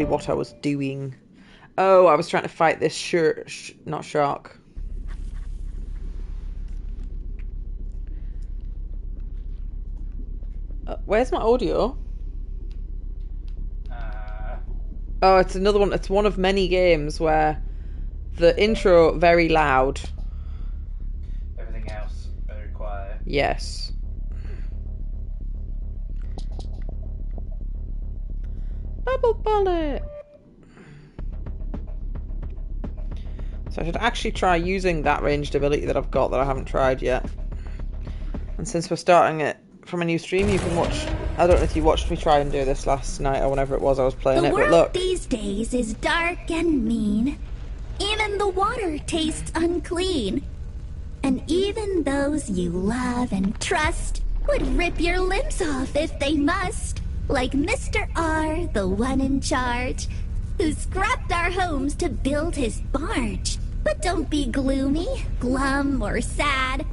exactly what I was doing. Oh, I was trying to fight this not shark. Where's my audio? Oh, it's another one. It's one of many games where the intro very loud. Everything else very quiet. Yes. Bubble bullet. So I should actually try using that ranged ability that I've got that I haven't tried yet. And since we're starting it from a new stream, you can watch. I don't know if you watched me try and do this last night or whenever it was I was playing it, but look. The world these days is dark and mean. Even the water tastes unclean. And even those you love and trust would rip your limbs off if they must. Like Mr. R, the one in charge, who scrapped our homes to build his barge. But don't be gloomy, glum, or sad.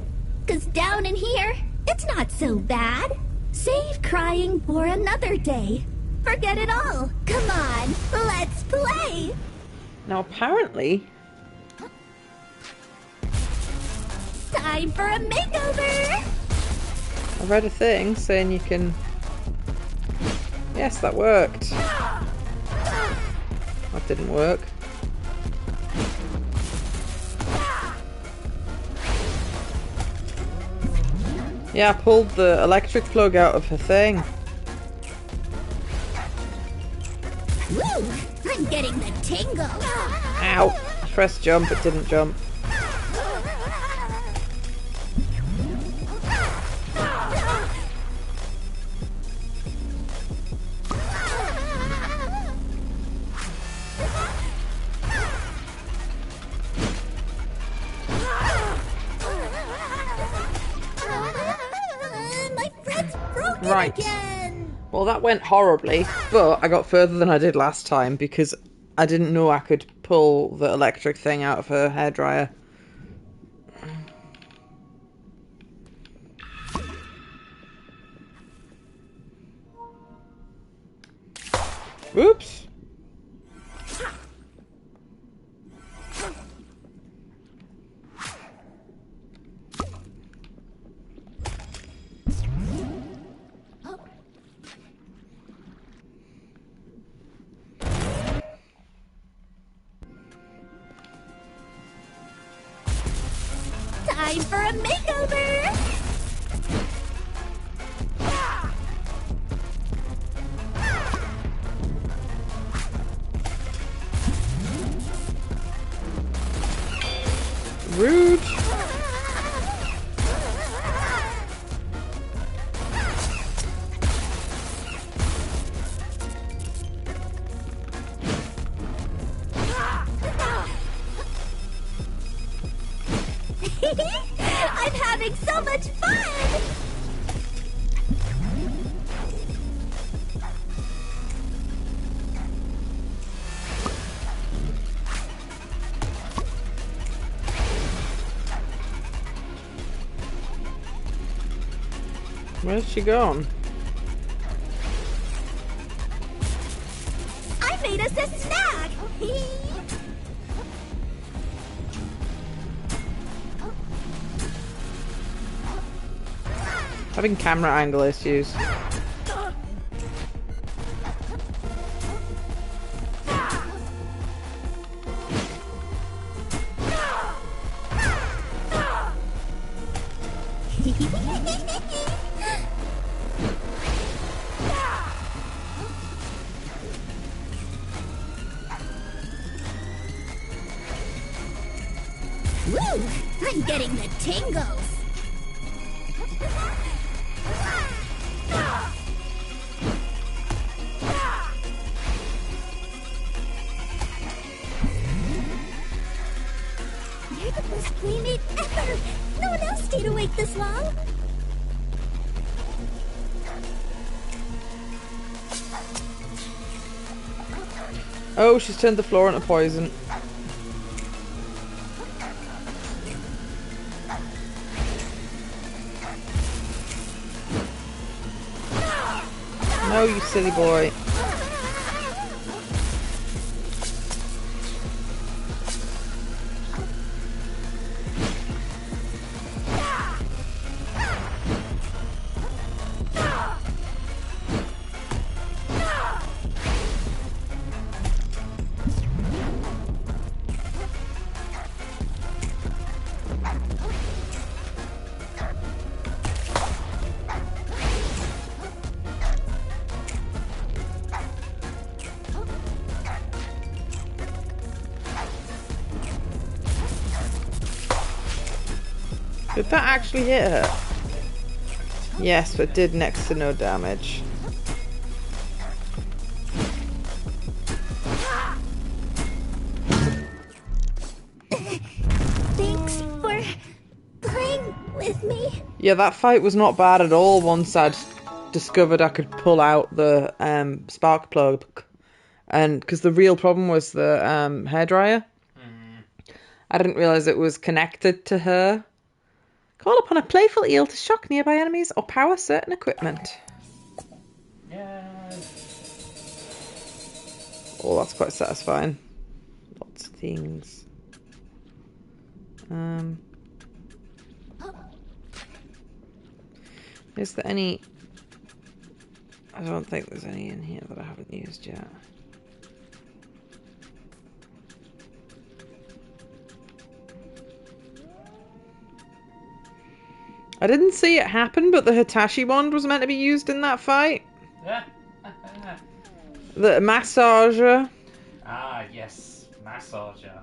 'Cause down in here, it's not so bad. Save crying for another day. Forget it all. Come on, let's play. Now apparently... Time for a makeover. I read a thing saying you can... Yes, that worked. That didn't work. Yeah, I pulled the electric plug out of her thing. Woo! I'm getting the tingle. Ow! I pressed jump, it didn't jump. My friend's broken Right. again. Well, that went horribly, but I got further than I did last time because I didn't know I could pull the electric thing out of her hairdryer. Oops. Time for a makeover. Rude. I'm having so much fun. Where's she gone? I made us a snack. Having camera angle issues. Woo! I'm getting the tingles. You're the best playmate ever. No one else stayed awake this long. Oh, she's turned the floor into poison. No, you silly boy. Did that actually hit her? Yes, but did next to no damage. Thanks for playing with me. Yeah, that fight was not bad at all once I'd discovered I could pull out the spark plug. And because the real problem was the hairdryer. I didn't realise it was connected to her. Call upon a playful eel to shock nearby enemies or power certain equipment. Yeah. Oh, that's quite satisfying. Lots of things. Is there any... I don't think there's any in here that I haven't used yet. I didn't see it happen, but the Hitachi wand was meant to be used in that fight. The massager. Ah, yes. Massager.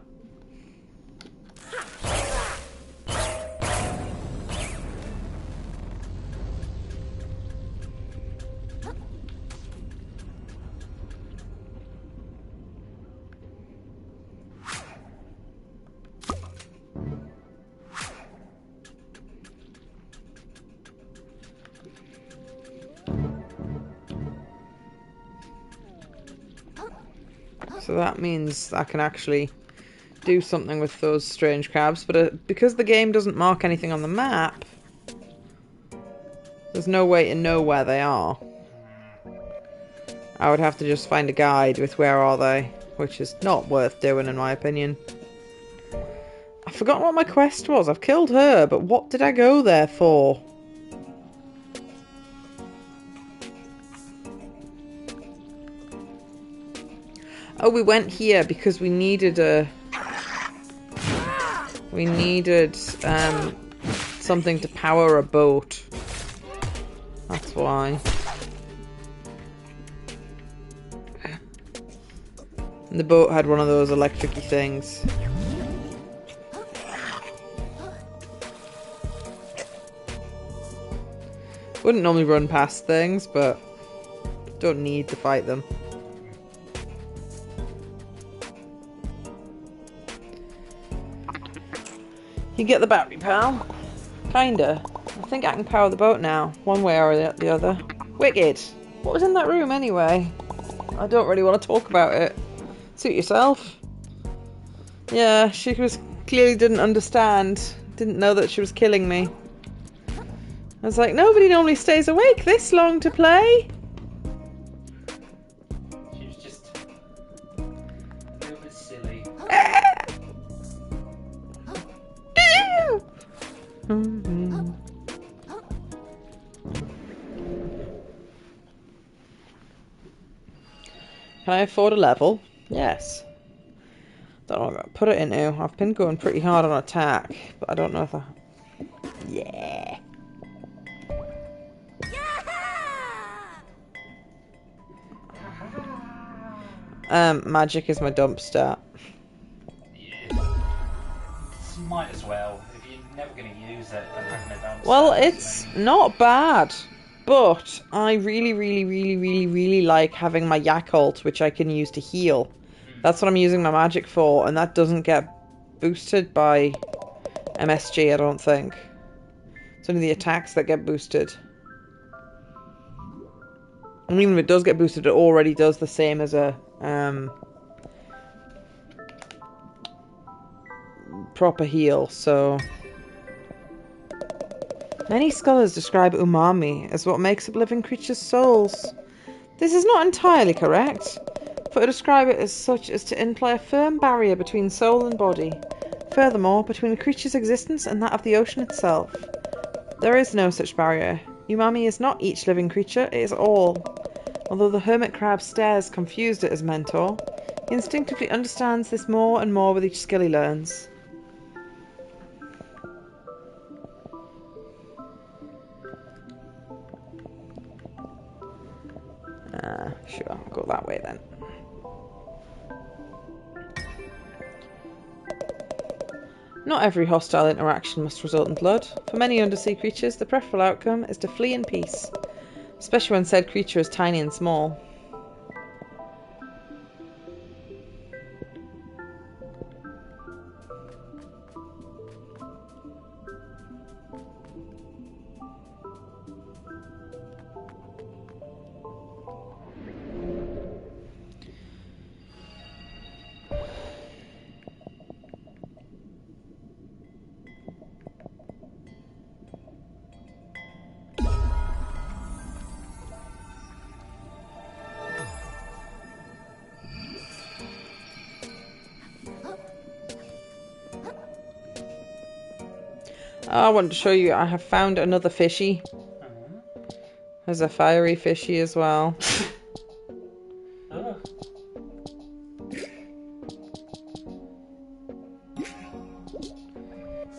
So that means I can actually do something with those strange crabs, but because the game doesn't mark anything on the map, there's no way to know where they are. I would have to just find a guide with where are they, which is not worth doing in my opinion. I've forgotten what my quest was. I've killed her, but what did I go there for? Oh, we went here because we needed something to power a boat. That's why. And the boat had one of those electric-y things. Wouldn't normally run past things, but don't need to fight them. You get the battery, pal? Kinda. I think I can power the boat now, one way or the other. Wicked! What was in that room anyway? I don't really want to talk about it. Suit yourself. Yeah, she clearly didn't understand. Didn't know that she was killing me. I was like, nobody normally stays awake this long to play. She was just a little bit silly. Can I afford a level? Yes. Don't know what I'm going to put it into. I've been going pretty hard on attack, but I don't know if I... Yeah. Magic is my dump stat. Yeah. Might as well. If you're never going to use it, then having it down. Well, it's not bad, but I really like having my Yakult, which I can use to heal. That's what I'm using my magic for, and that doesn't get boosted by MSG, I don't think. It's only the attacks that get boosted. And even if it does get boosted, it already does the same as a proper heal, so... Many scholars describe umami as what makes up living creatures' souls. This is not entirely correct, for to describe it as such as to imply a firm barrier between soul and body. Furthermore, between a creature's existence and that of the ocean itself. There is no such barrier. Umami is not each living creature, it is all. Although the hermit crab stares confused at his mentor, he instinctively understands this more and more with each skill he learns. Sure, I'll go that way then. Not every hostile interaction must result in blood. For many undersea creatures, the preferable outcome is to flee in peace, especially when said creature is tiny and small. I want to show you I have found another fishy. There's a fiery fishy as well. Oh.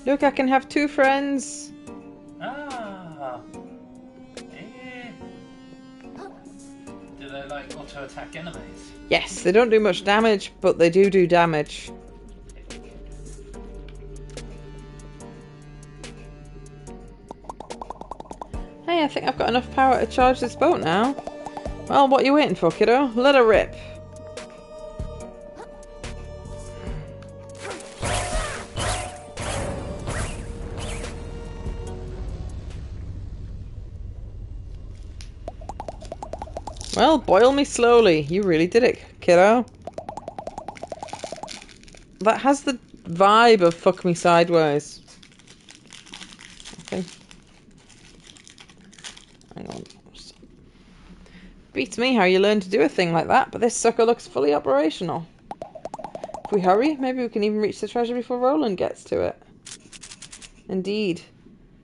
Look, I can have two friends. Ah. Eh. Do they like auto attack enemies? Yes, they don't do much damage, but they do damage. Hey, I think I've got enough power to charge this boat now. Well, what are you waiting for, kiddo? Let her rip. Well, boil me slowly. You really did it, kiddo. That has the vibe of fuck me sideways. Okay. Hang on. Beats me how you learn to do a thing like that, but this sucker looks fully operational. If we hurry, maybe we can even reach the treasure before Roland gets to it. Indeed.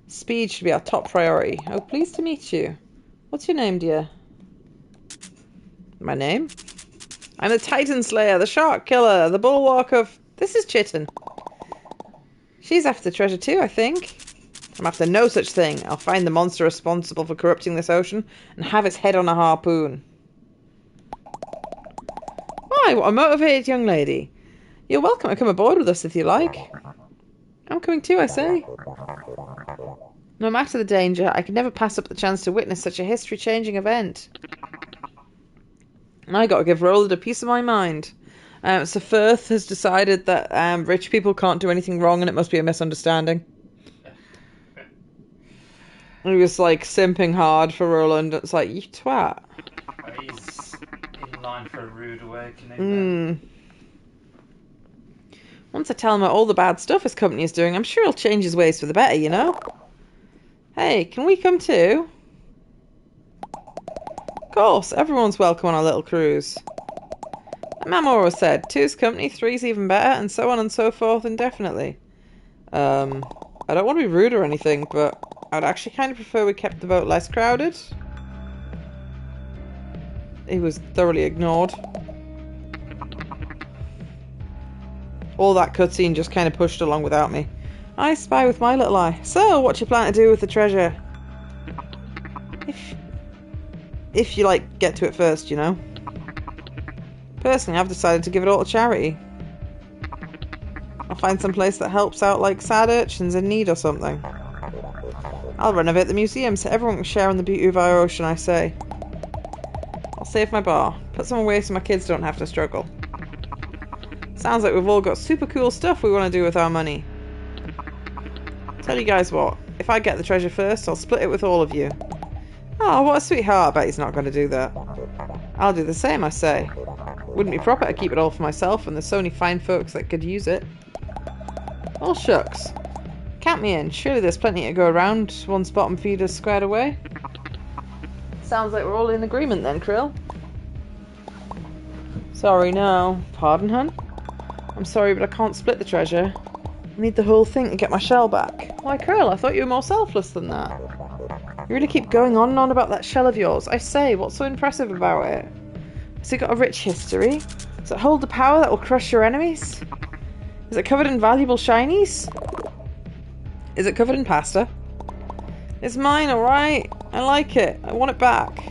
Speed should be our top priority. Oh, pleased to meet you. What's your name, dear? My name? I'm the Titan Slayer, the Shark Killer, the Bulwark of... This is Chitin. She's after the treasure too, I think. I'm after no such thing. I'll find the monster responsible for corrupting this ocean and have its head on a harpoon. Why, what a motivated young lady. You're welcome to come aboard with us if you like. I'm coming too, I say. No matter the danger, I could never pass up the chance to witness such a history-changing event. And I got to give Roland a piece of my mind. So Firth has decided that rich people can't do anything wrong and it must be a misunderstanding. He was like simping hard for Roland. It's like, you twat. He's in line for a rude awakening. Once I tell him all the bad stuff his company is doing, I'm sure he'll change his ways for the better, you know? Hey, can we come too? Of course, everyone's welcome on our little cruise. Mama always said, two's company, three's even better, and so on and so forth indefinitely. I don't want to be rude or anything, but I would actually kind of prefer we kept the boat less crowded. He was thoroughly ignored. All that cutscene just kind of pushed along without me. I spy with my little eye. So, what you plan to do with the treasure? If you, like, get to it first, you know. Personally, I've decided to give it all to charity. I'll find some place that helps out, like, sad urchins in need or something. I'll renovate the museum so everyone can share in the beauty of our ocean, I say. I'll save my bar. Put some away so my kids don't have to struggle. Sounds like we've all got super cool stuff we want to do with our money. Tell you guys what, if I get the treasure first, I'll split it with all of you. Oh, what a sweetheart. I bet he's not going to do that. I'll do the same, I say. Wouldn't be proper to keep it all for myself when there's so many fine folks that could use it. Oh, shucks. Count me in. Surely there's plenty to go around once bottom feeder's squared away. Sounds like we're all in agreement then, Krill. Sorry, no. Pardon, hun? I'm sorry, but I can't split the treasure. I need the whole thing to get my shell back. Why, Krill, I thought you were more selfless than that. You really keep going on and on about that shell of yours. I say, what's so impressive about it? Has it got a rich history? Does it hold the power that will crush your enemies? Is it covered in valuable shinies? Is it covered in pasta? It's mine, alright? I like it. I want it back.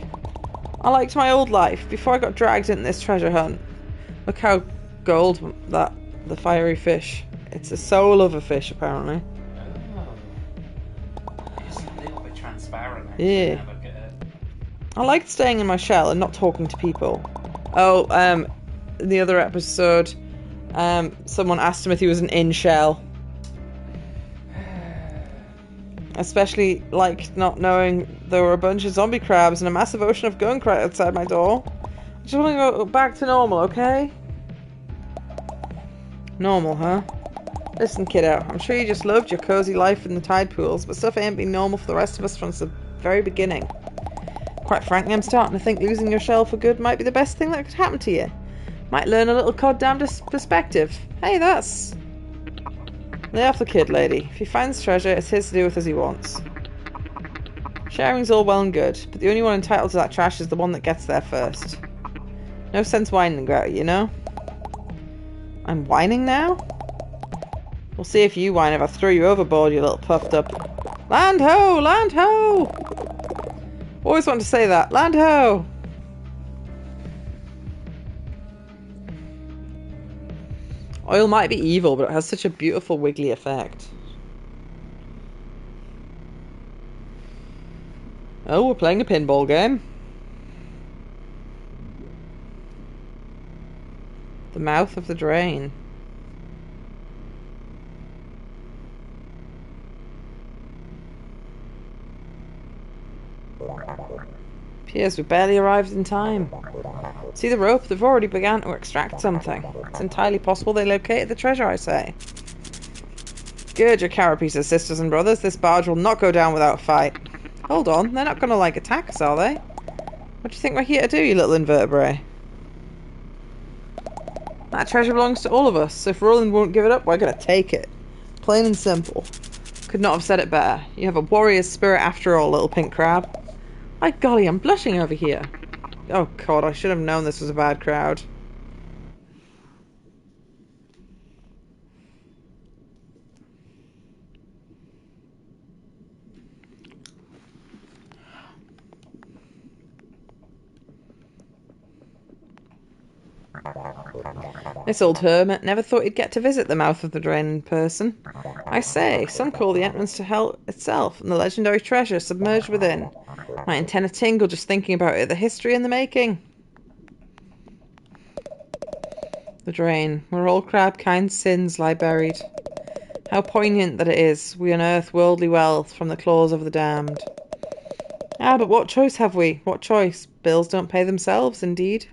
I liked my old life before I got dragged into this treasure hunt. Look how gold the fiery fish It's a soul of a fish, apparently. Oh. It's a little bit transparent. Yeah. Look at it. I liked staying in my shell and not talking to people. Oh, in the other episode, someone asked him if he was an in-shell. Especially, like, not knowing there were a bunch of zombie crabs and a massive ocean of gunk right outside my door. I just want to go back to normal, okay? Normal, huh? Listen, kiddo, I'm sure you just loved your cozy life in the tide pools, but stuff ain't been normal for the rest of us from the very beginning. Quite frankly, I'm starting to think losing your shell for good might be the best thing that could happen to you. Might learn a little goddamn perspective. Hey, that's... Lay off the kid, lady. If he finds treasure, it's his to do with as he wants. Sharing's all well and good, but the only one entitled to that trash is the one that gets there first. No sense whining about it, you know? I'm whining now? We'll see if you whine if I throw you overboard, you little puffed up... Land ho! Land ho! Always wanted to say that. Land ho! Oil might be evil, but it has such a beautiful wiggly effect. Oh, we're playing a pinball game. The mouth of the drain. Appears we barely arrived in time. See the rope? They've already begun to extract something. It's entirely possible they located the treasure, I say. Good, your carapaces, sisters and brothers. This barge will not go down without a fight. Hold on, they're not going to, like, attack us, are they? What do you think we're here to do, you little invertebrate? That treasure belongs to all of us, so if Roland won't give it up, we're going to take it. Plain and simple. Could not have said it better. You have a warrior's spirit after all, little pink crab. My golly, I'm blushing over here. Oh god, I should have known this was a bad crowd. This old hermit never thought he'd get to visit the mouth of the drain in person. I say, some call the entrance to hell itself and the legendary treasure submerged within. My antenna tingle just thinking about it, the history in the making. The drain, where all crab-kind's sins lie buried. How poignant that it is, we unearth worldly wealth from the claws of the damned. Ah, but what choice have we? What choice? Bills don't pay themselves, indeed.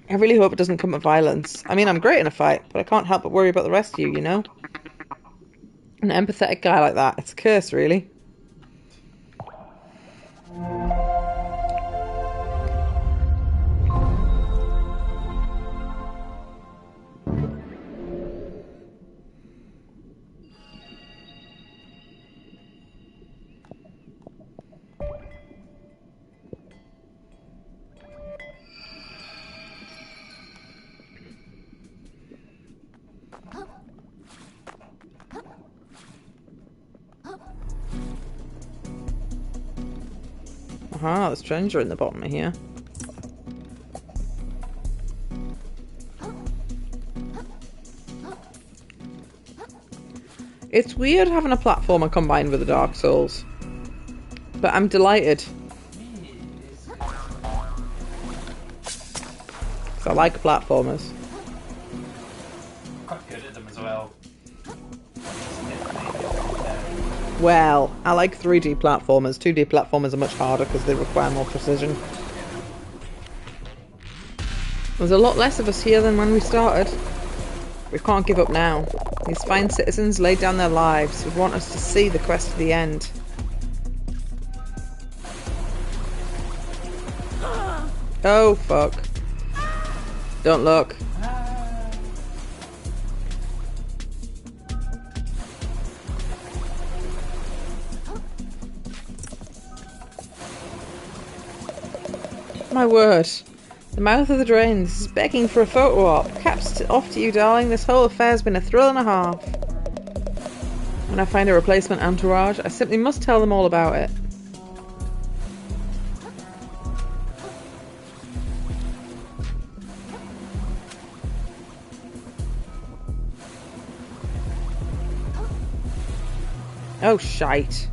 I really hope it doesn't come to violence. I mean, I'm great in a fight, but I can't help but worry about the rest of you, you know? An empathetic guy like that, it's a curse, really. Aha, there's treasure in the bottom of here. It's weird having a platformer combined with the Dark Souls. But I'm delighted. 'Cause I like platformers. Quite good at them as well. Well, I like 3D platformers. 2D platformers are much harder because they require more precision. There's a lot less of us here than when we started. We can't give up now. These fine citizens laid down their lives who want us to see the quest to the end. Oh, fuck. Don't look. My word. The mouth of the drain. This is begging for a photo op. Caps off to you, darling. This whole affair's been a thrill and a half. When I find a replacement entourage, I simply must tell them all about it. Oh, shite.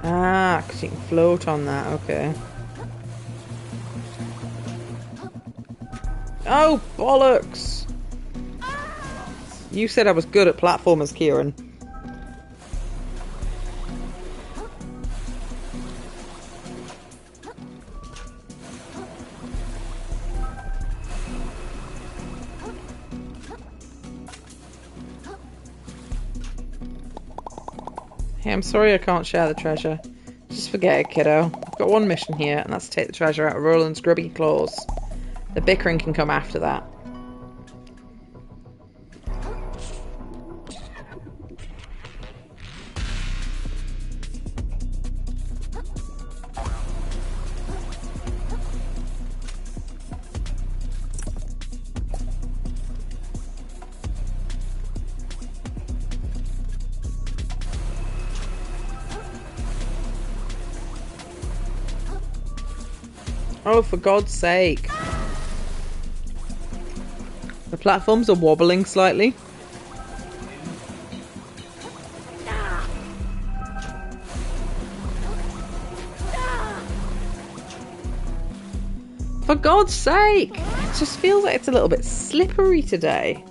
Ah, because you can float on that, okay. Oh, bollocks! You said I was good at platformers, Kieran. Hey, I'm sorry I can't share the treasure. Just forget it, kiddo. I've got one mission here, and that's to take the treasure out of Roland's grubby claws. The bickering can come after that. Oh, for God's sake. The platforms are wobbling slightly. For God's sake! It just feels like it's a little bit slippery today.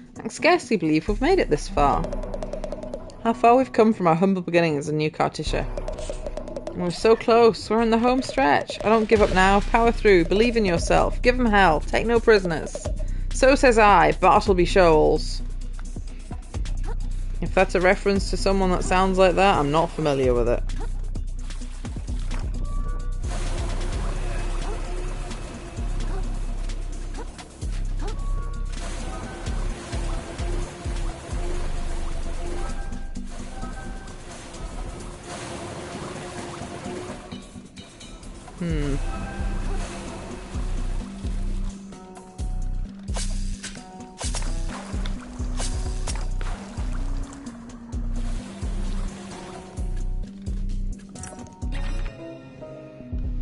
I can scarcely believe we've made it this far. How far we've come from our humble beginnings as a new Cartisha. And we're so close. We're in the home stretch. I don't give up now. Power through. Believe in yourself. Give them hell. Take no prisoners. So says I, Bartleby Shoals. If that's a reference to someone that sounds like that, I'm not familiar with it.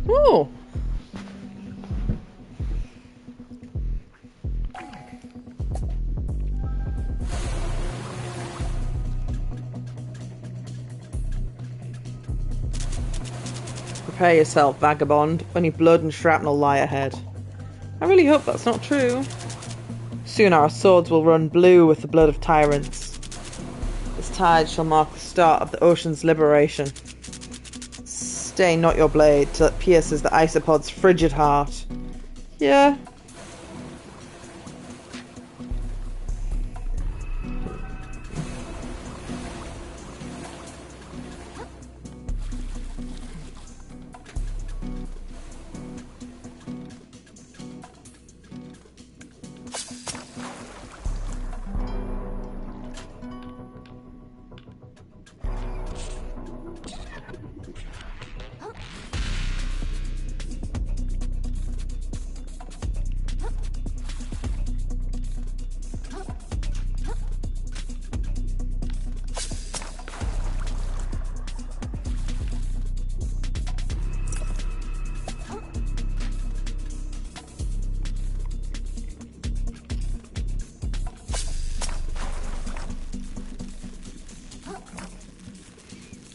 Oh! Prepare yourself, vagabond. Only blood and shrapnel lie ahead. I really hope that's not true. Soon our swords will run blue with the blood of tyrants. This tide shall mark the start of the ocean's liberation. Stay not your blade till it pierces the isopod's frigid heart. Yeah.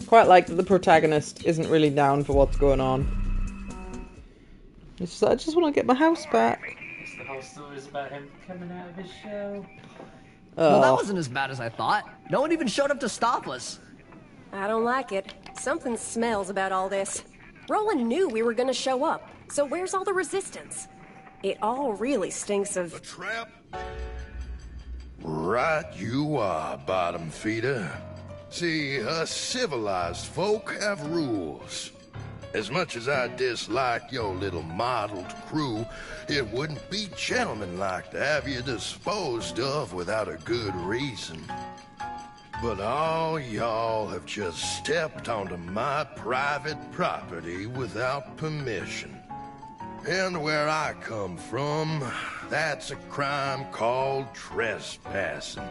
Quite like that the protagonist isn't really down for what's going on. It's just, I just want to get my house back. It's the whole story's about him coming out of his shell. Well, that Oh. wasn't as bad as I thought. No one even showed up to stop us. I don't like it. Something smells about all this. Roland knew we were gonna show up, so where's all the resistance? It all really stinks A of... trap? Right you are, bottom feeder. See, us civilized folk have rules. As much as I dislike your little mottled crew, it wouldn't be gentlemanlike to have you disposed of without a good reason. But all y'all have just stepped onto my private property without permission. And where I come from, that's a crime called trespassing.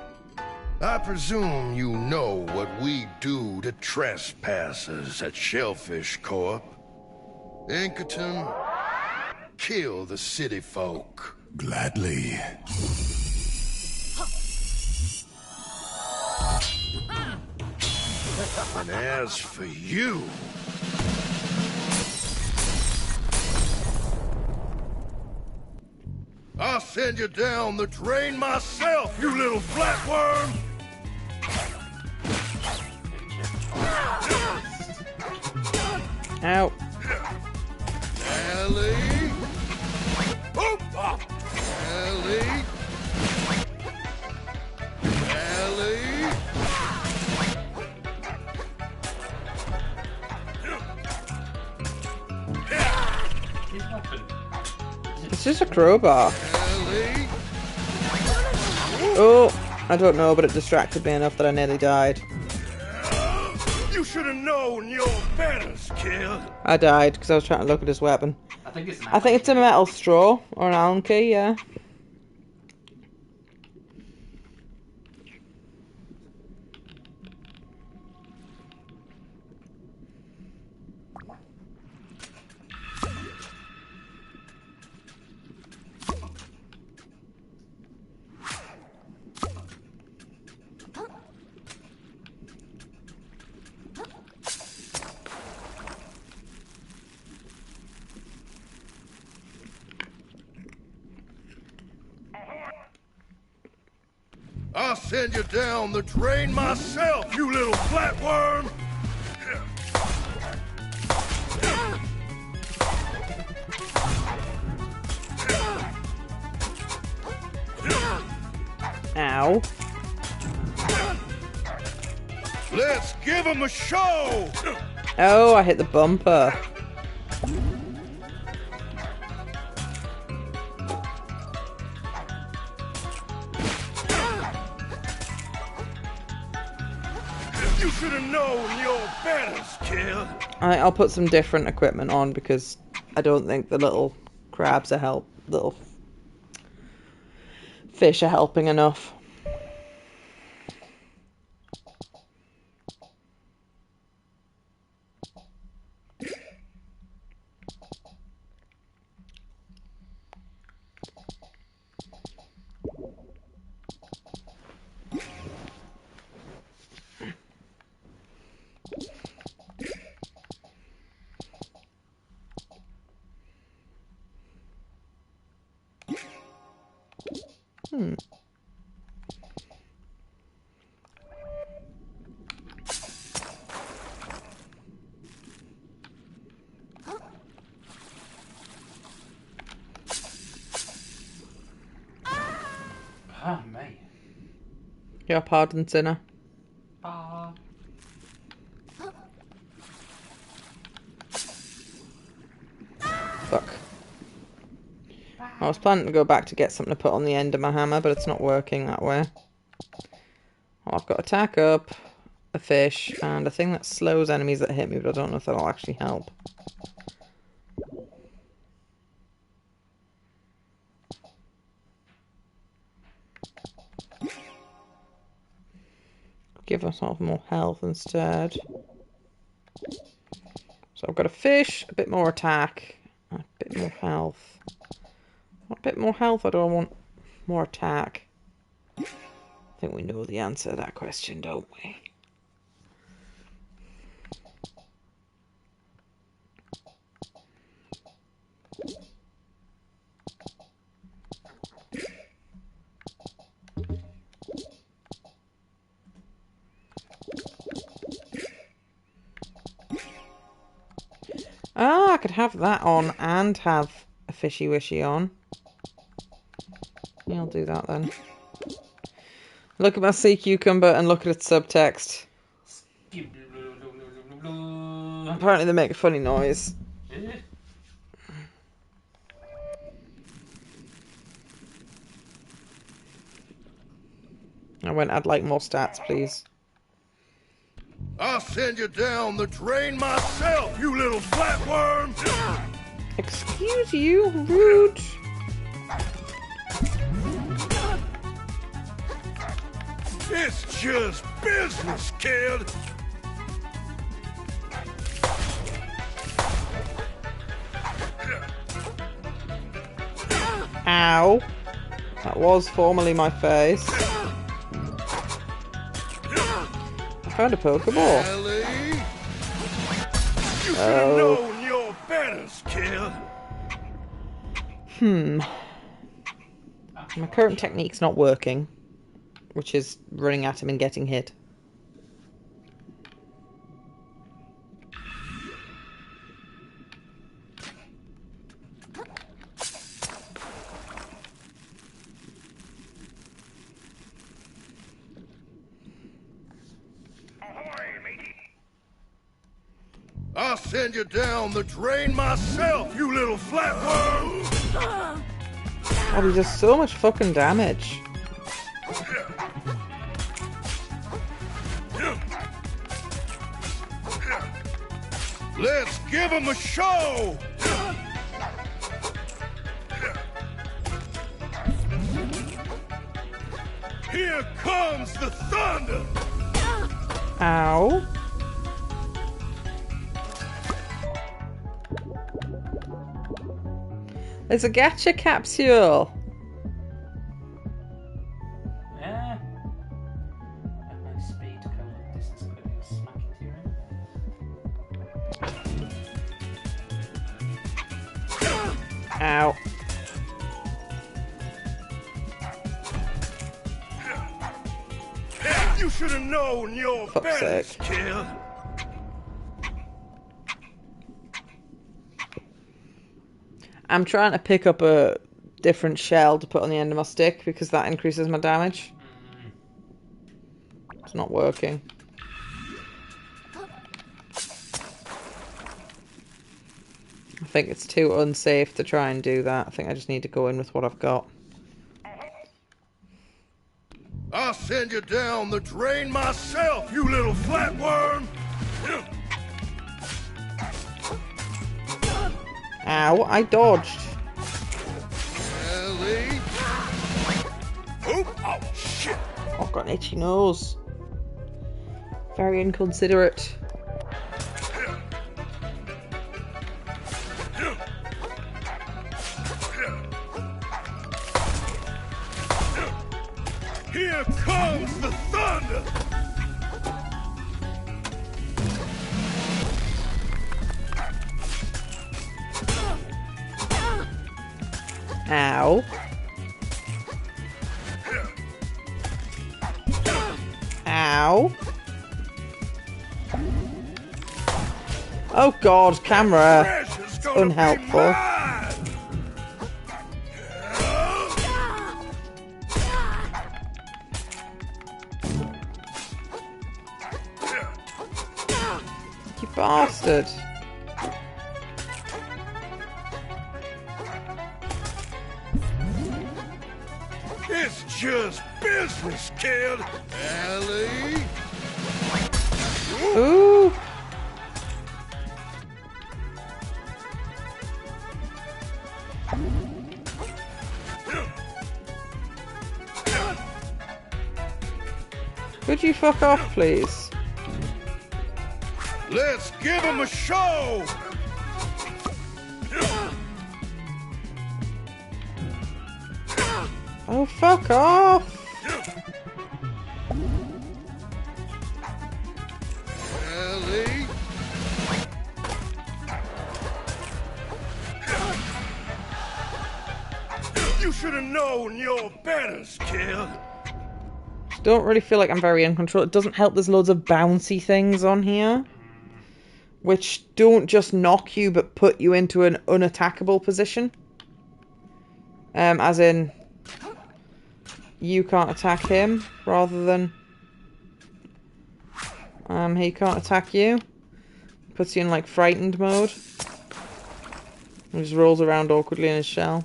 I presume you know what we do to trespassers at Shellfish Corp. Inkerton, kill the city folk. Gladly. And as for you... I'll send you down the drain myself, you little flatworm! Ow. Ellie! Oh! Ellie! Ellie! His weapon. It's just a crowbar. Ellie! Oh, I don't know, but it distracted me enough that I nearly died. You should have known your betters, kid. I died because I was trying to look at his weapon. I think it's an I think it's a metal straw or an Allen key, yeah. I'll send you down the drain myself, you little flatworm! Ow. Let's give him a show! Oh, I hit the bumper. You should have known your betters, kid. I'll put some different equipment on because I don't think the little crabs are little fish are helping enough. Ah, mate. Your pardon, sinner. Ah. Fuck. I was planning to go back to get something to put on the end of my hammer, but it's not working that way. Well, I've got attack up, a fish, and a thing that slows enemies that hit me, but I don't know if that'll actually help. Give myself more health instead. So I've got a fish, a bit more attack, a bit more health. A bit more health, or do I want more attack? I think we know the answer to that question, don't we? have that on and have a fishy wishy on. Yeah, I'll do that then. Look at my sea cucumber and look at its subtext. Apparently they make a funny noise. I went, I'd like more stats, please. I'll send you down the drain myself, you little flatworm! Excuse you, rude. It's just business, kid! Ow. That was formerly my face. I found a Pokeball. Ellie? You should have known your betters, kid! My current technique's not working, which is running at him and getting hit. I'll send you down the drain myself, you little flatworm! Oh, he does so much fucking damage. Let's give him a show! Here comes the thunder! Ow. There's a gacha capsule. Yeah. At my speed, cover distance, quickly smack into him. Ow. You should have known your Fuck's betters, sake. kid! I'm trying to pick up a different shell to put on the end of my stick because that increases my damage. It's not working. I think it's too unsafe to try and do that. I think I just need to go in with what I've got. I'll send you down the drain myself, you little flatworm! Ow, I dodged. Ellie? Oop! Oh, shit! I've got an itchy nose. Very inconsiderate. Here comes the thunder! Ow. Ow. Oh god, camera. Treasure's gonna Unhelpful. be mine! You bastard. It's just business, kid! Ellie? Ooh. Could you fuck off, please? Let's give him a show! Oh, fuck off! Ellie? You should have known your betters, kid. Don't really feel like I'm very in control. It doesn't help there's loads of bouncy things on here. which don't just knock you but put you into an unattackable position. As in, you can't attack him, rather than he can't attack you. Puts you in like frightened mode. He just rolls around awkwardly in his shell.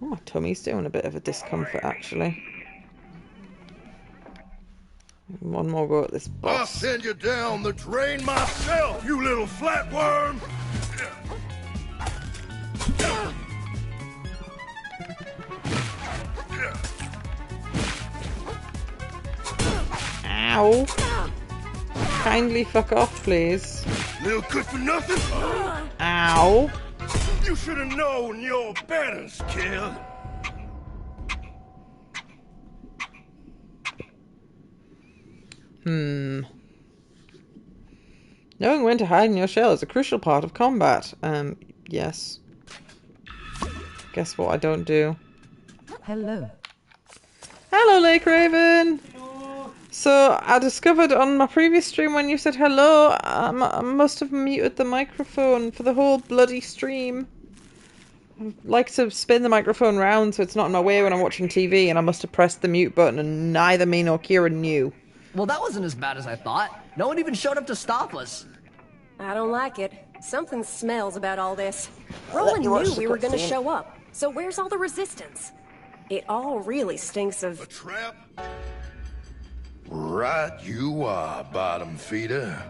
Oh, my tummy's doing a bit of a discomfort actually. One more go at this boss. I'll send you down the drain myself, you little flatworm! Ow! Kindly fuck off, please. Little good for nothing? Ow! You should have known your betters, kid. Knowing when to hide in your shell is a crucial part of combat. Yes. Guess what I don't do? Hello. Hello, Lake Raven! So, I discovered on my previous stream when you said hello, I must have muted the microphone for the whole bloody stream. I like to spin the microphone round so it's not in my way when I'm watching TV, and I must have pressed the mute button and neither me nor Kieran knew. Well, that wasn't as bad as I thought. No one even showed up to stop us. I don't like it. Something smells about all this. Let Roland you watch knew the we were gonna cutscene. show up. So where's all the resistance? It all really stinks of... A trap? Right you are, bottom feeder.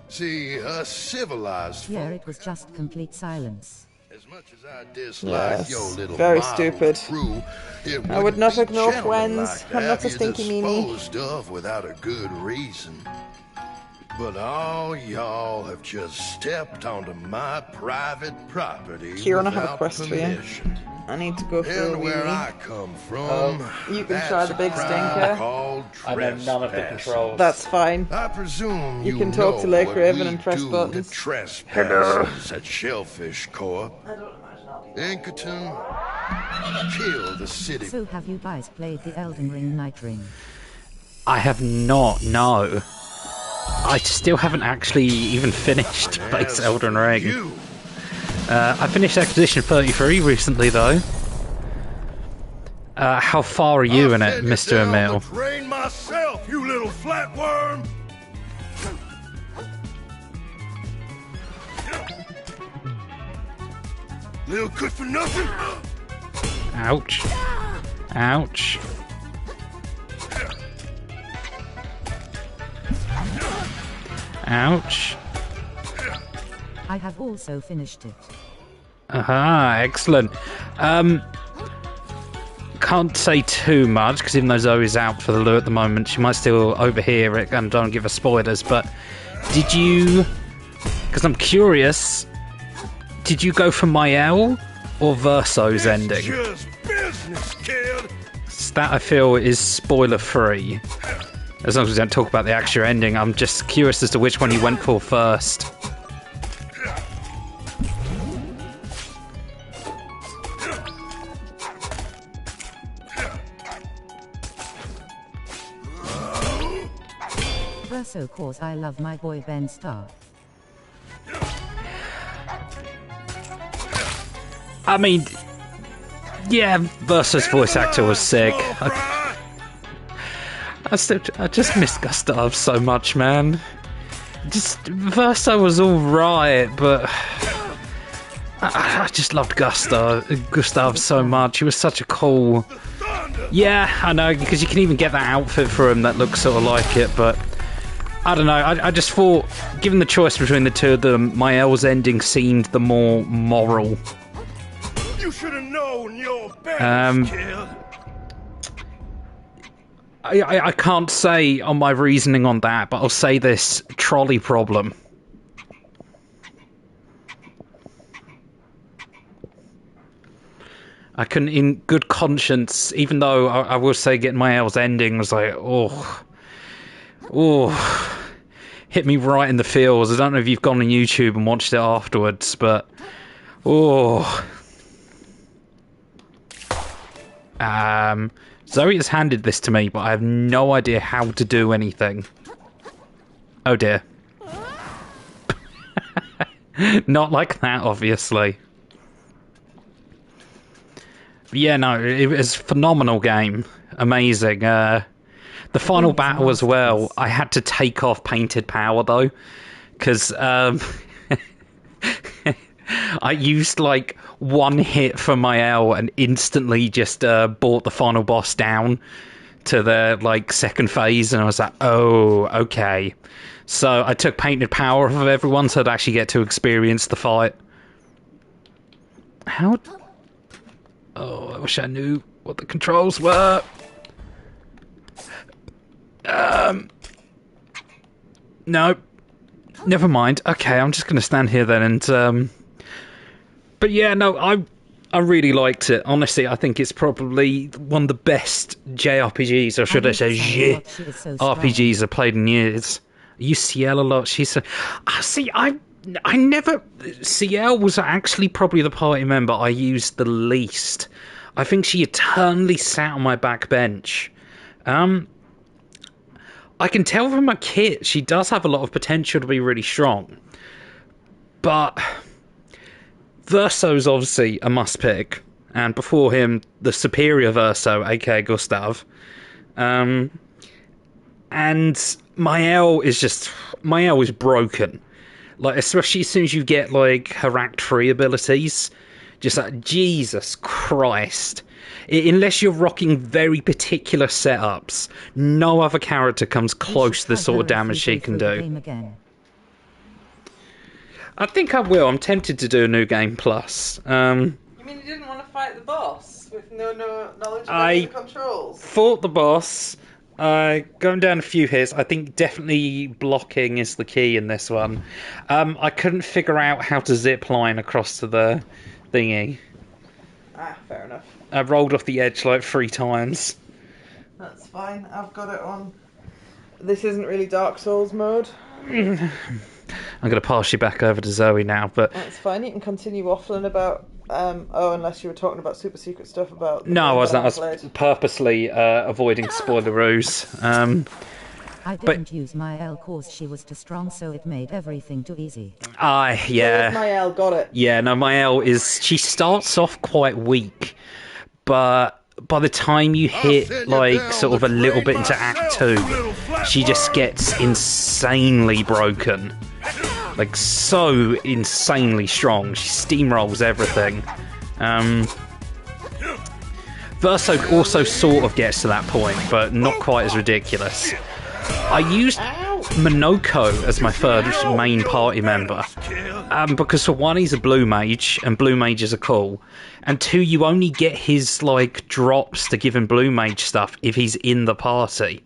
See, us civilized Here folk, it was just complete silence. as much as I dislike Yes, your little very model stupid. crew, it I would wouldn't not be ignore gentlemanlike friends. to I'm not have a you stinky meanie. disposed of without a good reason. But all y'all have just stepped onto my private property Kieran, I have a without quest for you. permission. I need to go through a And where wee. I come from, You can that's try the a big crime stinker. called I know none of the trespassing. controls. That's fine. I presume You you can talk to know Lake what Raven we and press do buttons. to trespassers at Shellfish Corp. Inkerton, kill the city. So have you guys played the Elden Ring Night Ring? I have not, no. I still haven't actually even finished Base As Elden for Ring. you, I finished Expedition 33 recently, though. How far are you I'll in it, send you Mr. down Emil? the drain myself, you little flatworm. Little good for nothing. Ouch. Ouch. Ouch. I have also finished it. Aha, excellent. Can't say too much, because even though Zoe's out for the loo at the moment, she might still overhear it and don't give us spoilers, but did you... Because I'm curious, did you go for Mael or Verso's ending? Just business, kid. That, I feel, is spoiler-free. As long as we don't talk about the actual ending, I'm just curious as to which one you went for first. Verso cause I love my boy Ben Starr. I mean, yeah, Verso's voice actor was sick. I just miss Gustav so much, man. Verso was alright, but I just loved Gustav so much. He was such a cool... Yeah, I know, because you can even get that outfit for him that looks sort of like it, but I don't know. I just thought, given the choice between the two of them, Mael's ending seemed the more moral. You should have known your betters, kid. I can't say on my reasoning on that, but I'll say this: trolley problem. I couldn't, in good conscience, even though I will say getting Mael's ending was like, hit me right in the feels. I don't know if you've gone on YouTube and watched it afterwards, but Zoe has handed this to me, but I have no idea how to do anything. Oh dear. Not like that, obviously. But yeah, no, it was a phenomenal game. Amazing. The final battle as well, I had to take off Painted Power, though. Because I used, like, one hit from my L and instantly just brought the final boss down to the, like, second phase. And I was like, oh, okay. So I took Painted Power off of everyone so I'd actually get to experience the fight. How... Oh, I wish I knew what the controls were. No. Never mind. Okay, I'm just going to stand here then and... But yeah, no, I really liked it. Honestly, I think it's probably one of the best JRPGs, or should I say JRPGs I've played in years. I use CL a lot. She's so... See, I never... CL was actually probably the party member I used the least. I think she eternally sat on my back bench. I can tell from her kit, she does have a lot of potential to be really strong. But Verso's obviously a must pick. And before him, the superior Verso, aka Gustav. And my L is broken. Like, especially as soon as you get, like, her Act 3 abilities. Just like, Jesus Christ. Unless you're rocking very particular setups, no other character comes close to the sort of damage she can do. I think I will. I'm tempted to do a New Game Plus. You mean you didn't want to fight the boss with no knowledge of any of the controls? Fought the boss. Going down a few hits. I think definitely blocking is the key in this one. I couldn't figure out how to zip line across to the thingy. Ah, fair enough. I rolled off the edge like 3 times. That's fine. I've got it on. This isn't really Dark Souls mode. I'm going to pass you back over to Zoe now, but... That's fine. You can continue waffling about... unless you were talking about super secret stuff about... No, I wasn't. I was purposely avoiding spoileroos. I didn't use my L cause she was too strong, so it made everything too easy. Yeah. So my L, got it. Yeah, no, my L is... She starts off quite weak, but by the time you hit, like, sort of a little bit into Act 2, she just gets insanely broken. Like, so insanely strong. She steamrolls everything. Verso also sort of gets to that point, but not quite as ridiculous. I used Monoko as my third main party member. Because for one, he's a blue mage, and blue mages are cool. And two, you only get his, like, drops to give him blue mage stuff if he's in the party.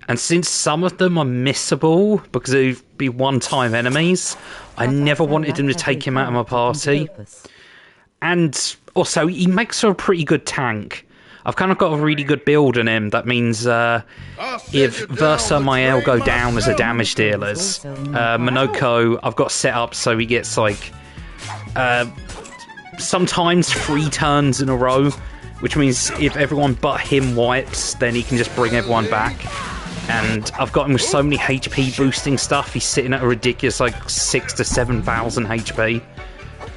And since some of them are missable, because they'd be one-time enemies, I never wanted him to take him out of my party. And also, he makes her a pretty good tank. I've kind of got a really good build on him. That means if Versa and Mael go down as a damage dealers, Monoko, I've got set up so he gets, like, sometimes 3 turns in a row, which means if everyone but him wipes, then he can just bring everyone back. And I've got him with so many HP boosting stuff, he's sitting at a ridiculous, like, 6,000 to 7,000 HP.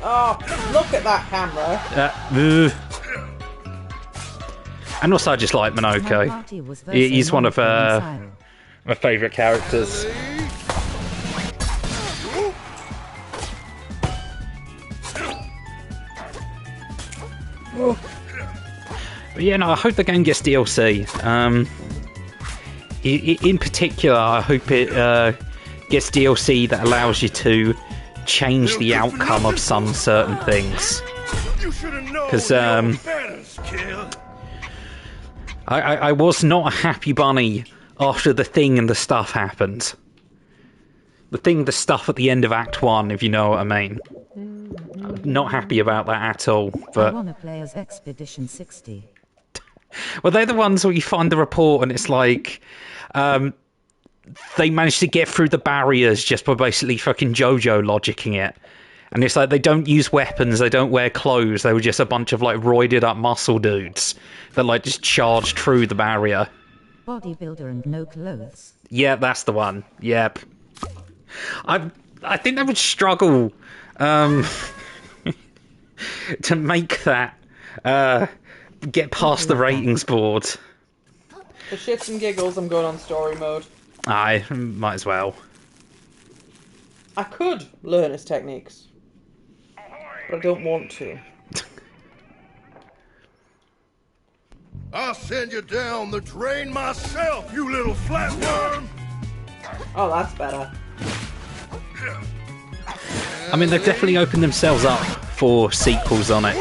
Oh, look at that camera. And also I just like Monoko. He's one of my favourite characters. But yeah, no, I hope the game gets DLC. In particular, I hope it gets DLC that allows you to change the outcome of some certain things. Because I was not a happy bunny after the thing and the stuff happened. The stuff at the end of Act 1, if you know what I mean. I'm not happy about that at all. But I want to play as Expedition 60. Well, they're the ones where you find the report and it's like... they managed to get through the barriers just by basically fucking JoJo logicking it. And it's like they don't use weapons, they don't wear clothes, they were just a bunch of, like, roided up muscle dudes that, like, just charged through the barrier. Bodybuilder and no clothes. Yeah, that's the one. Yep. I think they would struggle to make that get past the ratings board. For shits and giggles, I'm going on story mode. Aye, might as well. I could learn his techniques, but I don't want to. I'll send you down the drain myself, you little flatworm! Oh, that's better. I mean, they've definitely opened themselves up for sequels on it.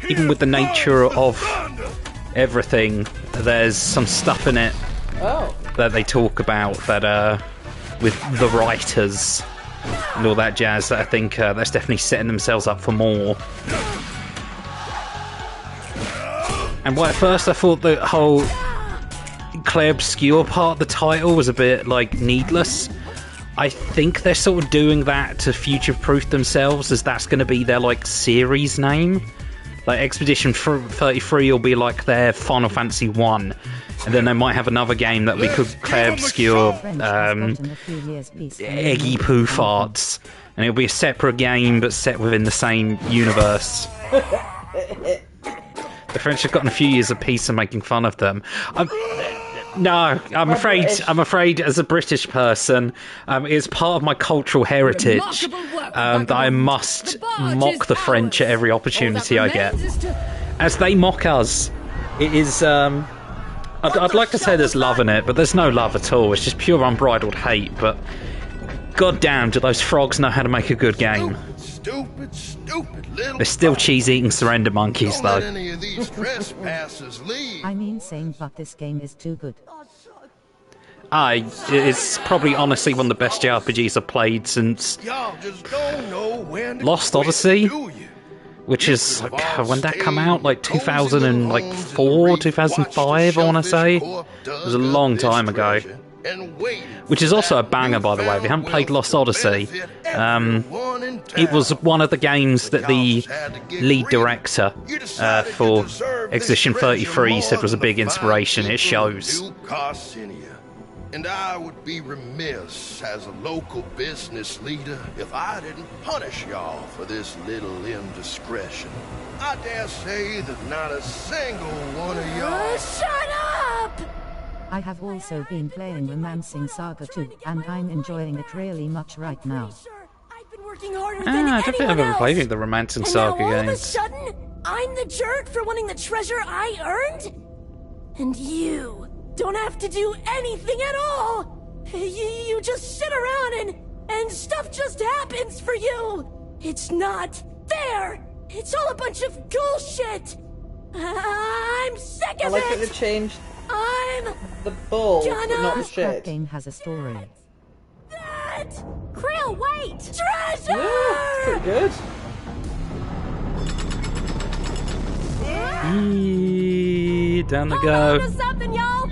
Even with the nature of everything, there's some stuff in it that they talk about that, with the writers and all that jazz, that I think that's definitely setting themselves up for more. And at first I thought the whole Claire Obscure part of the title was a bit, like, needless. I think they're sort of doing that to future-proof themselves, as that's going to be their, like, series name. Like, Expedition 33 will be, like, their Final Fantasy 1. And then they might have another game that we could Claire Obscure, Eggy Poo Farts. And it'll be a separate game, but set within the same universe. The French have gotten a few years apiece of making fun of them. I'm afraid, as a British person, it's part of my cultural heritage that I must mock the French at every opportunity I get. As they mock us, it is. I'd like to say there's love in it, but there's no love at all. It's just pure unbridled hate. But goddamn, do those frogs know how to make a good game? Stupid little. They're still cheese-eating surrender monkeys, though. Don't let any of these trespassers leave. I mean, same, but this game is too good. It's probably honestly one of the best JRPGs I've played since Y'all just don't know when to Lost quit, Odyssey, do you? which is, like, when that come out, like 2004, 2005, I want to say. It was a long time ago. Which is also a banger, by the way. If you haven't played Lost Odyssey, it was one of the games that the lead director for Expedition 33 said was a big inspiration. It shows. And I would be remiss as a local business leader if I didn't punish y'all for this little indiscretion. I dare say that not a single one of y'all... Shut up! I have also been playing Romancing Saga 2, and I'm enjoying it really much right now. I've been working harder than I don't think I've anyone ever else. played the Romancing And Saga now all of a games. sudden, I'm the jerk for wanting the treasure I earned? And you don't have to do anything at all! You just sit around and stuff just happens for you! It's not fair! It's all a bunch of bullshit! I'm sick I of like that it! they changed I'm the bull, but gonna- not the That shit. game has a story. that! Krill, wait! Treasure! Yeah, it's pretty good. Down the Hold on go. to something, y'all!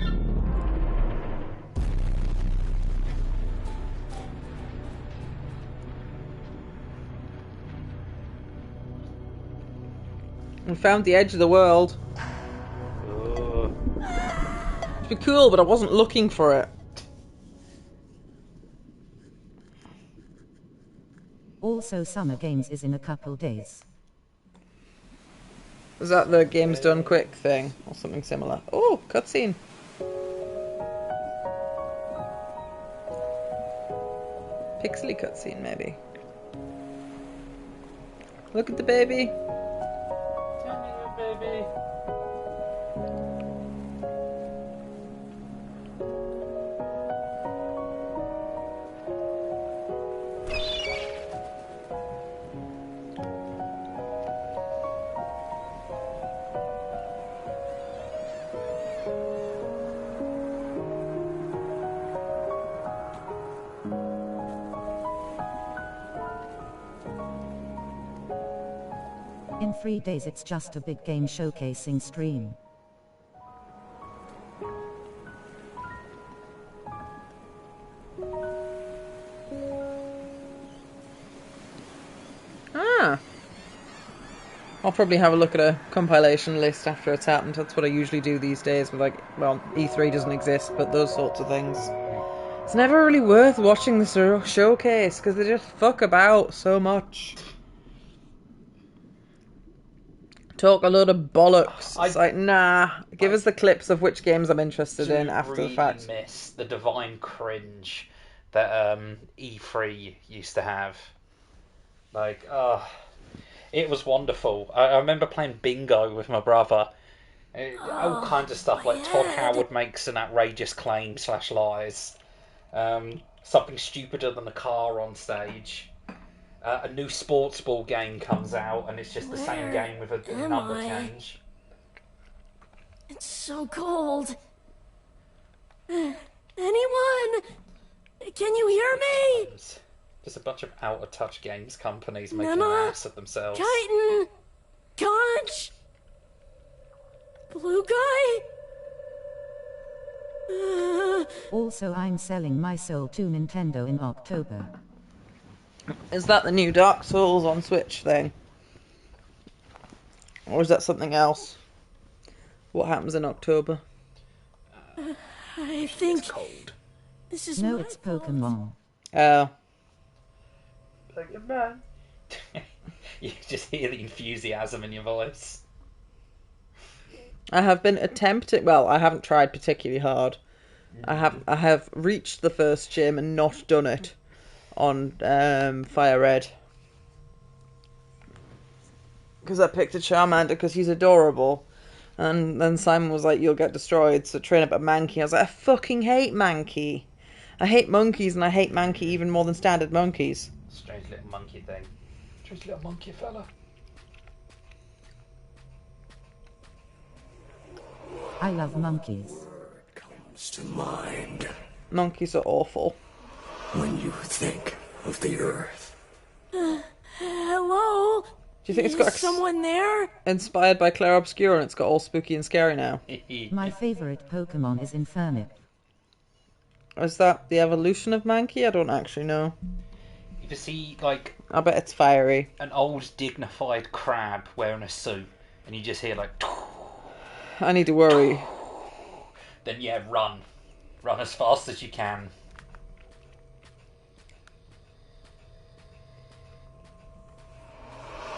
We found the edge of the world. It'd be cool, but I wasn't looking for it. Also, Summer Games is in a couple days. Is that the game's done quick thing? Or something similar? Oh, cutscene. Pixely cutscene, maybe. Look at the baby. Baby. In 3 days it's just a big game showcasing stream. Ah. I'll probably have a look at a compilation list after it's happened. That's what I usually do these days with, like, well, E3 doesn't exist, but those sorts of things. It's never really worth watching the showcase because they just fuck about so much. Talk a load of bollocks. It's like, nah, give us the clips of which games I'm interested in after the fact. I miss the divine cringe that E3 used to have. Like, it was wonderful. I remember playing bingo with my brother. All kinds of stuff, like Todd Howard makes an outrageous claim / lies. Something stupider than a car on stage. A new sports ball game comes out, and it's just the same game with a number change. It's so cold. Anyone? Can you hear me? There's a bunch of out-of-touch games companies making an ass of themselves. Titan! Conch! Blue guy? Also, I'm selling my soul to Nintendo in October. Is that the new Dark Souls on Switch thing? Or is that something else? What happens in October? I think It's cold. this is No, it's Pokemon. Oh. Like, man. You just hear the enthusiasm in your voice. I have been attempting. Well, I haven't tried particularly hard. I have reached the first gym and not done it on Fire Red because I picked a Charmander because he's adorable, and then Simon was like, "You'll get destroyed, so train up a Mankey." I was like, "I fucking hate Mankey. I hate monkeys, and I hate Mankey even more than standard monkeys." Strange little monkey thing. Strange little monkey fella. I love monkeys. Comes to mind Monkeys are awful. when you think of the Earth. Hello? Do you think it's got someone there? inspired by Claire Obscure and it's got all spooky and scary now? My favorite Pokemon is Infernape. Is that the evolution of Mankey? I don't actually know. If you see, like, I bet it's fiery. an old dignified crab wearing a suit, and you just hear, like, I need to worry. then yeah, run. Run as fast as you can.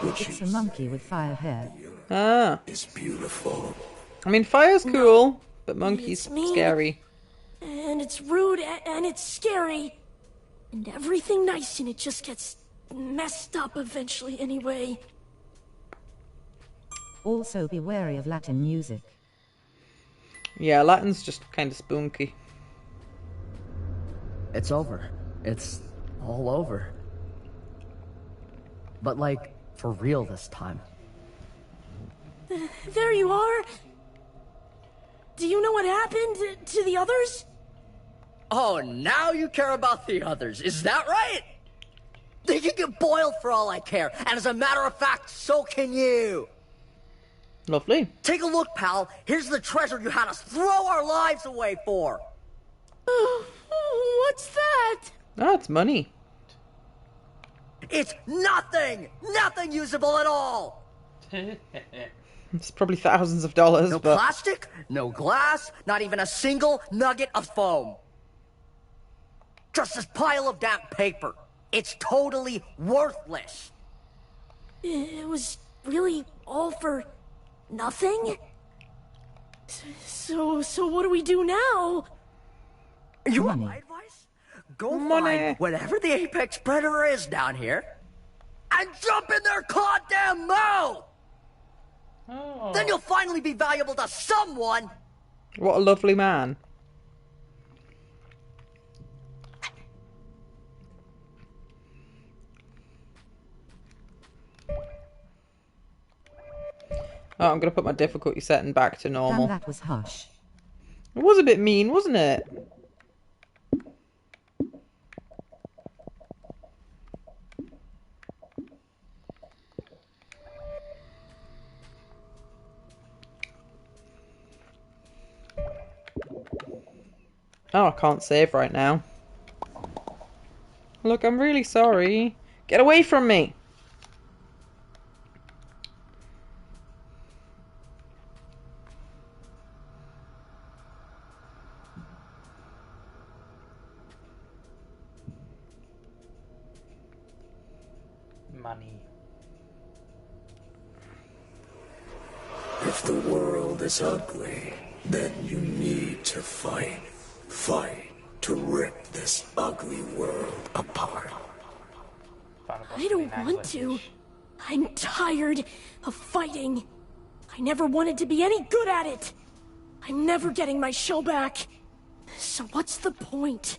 It's a monkey with fire hair. Ah. It's beautiful. I mean, fire's cool, but monkey's It's mean. scary. And it's rude and it's scary. And everything nice in it just gets messed up eventually anyway. Also, be wary of Latin music. Yeah, Latin's just kind of spunky. It's over. It's all over. But, like, for real this time. There you are. Do you know what happened to the others? Oh, now you care about the others, is that right? They can get boiled for all I care, and as a matter of fact, so can you. Lovely. Take a look, pal. Here's the treasure you had us throw our lives away for. What's that? Oh, it's money. It's nothing! Nothing usable at all! It's probably thousands of dollars, No but... plastic, no glass, not even a single nugget of foam. Just this pile of damp paper. It's totally worthless. It was really all for nothing? So what do we do now? You want Money. my advice? Go Money. find whatever the apex predator is down here and jump in their goddamn mouth! Oh. Then you'll finally be valuable to someone! What a lovely man. Oh, I'm going to put my difficulty setting back to normal. Damn, that was harsh. It was a bit mean, wasn't it? Oh, I can't save right now. Look, I'm really sorry. Get away from me! money. If the world is ugly, then you need to fight. Fight to rip this ugly world apart. I don't want to. I'm tired of fighting. I never wanted to be any good at it. I'm never getting my show back. So what's the point?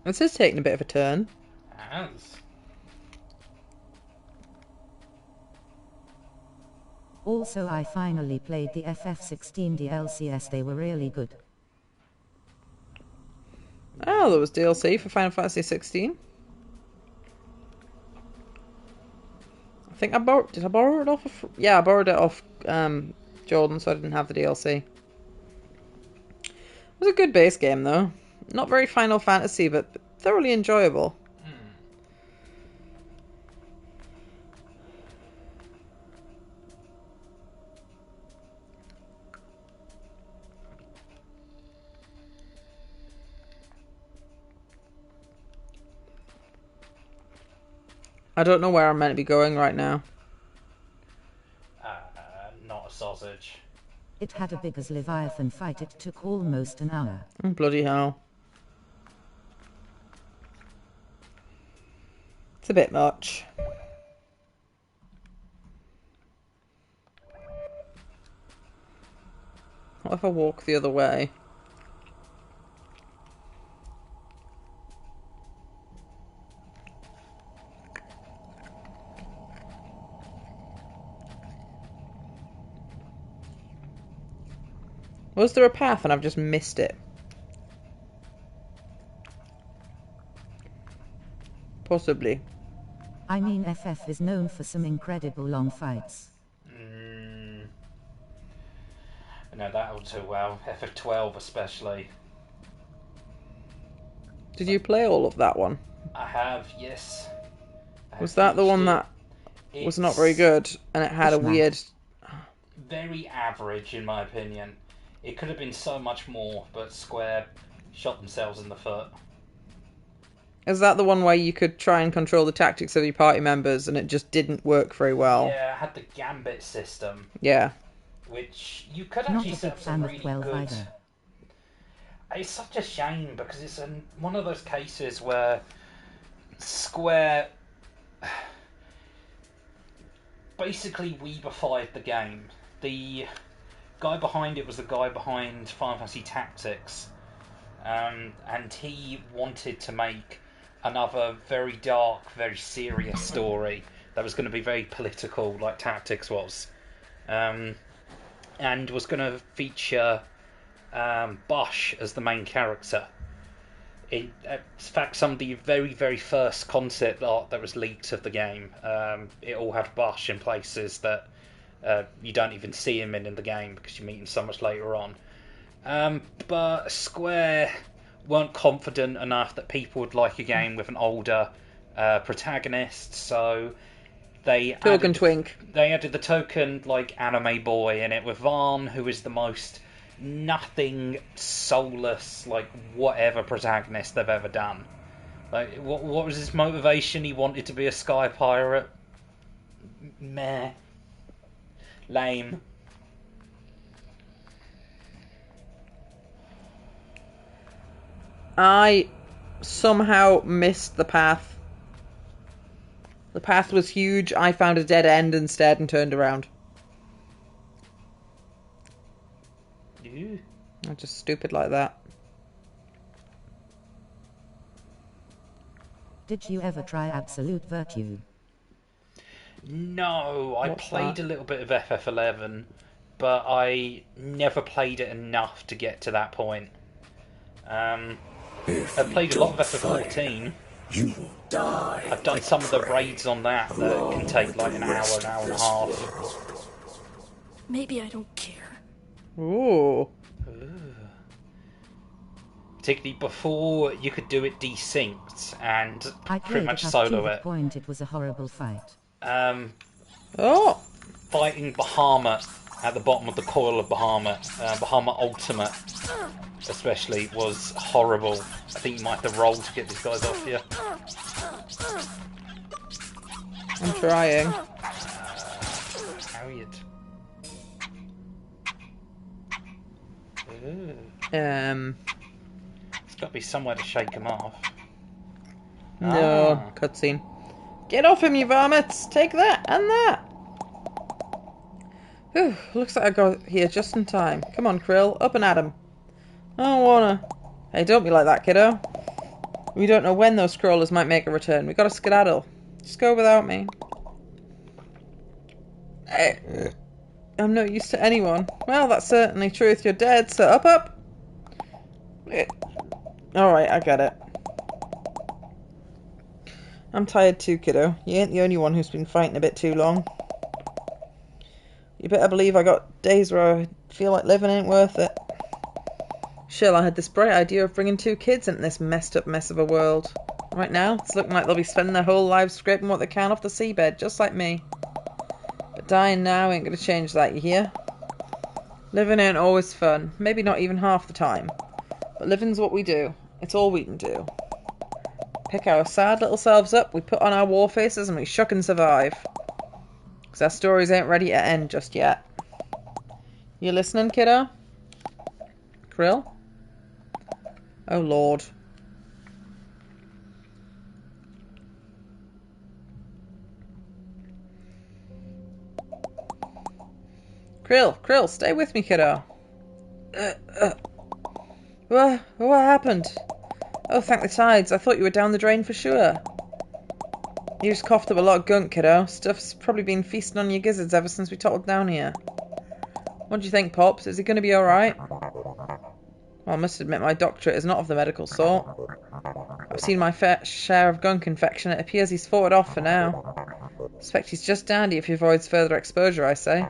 This is taking a bit of a turn. As. Also, I finally played the FF16 DLCs. They were really good. Oh, there was DLC for Final Fantasy 16. I think I borrowed. Did I borrow it off? Yeah, I borrowed it off Jordan, so I didn't have the DLC. It was a good base game, though. Not very Final Fantasy, but thoroughly enjoyable. I don't know where I'm meant to be going right now. Not a sausage. It had a big as Leviathan fight. It took almost an hour. Oh, bloody hell. It's a bit much. What if I walk the other way? Was there a path and I've just missed it? Possibly. I mean, FF is known for some incredible long fights. No, that'll do well. FF12 especially. Did you play all of that one? I have, yes. Was that the one that was not very good and it had a weird... Very average, in my opinion. It could have been so much more, but Square shot themselves in the foot. Is that the one where you could try and control the tactics of your party members and it just didn't work very well? Yeah, it had the Gambit system. Yeah. Which you could Not actually a set big up some fan of really 12 good... either. It's such a shame because it's one of those cases where Square basically weebified the game. The guy behind it was the guy behind Final Fantasy Tactics, and he wanted to make another very dark, very serious story that was going to be very political, like Tactics was, and was going to feature Bosch as the main character. In fact, some of the very, very first concept art that was leaked of the game, it all had Bosch in places that you don't even see him in the game because you meet him so much later on. But Square weren't confident enough that people would like a game with an older protagonist, so they added the token like anime boy in it with Vaan, who is the most nothing, soulless, like whatever protagonist they've ever done. Like, what was his motivation? He wanted to be a sky pirate. Meh. Lame. I somehow missed the path. The path was huge. I found a dead end instead and turned around. I'm just stupid like that. Did you ever try Absolute Virtue? No, I played a little bit of FF11, but I never played it enough to get to that point. I played a lot of FF14. You will die. I've done some of the raids on that can take like an hour and a half. Maybe I don't care. Ooh. Particularly before you could do it desynced and I pretty much played solo it. it. Point, it was a horrible fight. Fighting Bahamut at the bottom of the coil of Bahamut. Bahamut Ultimate, especially, was horrible. I think you might have to roll to get these guys off you. I'm trying. Harriet. Ooh. There's got to be somewhere to shake him off. No, cutscene. Get off him, you varmints! Take that and that! Whew, looks like I got here just in time. Come on, Krill, up and at him. I don't wanna. Hey, don't be like that, kiddo. We don't know when those crawlers might make a return. We gotta skedaddle. Just go without me. I'm not used to anyone. Well, that's certainly true if you're dead, so up. Alright, I get it. I'm tired too, kiddo. You ain't the only one who's been fighting a bit too long. You better believe I got days where I feel like living ain't worth it. Shell, I had this bright idea of bringing 2 kids into this messed up mess of a world. Right now, it's looking like they'll be spending their whole lives scraping what they can off the seabed, just like me. But dying now ain't gonna change that, you hear? Living ain't always fun, maybe not even half the time. But living's what we do. It's all we can do. Pick our sad little selves up, we put on our war faces, and we shuck and survive. 'Cause our stories ain't ready to end just yet. You listening, kiddo? Krill? Oh, Lord. Krill, stay with me, kiddo. What happened? Oh, thank the tides. I thought you were down the drain for sure. You just coughed up a lot of gunk, kiddo. Stuff's probably been feasting on your gizzards ever since we tottled down here. What do you think, Pops? Is he going to be alright? Well, I must admit my doctorate is not of the medical sort. I've seen my fair share of gunk infection. It appears he's fought it off for now. Suspect he's just dandy if he avoids further exposure, I say.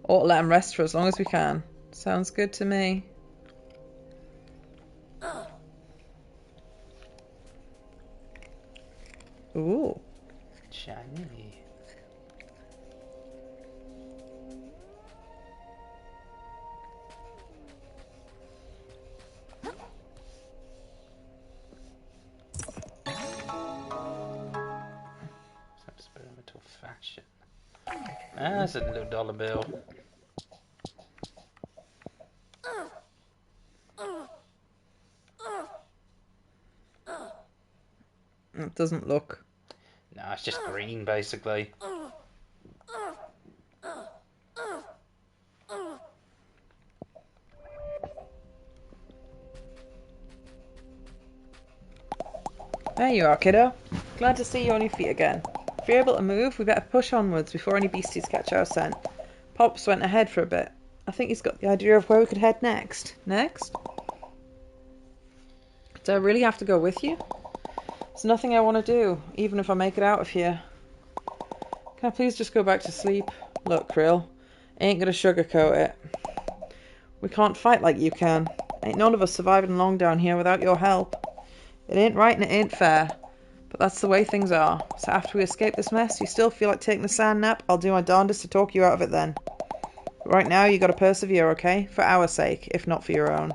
Ought to let him rest for as long as we can. Sounds good to me. Ooh. Shiny. Experimental fashion. That's a little dollar bill. It doesn't look. No, it's just green, basically. There you are, kiddo. Glad to see you on your feet again. If you're able to move, we better push onwards before any beasties catch our scent. Pops went ahead for a bit. I think he's got the idea of where we could head next. Next? Do I really have to go with you? There's nothing I want to do, even if I make it out of here. Can I please just go back to sleep? Look, Krill, I ain't gonna sugarcoat it. We can't fight like you can. Ain't none of us surviving long down here without your help. It ain't right and it ain't fair, but that's the way things are. So after we escape this mess, you still feel like taking a sand nap, I'll do my darndest to talk you out of it then. But right now, you gotta persevere, okay? For our sake, if not for your own.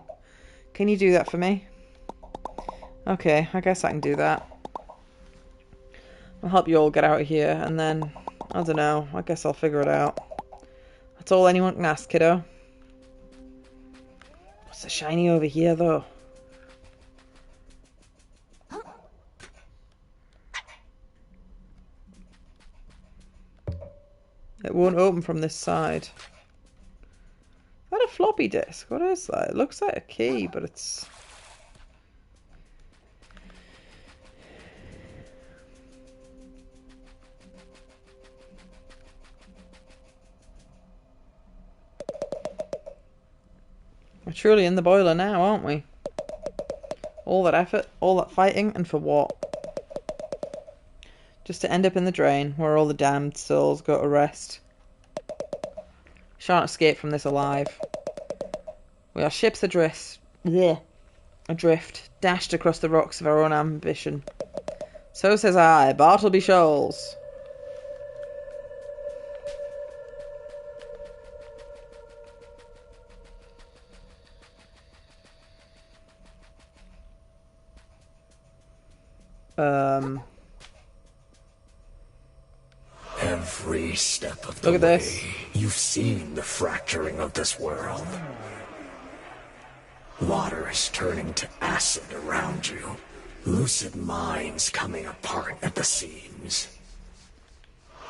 Can you do that for me? Okay, I guess I can do that. I'll help you all get out of here, and then, I don't know, I guess I'll figure it out. That's all anyone can ask, kiddo. What's the shiny over here, though? It won't open from this side. Is that a floppy disk? What is that? It looks like a key, but it's... We're truly in the boiler now, aren't we? All that effort, all that fighting, and for what? Just to end up in the drain, where all the damned souls go to rest. Shan't escape from this alive. We are ships adrift, dashed across the rocks of our own ambition. So says I, Bartleby Shoals. Every step of the Look at way, this. you've seen the fracturing of this world. Water is turning to acid around you. Lucid minds coming apart at the seams.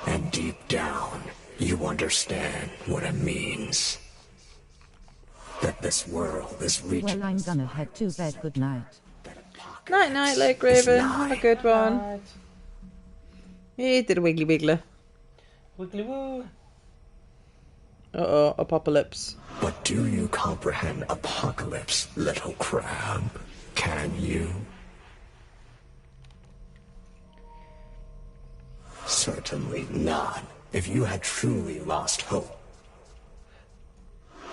And deep down, you understand what it means. That this world is reaching... Well, I'm gonna head to bed. Good night. Night night, Lake Raven. Have a good one. He did a wiggly wiggler. Wiggly woo. Uh-oh, apocalypse. But do you comprehend apocalypse, little crab? Can you? Certainly not. If you had truly lost hope.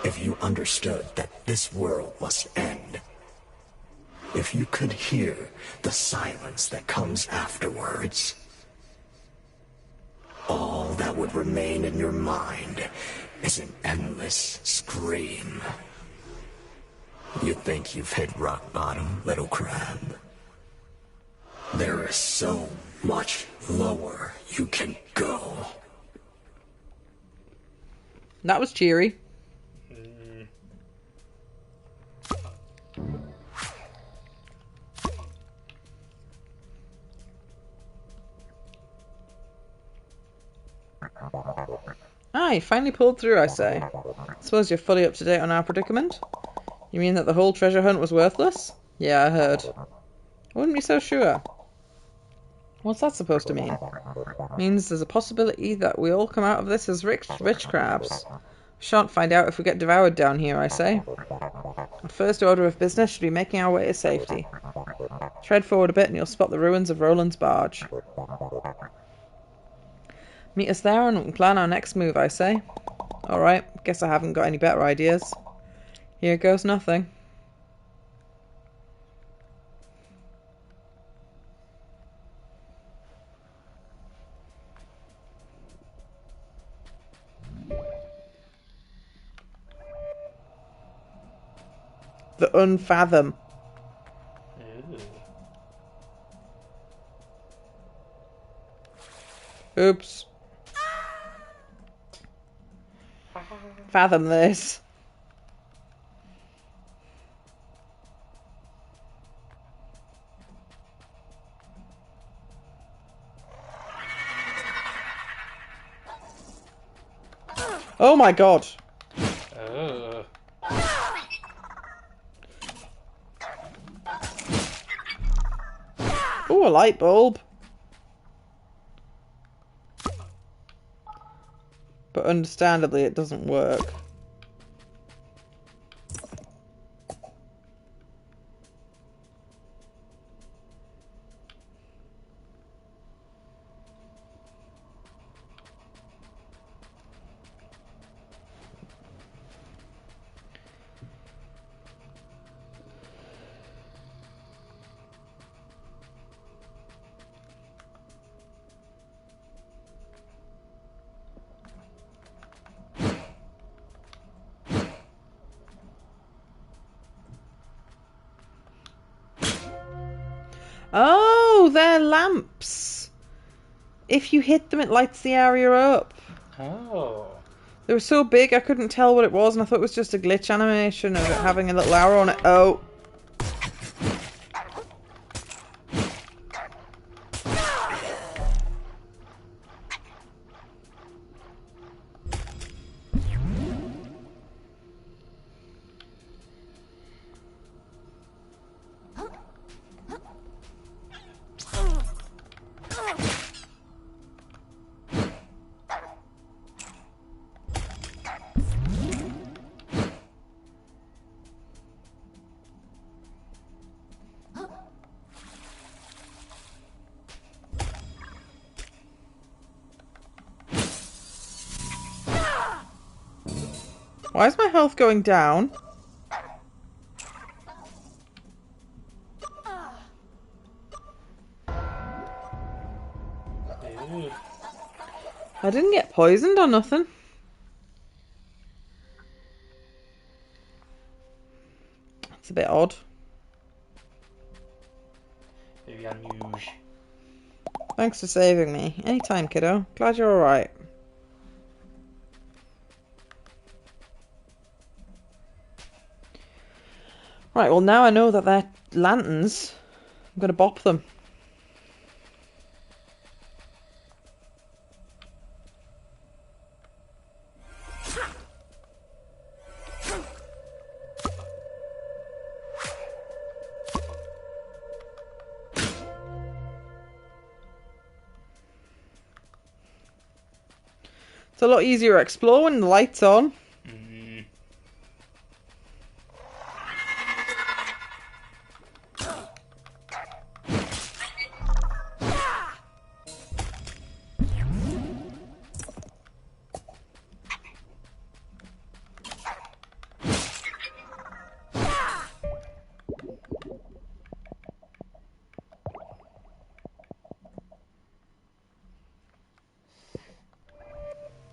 If you understood that this world must end. If you could hear the silence that comes afterwards. All that would remain in your mind is an endless scream. You think you've hit rock bottom, little crab? There is so much lower you can go. That was cheery. Ah, you finally pulled through, I say. Suppose you're fully up to date on our predicament? You mean that the whole treasure hunt was worthless? Yeah, I heard. I wouldn't be so sure. What's that supposed to mean? Means there's a possibility that we all come out of this as rich crabs. We shan't find out if we get devoured down here, I say. Our first order of business should be making our way to safety. Tread forward a bit and you'll spot the ruins of Roland's barge. Meet us there and we can plan our next move, I say. Alright, guess I haven't got any better ideas. Here goes nothing. The Unfathom. Oops. Fathom this. Oh my god. Oh, a light bulb. But understandably it doesn't work. Oh, they're lamps. If you hit them, it lights the area up. Oh. They were so big, I couldn't tell what it was, and I thought it was just a glitch animation of it having a little arrow on it. Oh. Why is my health going down? I didn't get poisoned or nothing. That's a bit odd. Vivian Nuge. Thanks for saving me. Anytime, kiddo. Glad you're alright. Right, well now I know that they're lanterns. I'm gonna bop them. It's a lot easier to explore when the light's on.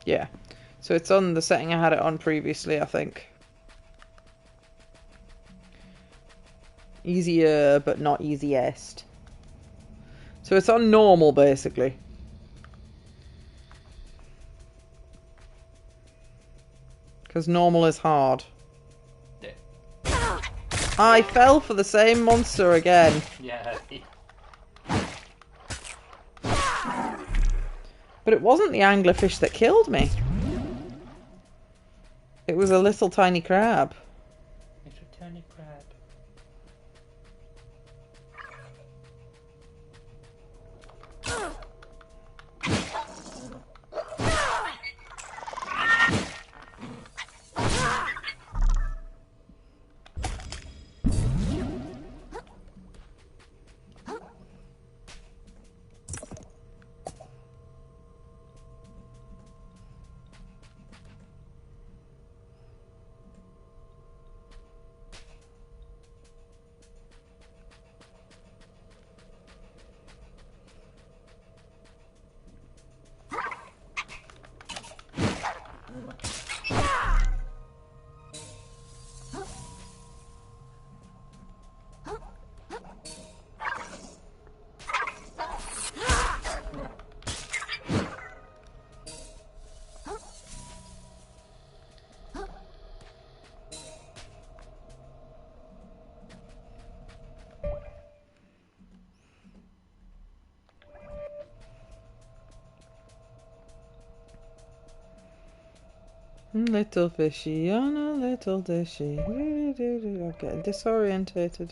Yeah, so it's on the setting I had it on previously, I think. Easier, but not easiest. So it's on normal, basically. Because normal is hard. Yeah. I fell for the same monster again. Yeah. But it wasn't the anglerfish that killed me. It was a little tiny crab. It's a tiny crab. Little fishy on a little dishy. I'm getting disorientated.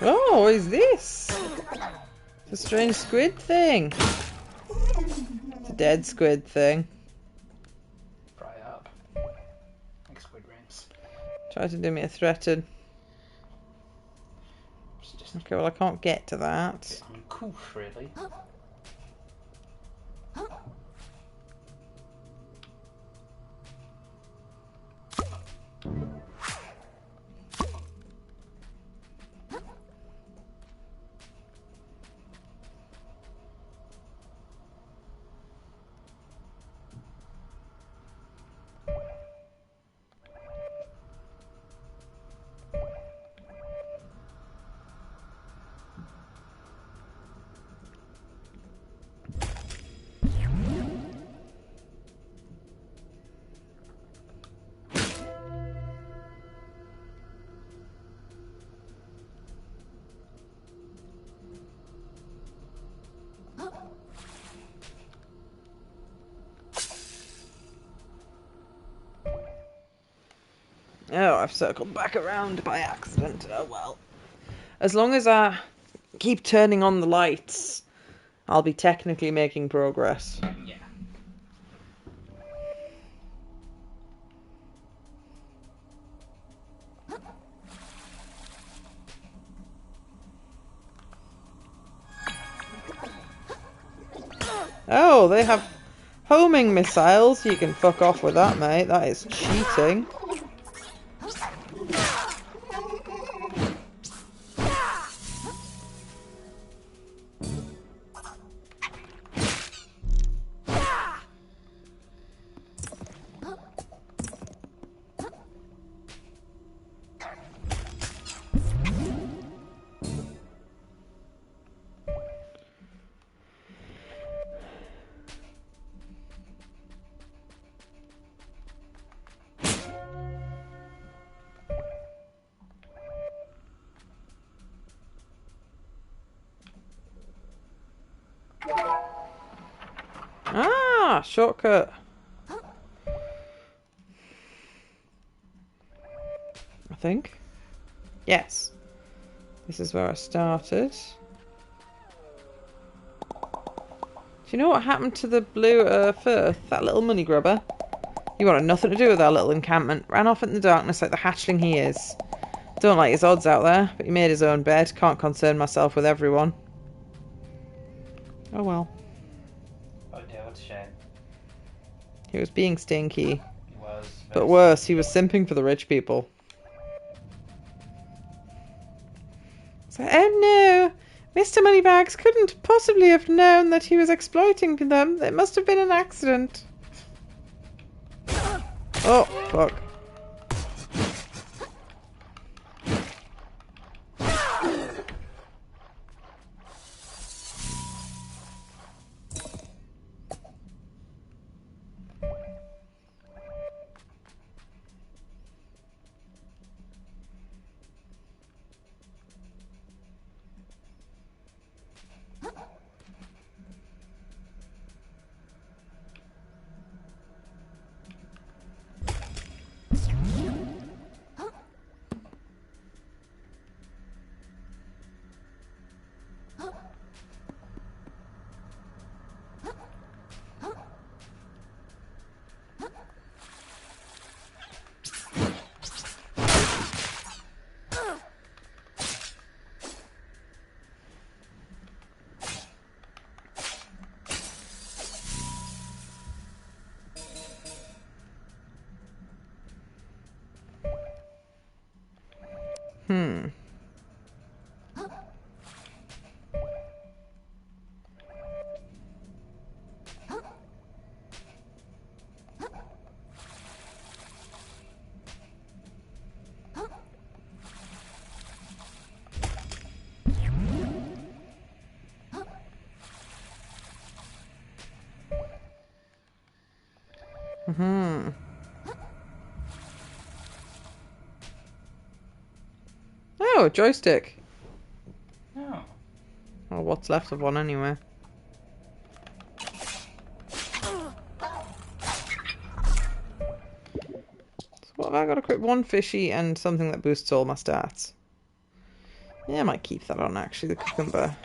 Oh, what is this? It's a strange squid thing. It's a dead squid thing. Dry up. Like squid rings. Try to do me a threaten. It's just Okay, well I can't get to that. uncouth, really. Oh, I've circled back around by accident. Oh well. As long as I keep turning on the lights, I'll be technically making progress. Yeah. Oh, they have homing missiles. You can fuck off with that, mate. That is cheating. Ah, shortcut. I think. Yes. This is where I started. Do you know what happened to the blue Firth, that little money grubber? He wanted nothing to do with our little encampment. Ran off in the darkness like the hatchling he is. Don't like his odds out there, but he made his own bed. Can't concern myself with everyone. Oh well. Oh dear, what a shame. He was being stinky. He was. But worse, he was simping for the rich people. So, oh no! Mr. Moneybags couldn't possibly have known that he was exploiting them. It must have been an accident. Oh, fuck. Oh, a joystick. Oh. Well, what's left of one anyway. So what have I got? Equip one fishy and something that boosts all my stats. Yeah, I might keep that on actually, the cucumber.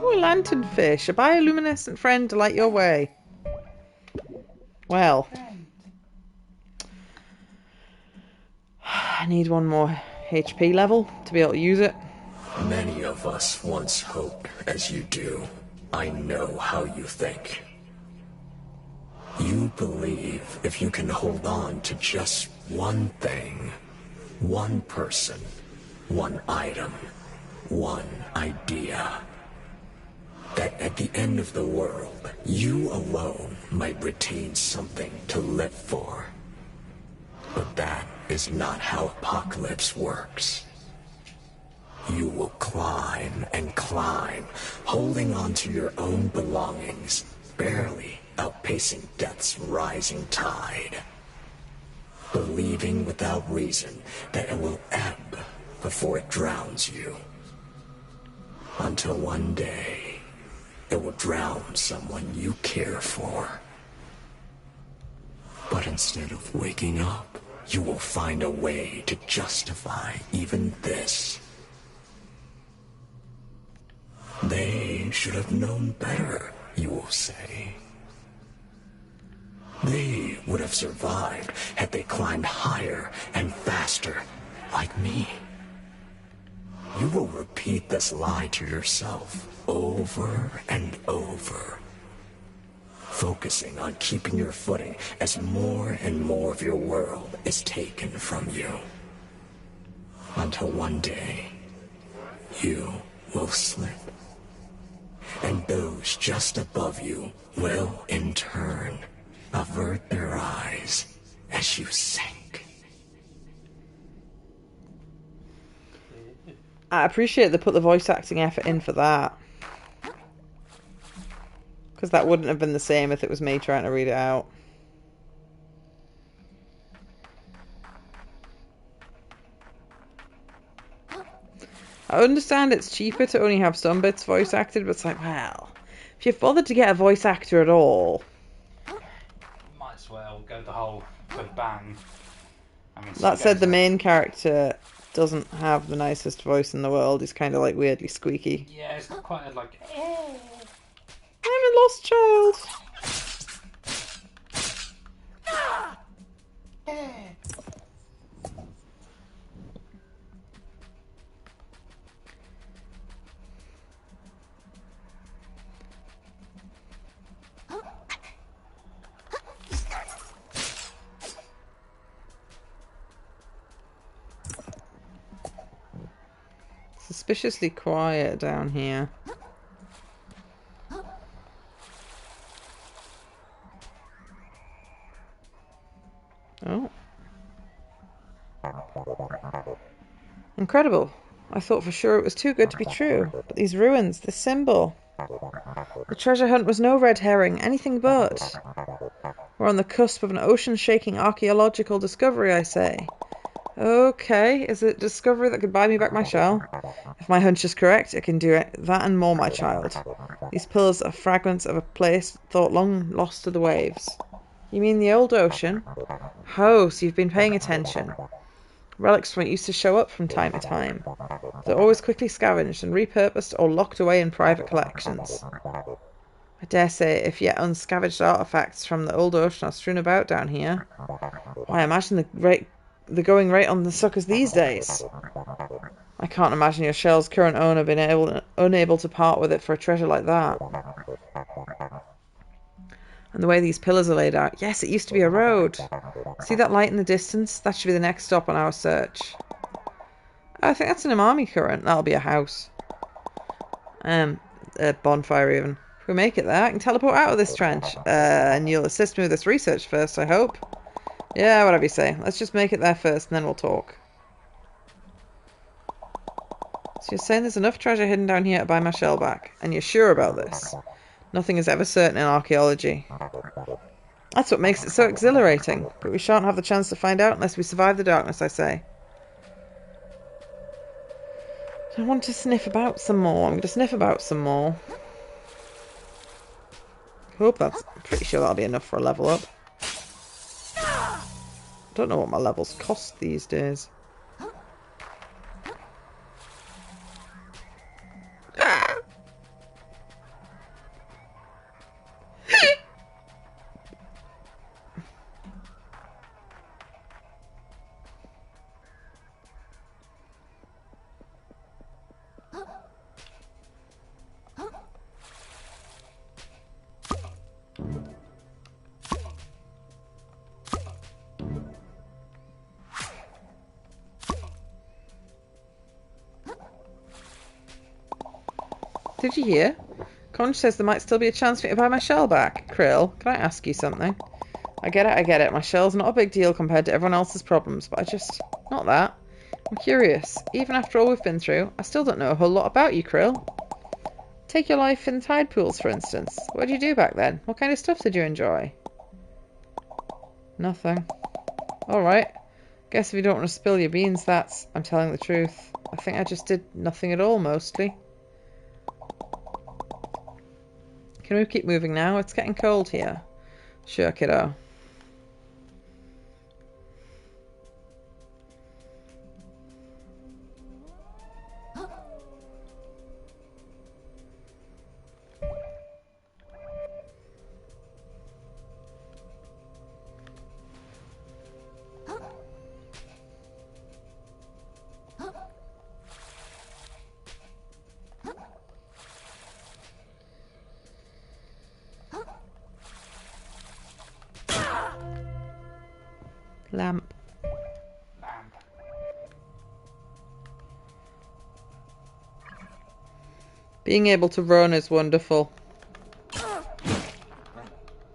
Oh, a lanternfish, a bioluminescent friend to light your way. Well, I need one more HP level to be able to use it. Many of us once hoped, as you do, I know how you think. You believe if you can hold on to just one thing, one person, one item, one idea, that at the end of the world, you alone might retain something to live for. But that is not how Apocalypse works. You will climb and climb, holding on to your own belongings, barely outpacing death's rising tide. Believing without reason that it will ebb before it drowns you. Until one day, it will drown someone you care for. But instead of waking up, you will find a way to justify even this. They should have known better, you will say. They would have survived had they climbed higher and faster, like me. You will repeat this lie to yourself over and over, focusing on keeping your footing as more and more of your world is taken from you. Until one day, you will slip. And those just above you will, in turn, avert their eyes as you sink. I appreciate they put the voice acting effort in for that. Because that wouldn't have been the same if it was me trying to read it out. I understand it's cheaper to only have some bits voice acted, but it's like, well, if you've bothered to get a voice actor at all... Might as well go the whole bang. I mean, that said, the main character doesn't have the nicest voice in the world. He's kind of like weirdly squeaky. Yeah, it's quite like... I'm a lost child. Suspiciously quiet down here. Oh. Incredible. I thought for sure it was too good to be true. But these ruins, this symbol. The treasure hunt was no red herring, anything but. We're on the cusp of an ocean-shaking archaeological discovery, I say. Okay, is it a discovery that could buy me back my shell? If my hunch is correct, it can do it, that and more, my child. These pillars are fragments of a place thought long lost to the waves. You mean the old ocean? Oh, so you've been paying attention. Relics from it used to show up from time to time. They're always quickly scavenged and repurposed or locked away in private collections. I dare say, if yet unscavenged artifacts from the old ocean are strewn about down here. Why, imagine the going rate on the suckers these days. I can't imagine your shell's current owner being unable to part with it for a treasure like that. And the way these pillars are laid out, yes, it used to be a road. See that light in the distance? That should be the next stop on our search. I think that's an Umami current. That'll be a house. A bonfire even. If we make it there, I can teleport out of this trench. And you'll assist me with this research first, I hope. Yeah, whatever you say. Let's just make it there first, and then we'll talk. So you're saying there's enough treasure hidden down here to buy my shell back? And you're sure about this? Nothing is ever certain in archaeology. That's what makes it so exhilarating. But we shan't have the chance to find out unless we survive the darkness, I say. I want to sniff about some more. I'm going to sniff about some more. Hope that's... I'm pretty sure that'll be enough for a level up. I don't know what my levels cost these days. Did you hear? Conch says there might still be a chance for me to buy my shell back. Krill, can I ask you something? I get it. My shell's not a big deal compared to everyone else's problems, but I just... Not that. I'm curious. Even after all we've been through, I still don't know a whole lot about you, Krill. Take your life in tide pools, for instance. What did you do back then? What kind of stuff did you enjoy? Nothing. Alright. Guess if you don't want to spill your beans, I'm telling the truth. I think I just did nothing at all, mostly. Can we keep moving now? It's getting cold here. Sure, kiddo. Lamp. Being able to run is wonderful.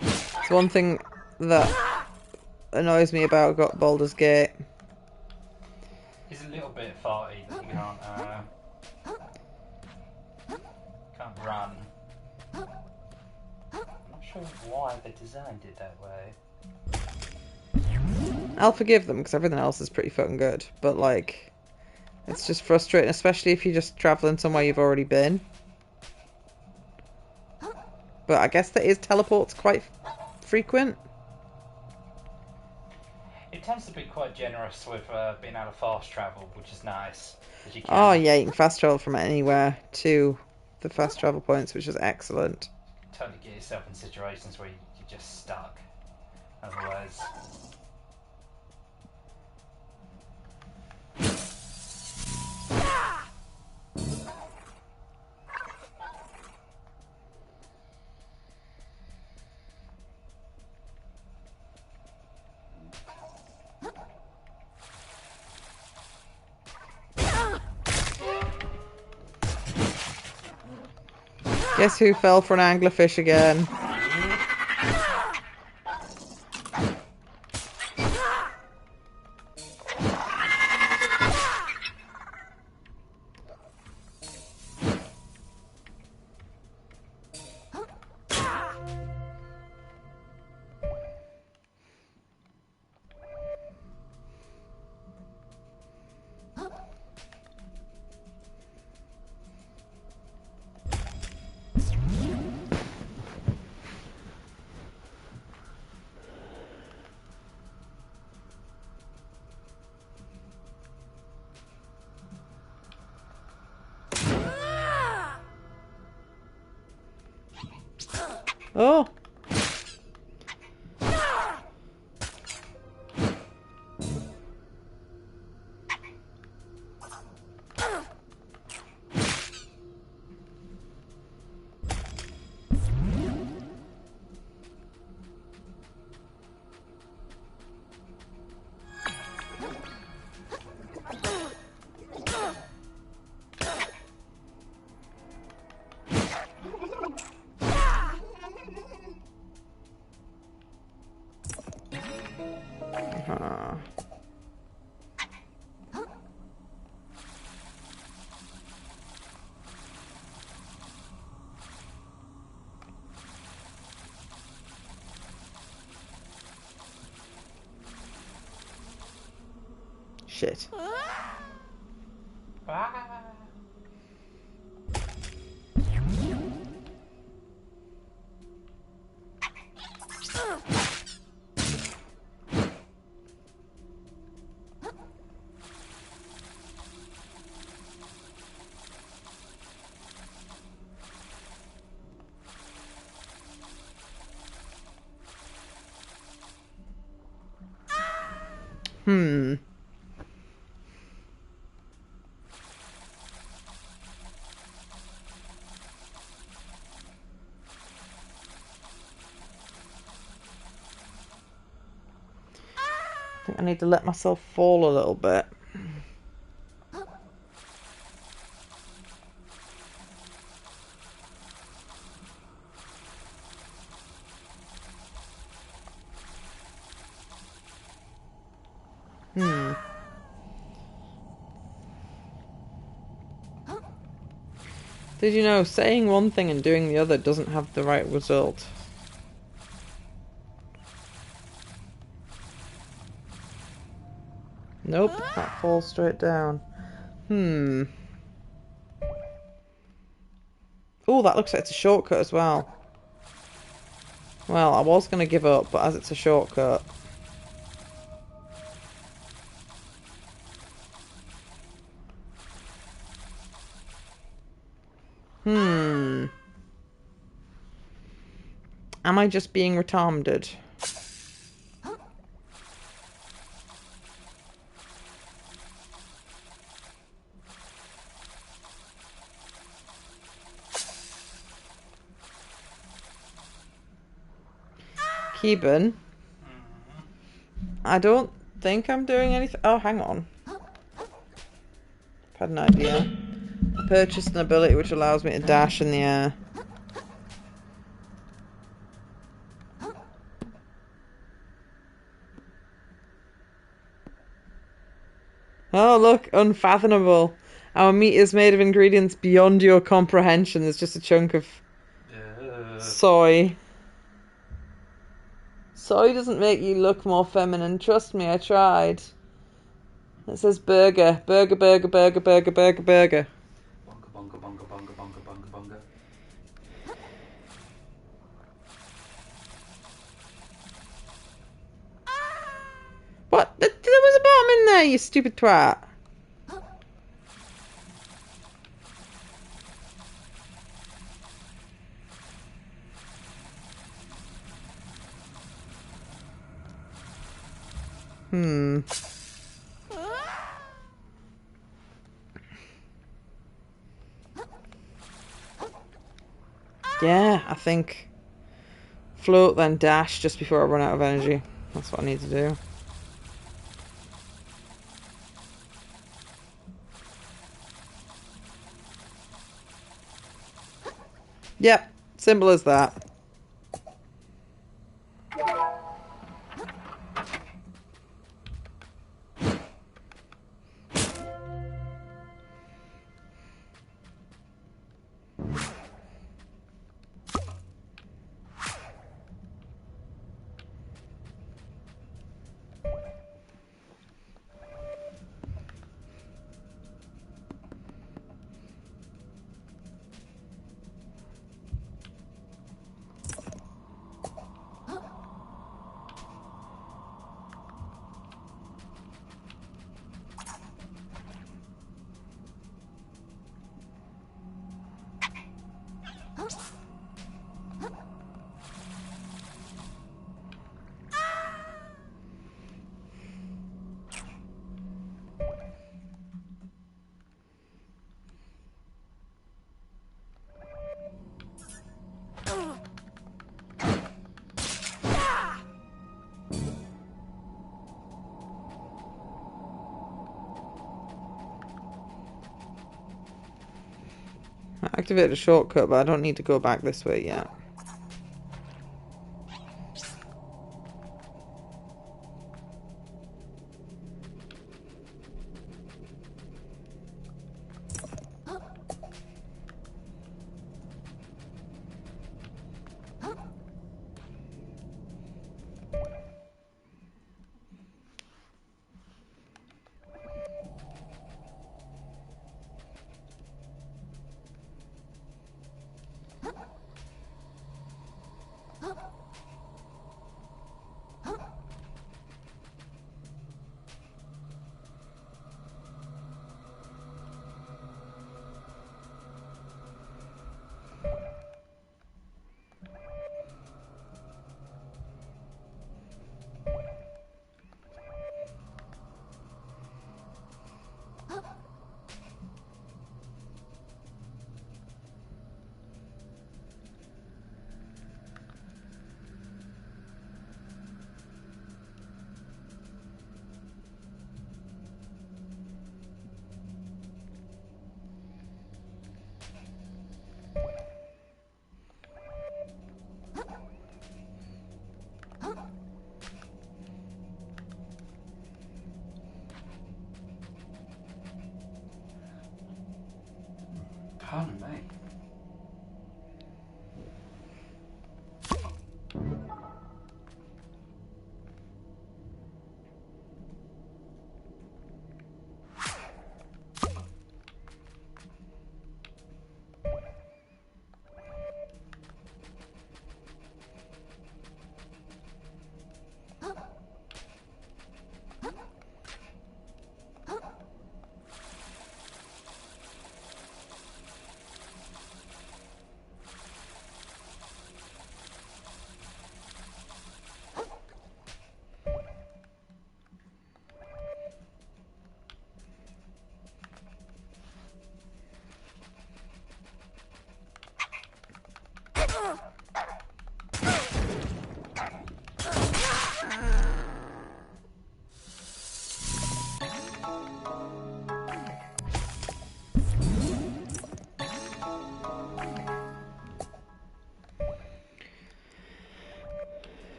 It's one thing that annoys me about Baldur's Gate. It's a little bit farty that you can't run. I'm not sure why they designed it that way. I'll forgive them because everything else is pretty fucking good, but like, it's just frustrating, especially if you're just traveling somewhere you've already been. But I guess there is teleports quite frequent. It tends to be quite generous with being able to fast travel, which is nice. You can. Oh yeah, you can fast travel from anywhere to the fast travel points, which is excellent. Totally get yourself in situations where you're just stuck. Otherwise. Guess who fell for an anglerfish again? Oh. Shit. I think I need to let myself fall a little bit. Did you know saying one thing and doing the other doesn't have the right result? Nope, that falls straight down. Oh, that looks like it's a shortcut as well. Well, I was going to give up, but as it's a shortcut... Am I just being retarded? Keeban? I don't think I'm doing anything. Oh, hang on. I've had an idea. I purchased an ability which allows me to dash in the air. Oh, look, unfathomable. Our meat is made of ingredients beyond your comprehension. There's just a chunk of soy. Soy doesn't make you look more feminine. Trust me, I tried. It says burger. Burger, burger, burger, burger, burger, burger. Bunga, bunga, bunga, bunga, bunga, bunga, bunga. What? There was a bomb in there, you stupid twat. Yeah, I think float then dash just before I run out of energy. That's what I need to do. Yep, simple as that. I activated a shortcut, but I don't need to go back this way yet.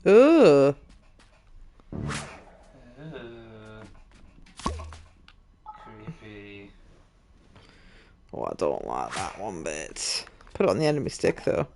Ugh. Creepy. Oh, I don't like that one bit. Put it on the enemy stick, though.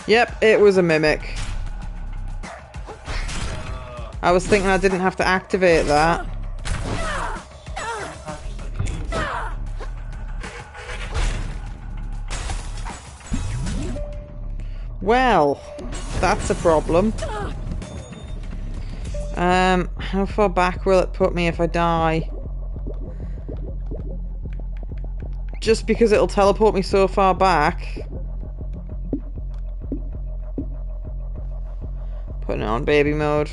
Yep, it was a mimic. I was thinking I didn't have to activate that. Well, that's a problem. How far back will it put me if I die? Just because it'll teleport me so far back. Putting it on baby mode.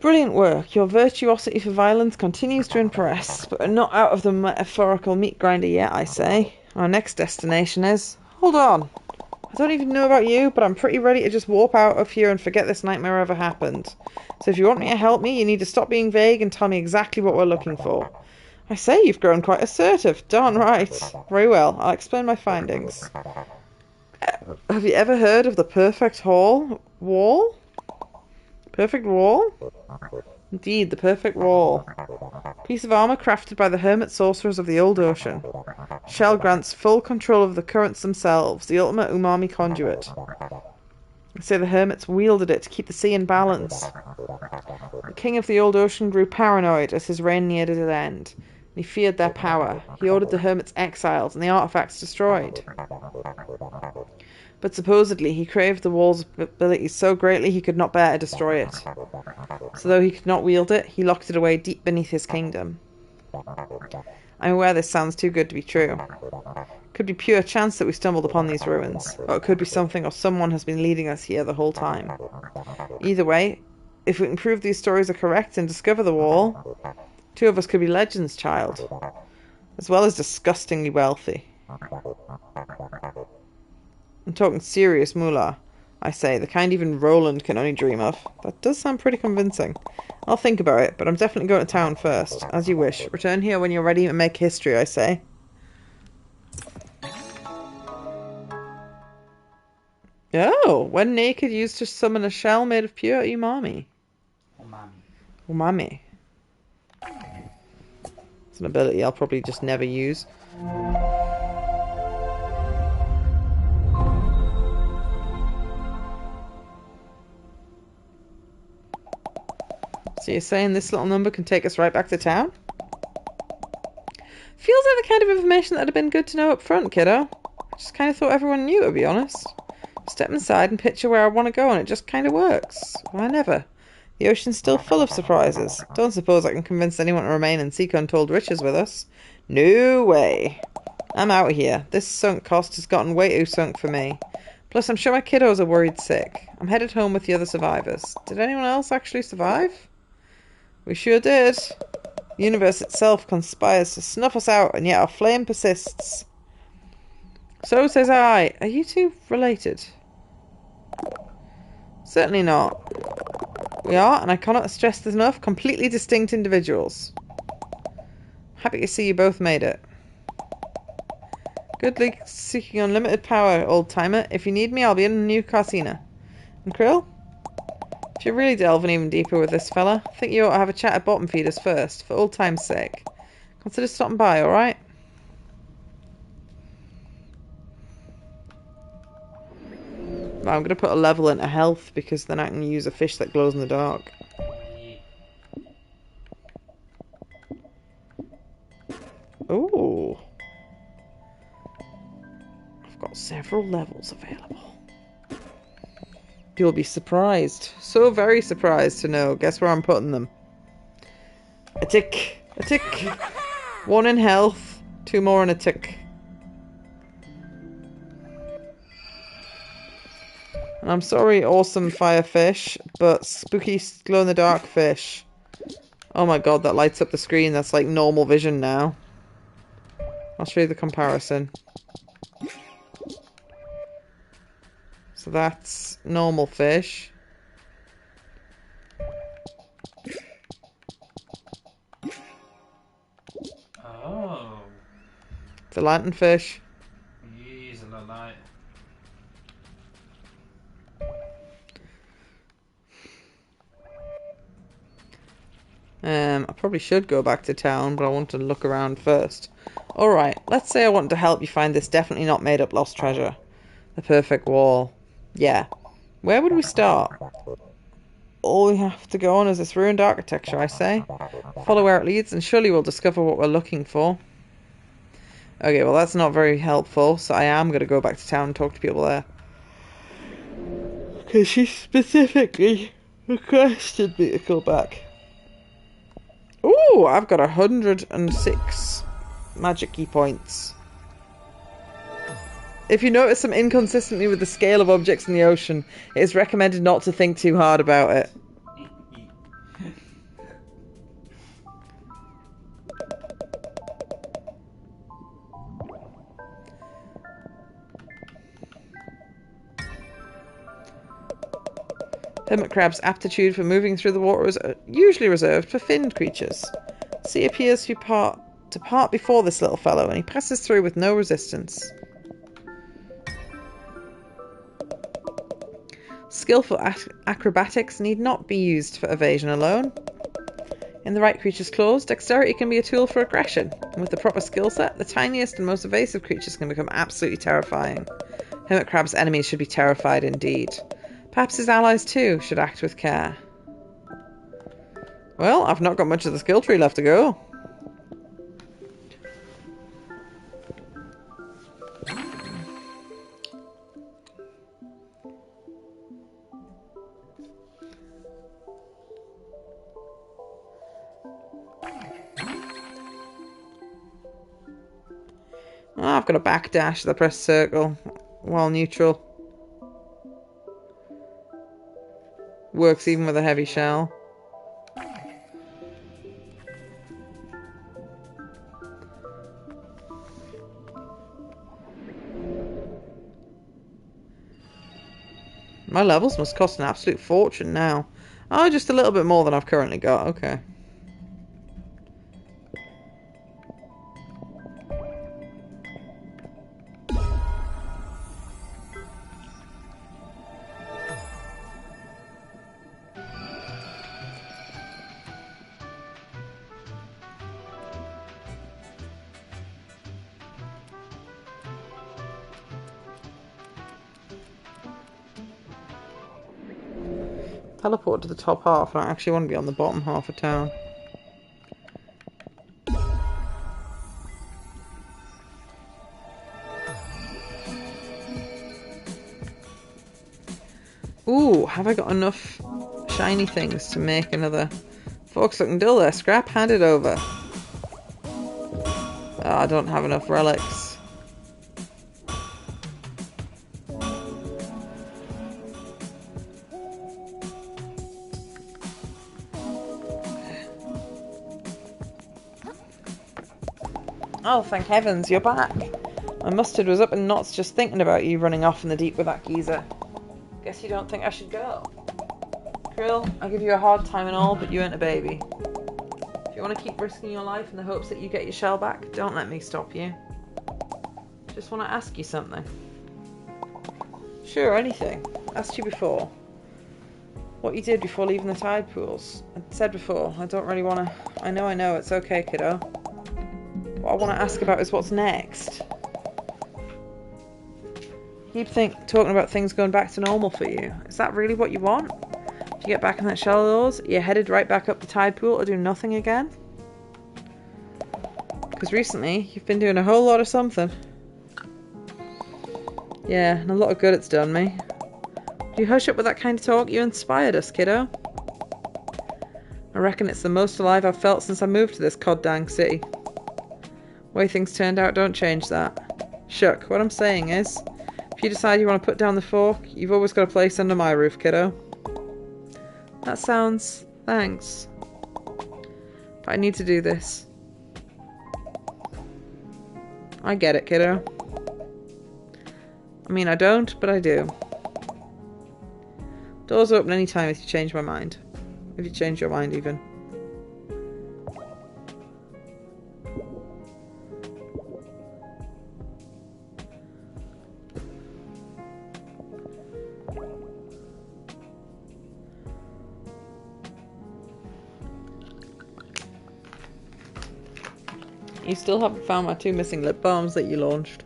Brilliant work. Your virtuosity for violence continues to impress, but we're not out of the metaphorical meat grinder yet, I say. Our next destination is... Hold on. I don't even know about you, but I'm pretty ready to just warp out of here and forget this nightmare ever happened. So if you want me to help me, you need to stop being vague and tell me exactly what we're looking for. I say, you've grown quite assertive. Darn right. Very well, I'll explain my findings. Have you ever heard of the Perfect Wall? Perfect Wall? Indeed, the Perfect Wall. Piece of armour crafted by the hermit sorcerers of the old ocean. Shell grants full control of the currents themselves, the ultimate umami conduit. They say the hermits wielded it to keep the sea in balance. The king of the old ocean grew paranoid as his reign neared its end. He feared their power. He ordered the hermits exiled and the artifacts destroyed. But supposedly he craved the wall's abilities so greatly he could not bear to destroy it. So though he could not wield it, he locked it away deep beneath his kingdom. I'm aware this sounds too good to be true. It could be pure chance that we stumbled upon these ruins, or it could be something or someone has been leading us here the whole time. Either way, if we can prove these stories are correct and discover the wall, 2 of us could be legends, child, as well as disgustingly wealthy. I'm talking serious moolah, I say, the kind even Roland can only dream of. That does sound pretty convincing. I'll think about it, but I'm definitely going to town first. As you wish. Return here when you're ready to make history, I say. Oh, when naked, used to summon a shell made of pure umami. Umami. It's an ability I'll probably just never use. So you're saying this little number can take us right back to town? Feels like the kind of information that'd have been good to know up front, kiddo. I just kind of thought everyone knew, to be honest. Step inside and picture where I want to go and it just kind of works. Why never? The ocean's still full of surprises. Don't suppose I can convince anyone to remain and seek untold riches with us. No way. I'm out of here. This sunk cost has gotten way too sunk for me. Plus, I'm sure my kiddos are worried sick. I'm headed home with the other survivors. Did anyone else actually survive? We sure did. The universe itself conspires to snuff us out, and yet our flame persists. So says I. Are you two related? Certainly not. We are, and I cannot stress this enough, completely distinct individuals. Happy to see you both made it. Good luck seeking unlimited power, old-timer. If you need me, I'll be in New Carsina. And Krill? If you're really delving even deeper with this fella, I think you ought to have a chat at Bottom Feeders first, for old time's sake. Consider stopping by, alright? I'm going to put a level into health, because then I can use a fish that glows in the dark. Ooh. I've got several levels available. You'll be surprised. So very surprised to know. Guess where I'm putting them. A tick. A tick. 1 in health. 2 more and a tick. And I'm sorry, awesome firefish, but spooky glow-in-the-dark fish. Oh my god, that lights up the screen. That's like normal vision now. I'll show you the comparison. So that's normal fish. Oh. It's a lanternfish. He's a light. I probably should go back to town, but I want to look around first. Alright, let's say I want to help you find this definitely not made up lost treasure. The Perfect Wall. Yeah. Where would we start? All we have to go on is this ruined architecture, I say. Follow where it leads, and surely we'll discover what we're looking for. Okay, well that's not very helpful, so I am going to go back to town and talk to people there. Because she specifically requested me to go back. Ooh, I've got 106 magic key points. If you notice some inconsistency with the scale of objects in the ocean, it is recommended not to think too hard about it. Hermit crab's aptitude for moving through the water is usually reserved for finned creatures. The sea appears to part before this little fellow, and he presses through with no resistance. Skillful acrobatics need not be used for evasion alone. In the right creature's claws, dexterity can be a tool for aggression, and with the proper skill set, the tiniest and most evasive creatures can become absolutely terrifying. Hermit crab's enemies should be terrified indeed. Perhaps his allies too should act with care. Well, I've not got much of the skill tree left to go. I've got a backdash that I press circle while neutral. Works even with a heavy shell. My levels must cost an absolute fortune now. Oh, just a little bit more than I've currently got. Okay. Teleport to the top half, and I actually want to be on the bottom half of town. Ooh, have I got enough shiny things to make another Fox looking dull there? Scrap, hand it over. Oh, I don't have enough relics. Oh, thank heavens, you're back. My mustard was up in knots just thinking about you running off in the deep with that geezer. Guess you don't think I should go. Krill, I'll give you a hard time and all, but you ain't a baby. If you want to keep risking your life in the hopes that you get your shell back, don't let me stop you. Just want to ask you something. Sure, anything. Asked you before. What you did before leaving the tide pools. I said before, I don't really want to... I know, it's okay, kiddo. What I want to ask about is what's next. You keep talking about things going back to normal for you. Is that really what you want? If you get back in that shell of yours, you're headed right back up the tide pool to do nothing again? Because recently, you've been doing a whole lot of something. Yeah, and a lot of good it's done me. If you hush up with that kind of talk, you inspired us, kiddo. I reckon it's the most alive I've felt since I moved to this coddang city. Way things turned out don't change that. Shuck, what I'm saying is, if you decide you want to put down the fork, you've always got a place under my roof, kiddo. That sounds... thanks. But I need to do this. I get it, kiddo. I mean, I don't, but I do. Doors open any time if you change my mind. If you change your mind, even. You still haven't found my 2 missing lip balms that you launched.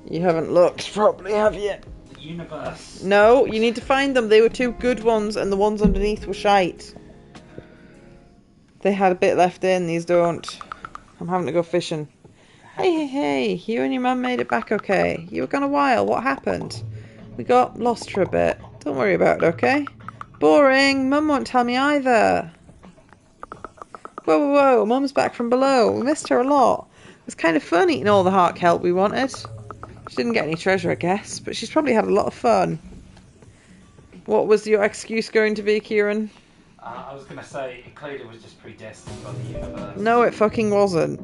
You haven't looked properly, have you? The universe. No, you need to find them. They were 2 good ones, and the ones underneath were shite. They had a bit left in, these don't. I'm having to go fishing. Hey, you and your mum made it back okay. You were gone a while, what happened? We got lost for a bit. Don't worry about it, okay? Boring, Mum won't tell me either. Whoa, Mum's back from below. We missed her a lot. It was kind of fun eating all the heart kelp we wanted. She didn't get any treasure, I guess, but she's probably had a lot of fun. What was your excuse going to be, Kieran? I was going to say, it clearly was just predestined by the universe. No, it fucking wasn't.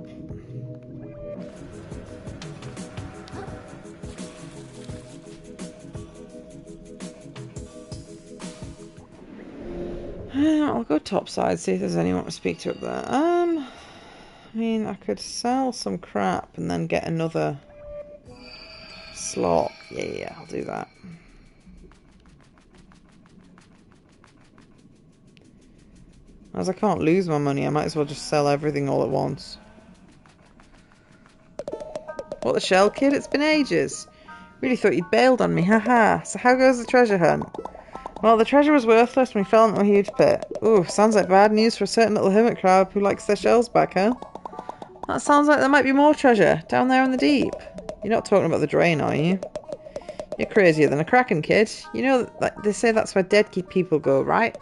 I'll go topside, see if there's anyone to speak to up there. I mean, I could sell some crap and then get another slot. Yeah, I'll do that. As I can't lose my money, I might as well just sell everything all at once. What the shell, kid? It's been ages. Really thought you'd bailed on me, haha. So how goes the treasure hunt? Well, the treasure was worthless when we fell into a huge pit. Ooh, sounds like bad news for a certain little hermit crab who likes their shells back, huh? That sounds like there might be more treasure, down there in the deep. You're not talking about the drain, are you? You're crazier than a kraken, kid. You know, like, they say that's where dead people go, right?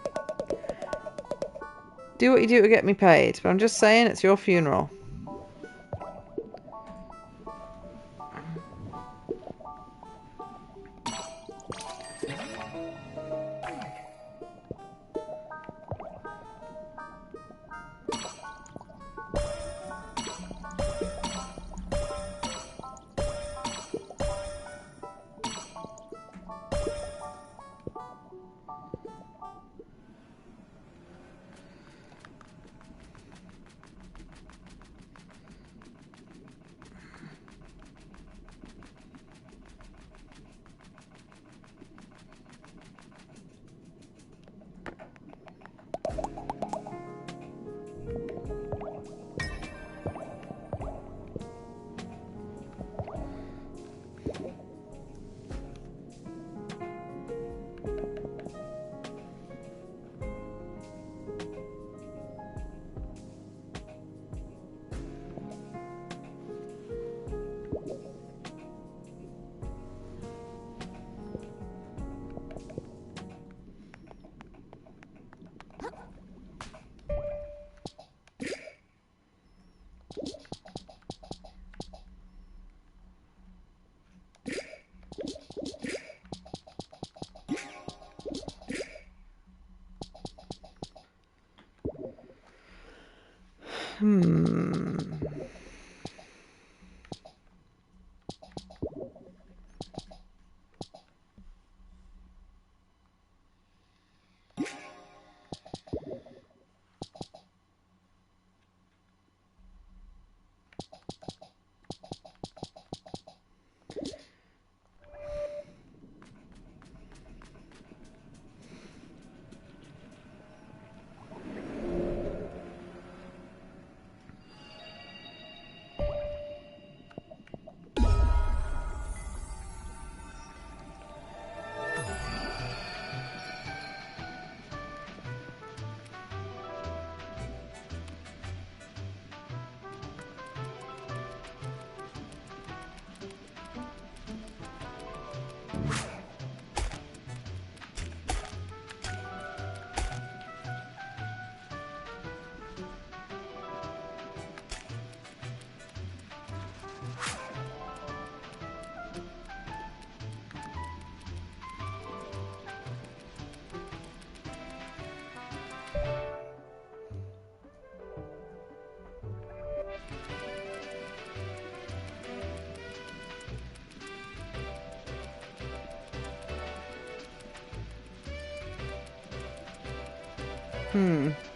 Do what you do to get me paid, but I'm just saying it's your funeral.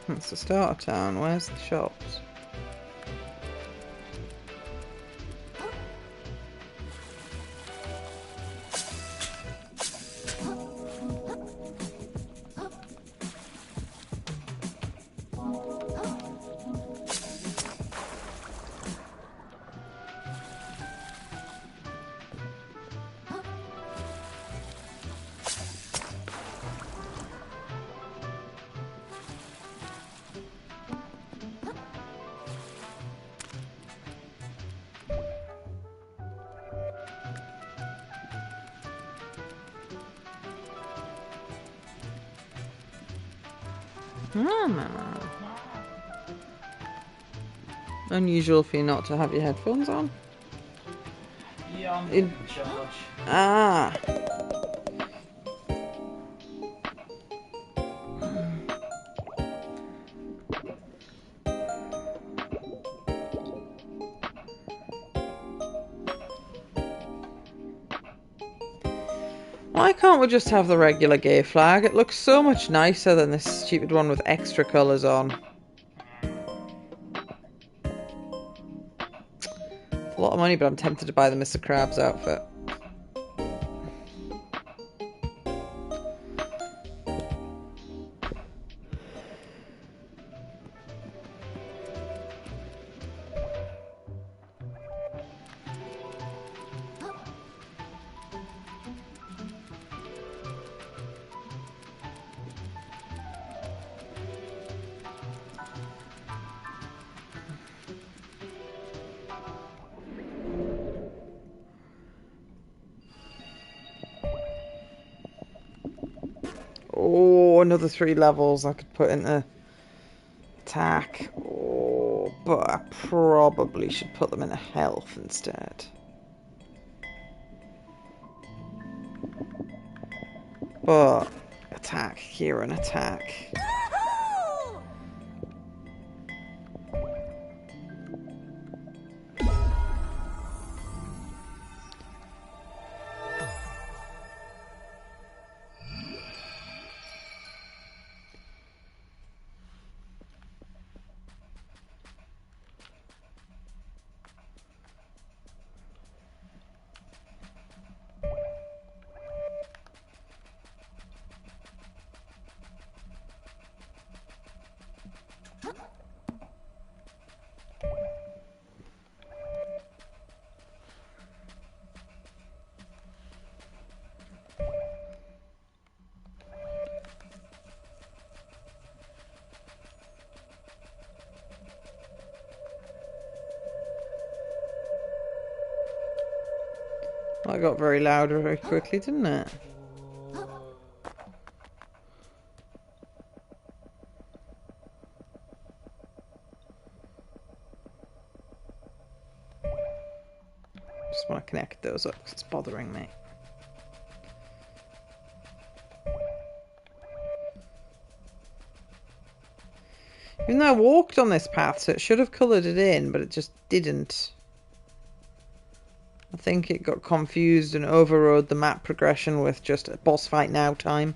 That's the start of town. Where's the shops? Unusual for you not to have your headphones on. Yeah, I'm in charge. Ah. Why can't we just have the regular gay flag? It looks so much nicer than this stupid one with extra colours on. It's a lot of money, but I'm tempted to buy the Mr. Krabs outfit. Oh, another 3 levels I could put into attack. Oh, but I probably should put them into health instead. But attack, Kieran, attack. That got very loud very quickly, didn't it? Just want to connect those up because it's bothering me. Even though I walked on this path, so it should have coloured it in, but it just didn't. I think it got confused and overrode the map progression with just a boss fight now time.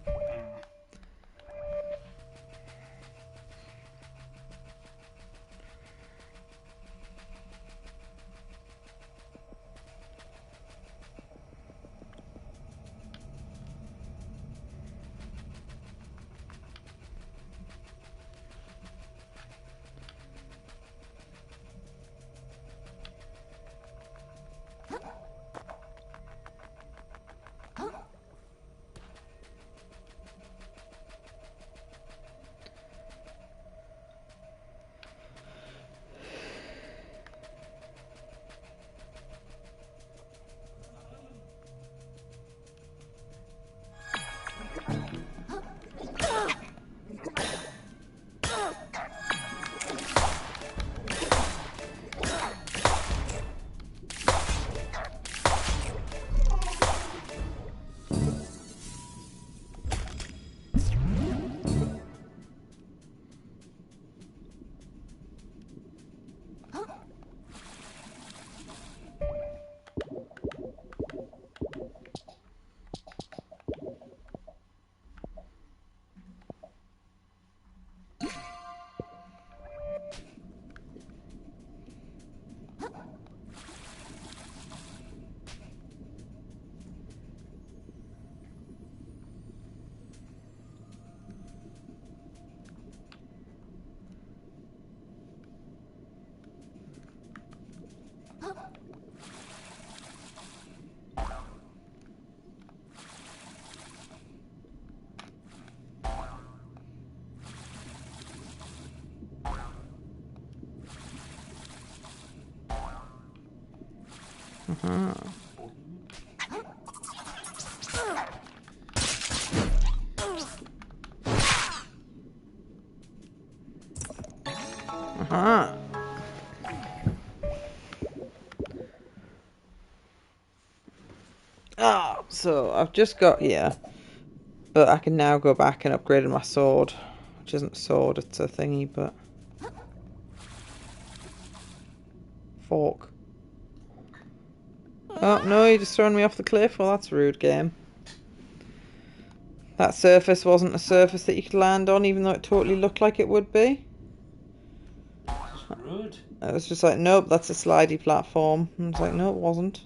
So I've just got here, but I can now go back and upgrade my sword, which isn't a sword, it's a thingy, but fork. Oh no, you just thrown me off the cliff. Well, that's rude, game. That surface wasn't a surface that you could land on, even though it totally looked like it would be. That's rude. It was just like, nope, that's a slidey platform. And it's like, no, it wasn't.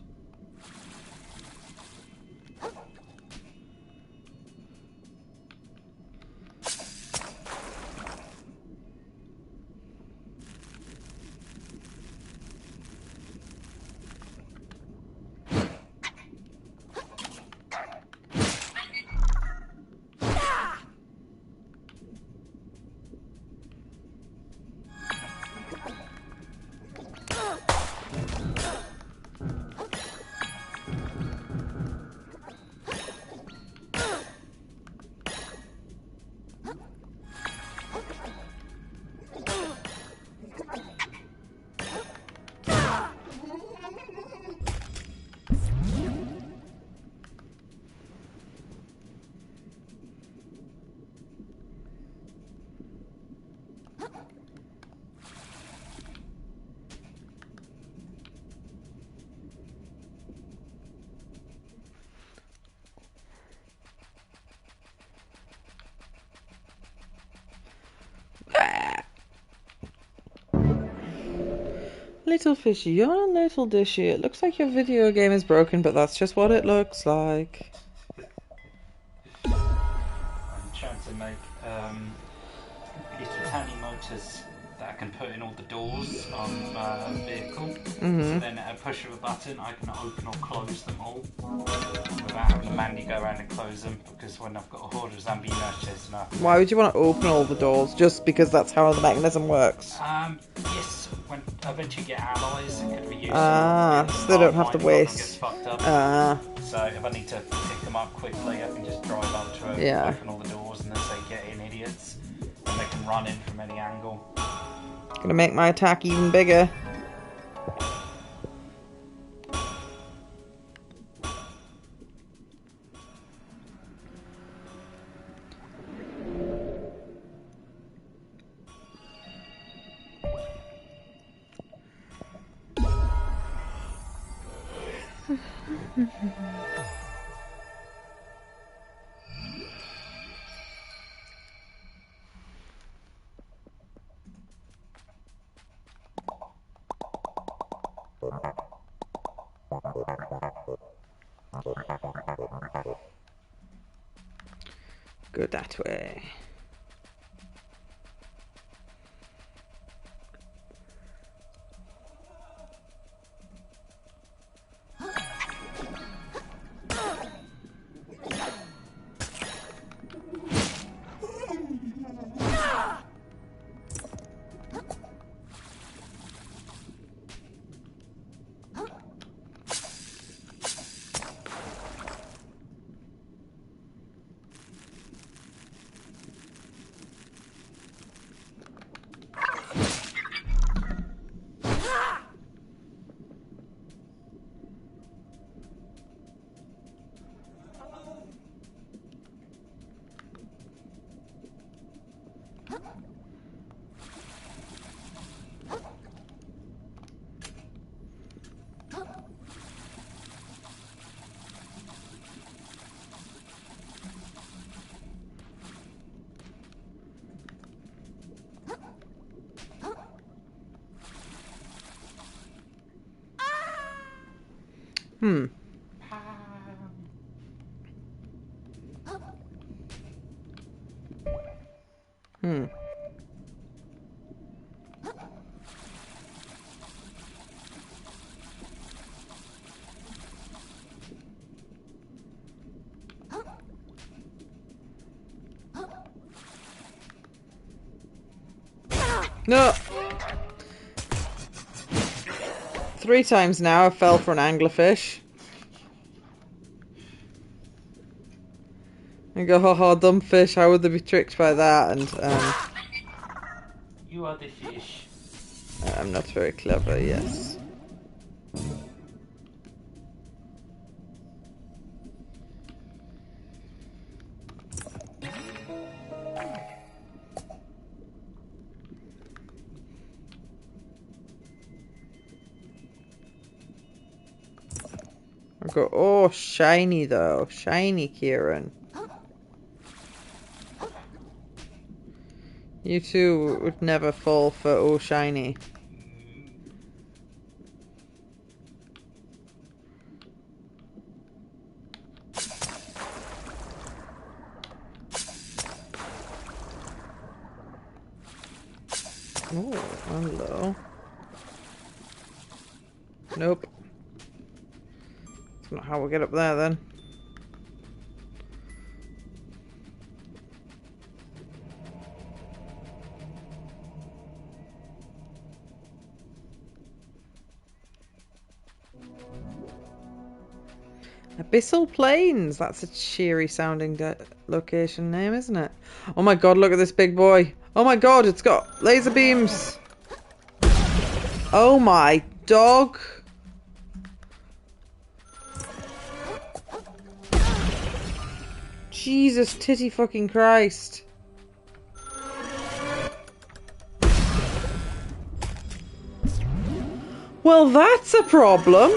Little fishy, you're a little dishy. It looks like your video game is broken, but that's just what it looks like. I'm trying to make little tiny motors that I can put in all the doors on my vehicle. So then at a push of a button I can open or close them all without having to manually go around and close them, because when I've got a horde of zombie nurses and Why would you want to open all the doors? Just because that's how the mechanism works? yes, when I eventually get allies it could be useful. So they don't have to waste. So if I need to pick them up quickly I can just drive up to it, open all the doors and then say get in idiots, and they can run in from any angle. Gonna make my attack even bigger. Go that way. No! 3 times now I fell for an anglerfish. I go, haha, dumb fish, how would they be tricked by that? And, you are the fish. I'm not very clever, yes. I go, oh, shiny though. Shiny, Kieran. You two would never fall for Oh Shiny. Oh, hello. Nope. That's not how we get up there then. Abyssal Plains. That's a cheery sounding location name, isn't it? Oh my god, look at this big boy. Oh my god, it's got laser beams. Oh my dog. Jesus titty fucking Christ. Well, that's a problem.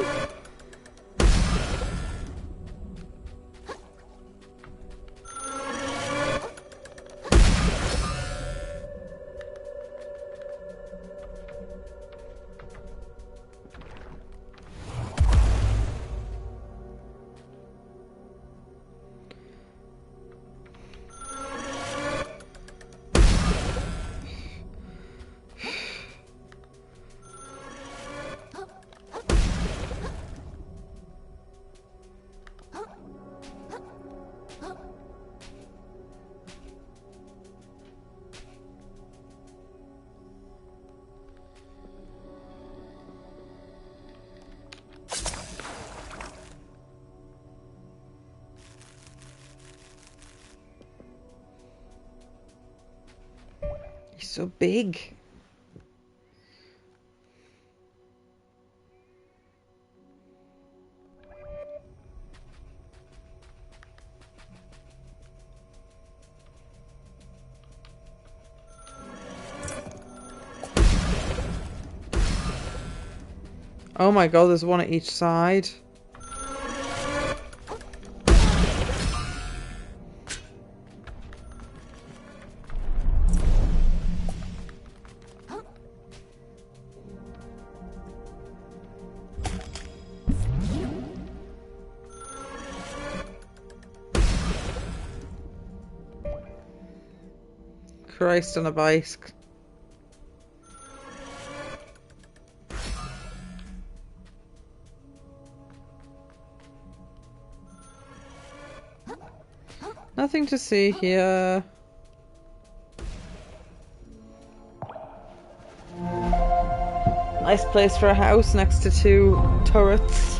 He's so big. Oh my god, there's one at each side. Christ on a bike. Nothing to see here. Nice place for a house next to two turrets.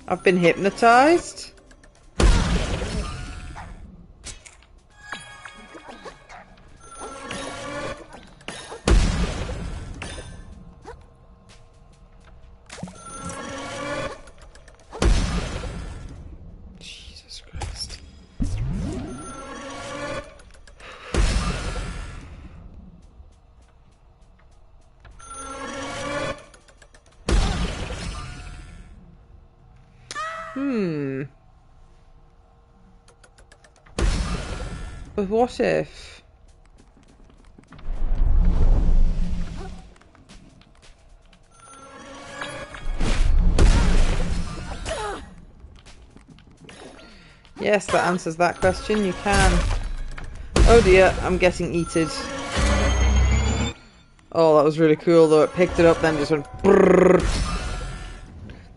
I've been hypnotized. Jesus Christ. But what if? Yes, that answers that question. You can. Oh dear, I'm getting eated. Oh, that was really cool though. It picked it up, then just went brrrr.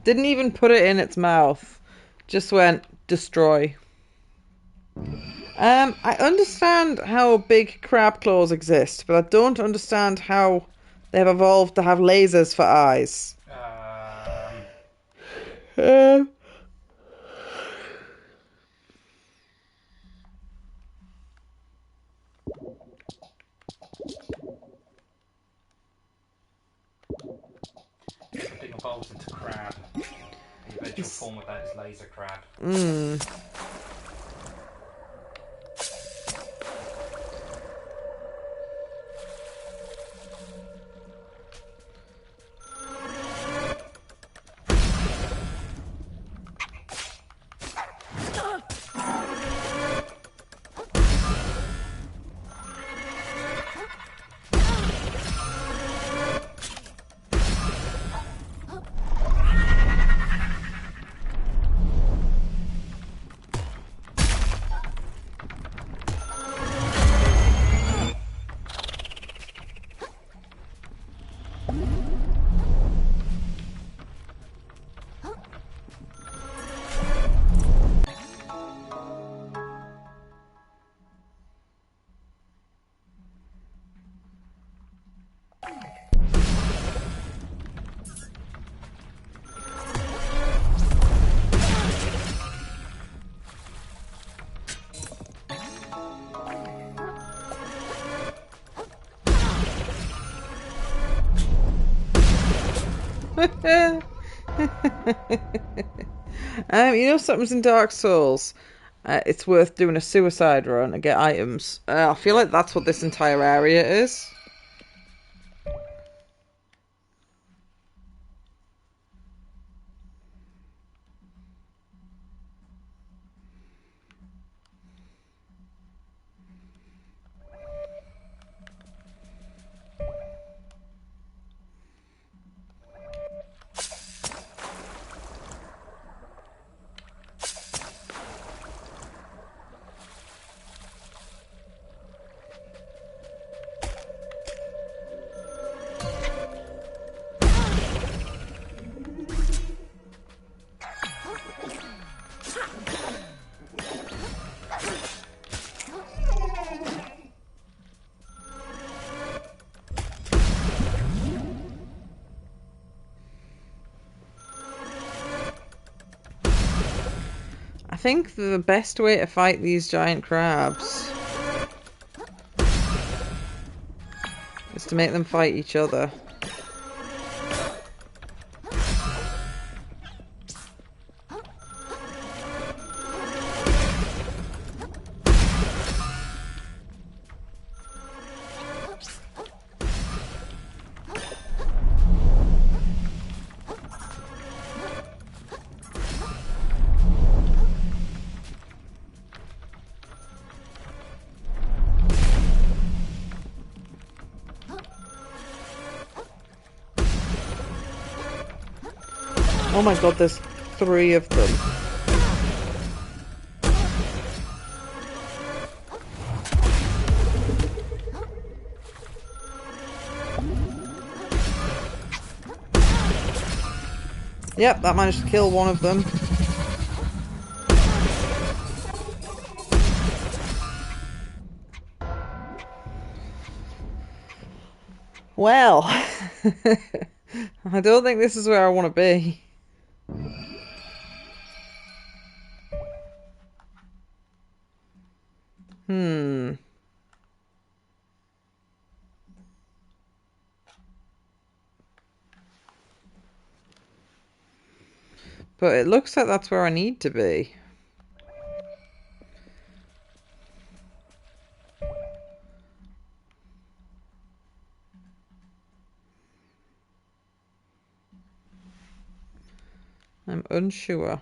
Didn't even put it in its mouth. Just went destroy. I understand how big crab claws exist, but I don't understand how they've evolved to have lasers for eyes. evolves into crab. The eventual form of that is laser crab. You know something's in Dark Souls? It's worth doing a suicide run to get items. I feel like that's what this entire area is. I think the best way to fight these giant crabs is to make them fight each other. Oh my god, there's 3 of them. Yep, that managed to kill one of them. Well, I don't think this is where I want to be. But it looks like that's where I need to be. I'm unsure.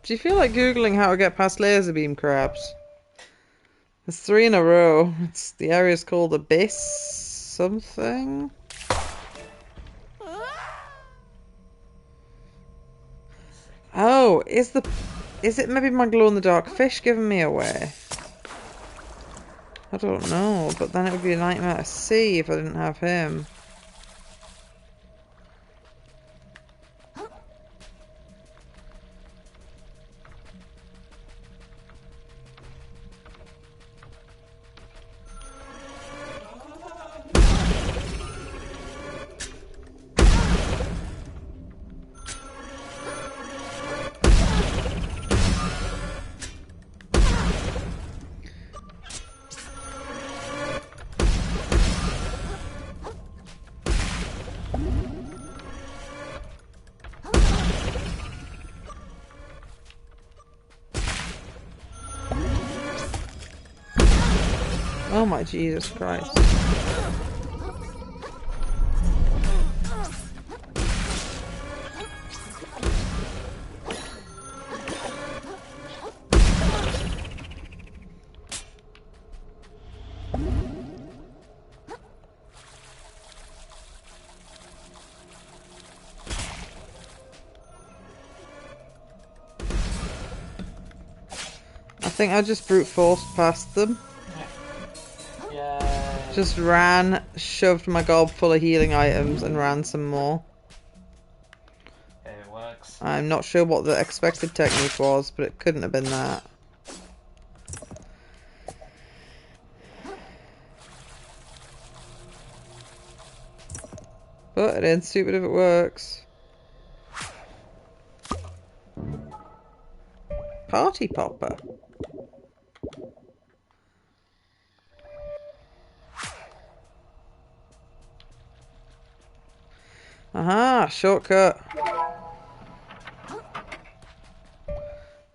Do you feel like Googling how to get past laser beam crabs? There's 3 in a row. The area's called Abyss something. Oh, is it maybe my glow-in-the-dark fish giving me away? I don't know, but then it would be a nightmare to see if I didn't have him. Oh my Jesus Christ. I think I just brute forced past them. Just ran, shoved my gob full of healing items and ran some more. Yeah, it works. I'm not sure what the expected technique was, but it couldn't have been that. But it ain't stupid if it works. Party popper. Aha, shortcut.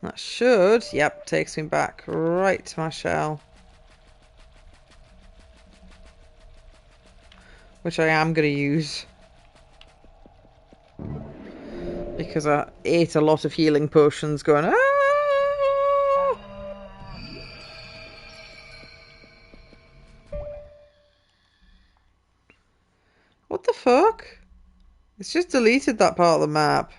That should, yep, takes me back right to my shell. Which I am going to use. Because I ate a lot of healing potions going, ah! What the fuck? It's just deleted that part of the map.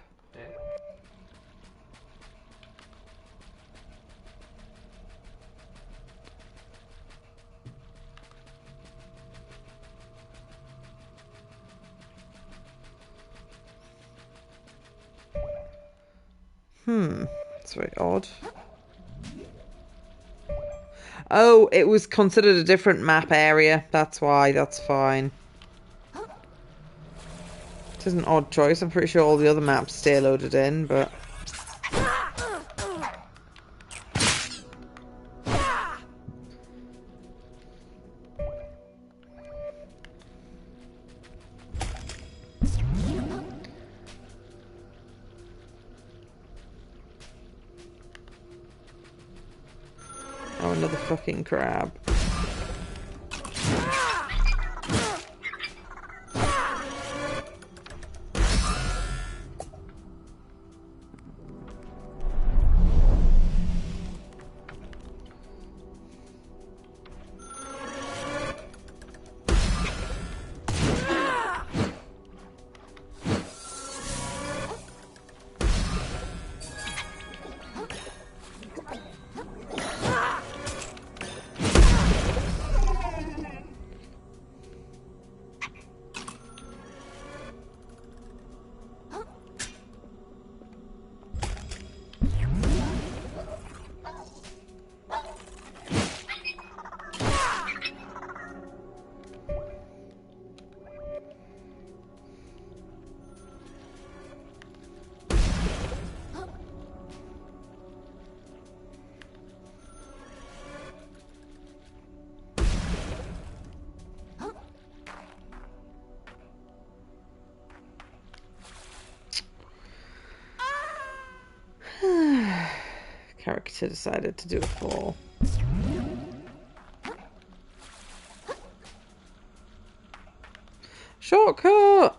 It's very odd. Oh, it was considered a different map area. That's why, that's fine. It is an odd choice. I'm pretty sure all the other maps stay loaded in, but... Oh, another fucking crab. Character decided to do a fall. Shortcut!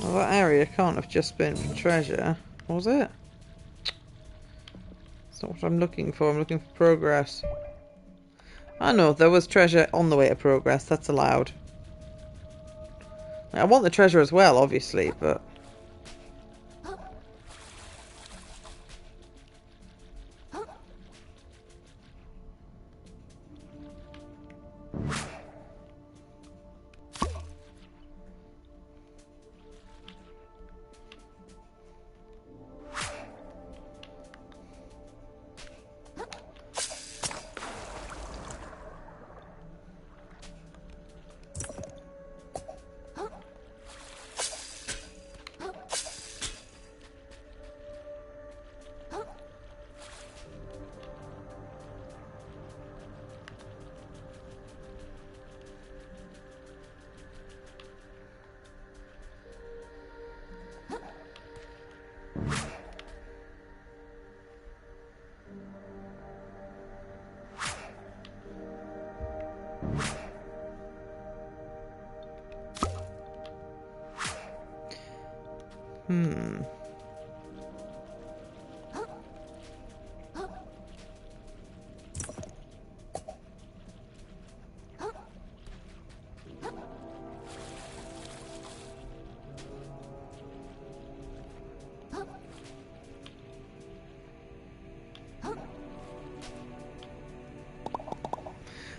Well, that area can't have just been for treasure, was it? That's not what I'm looking for. I'm looking for progress. I know, there was treasure on the way to progress. That's allowed. I want the treasure as well, obviously, but...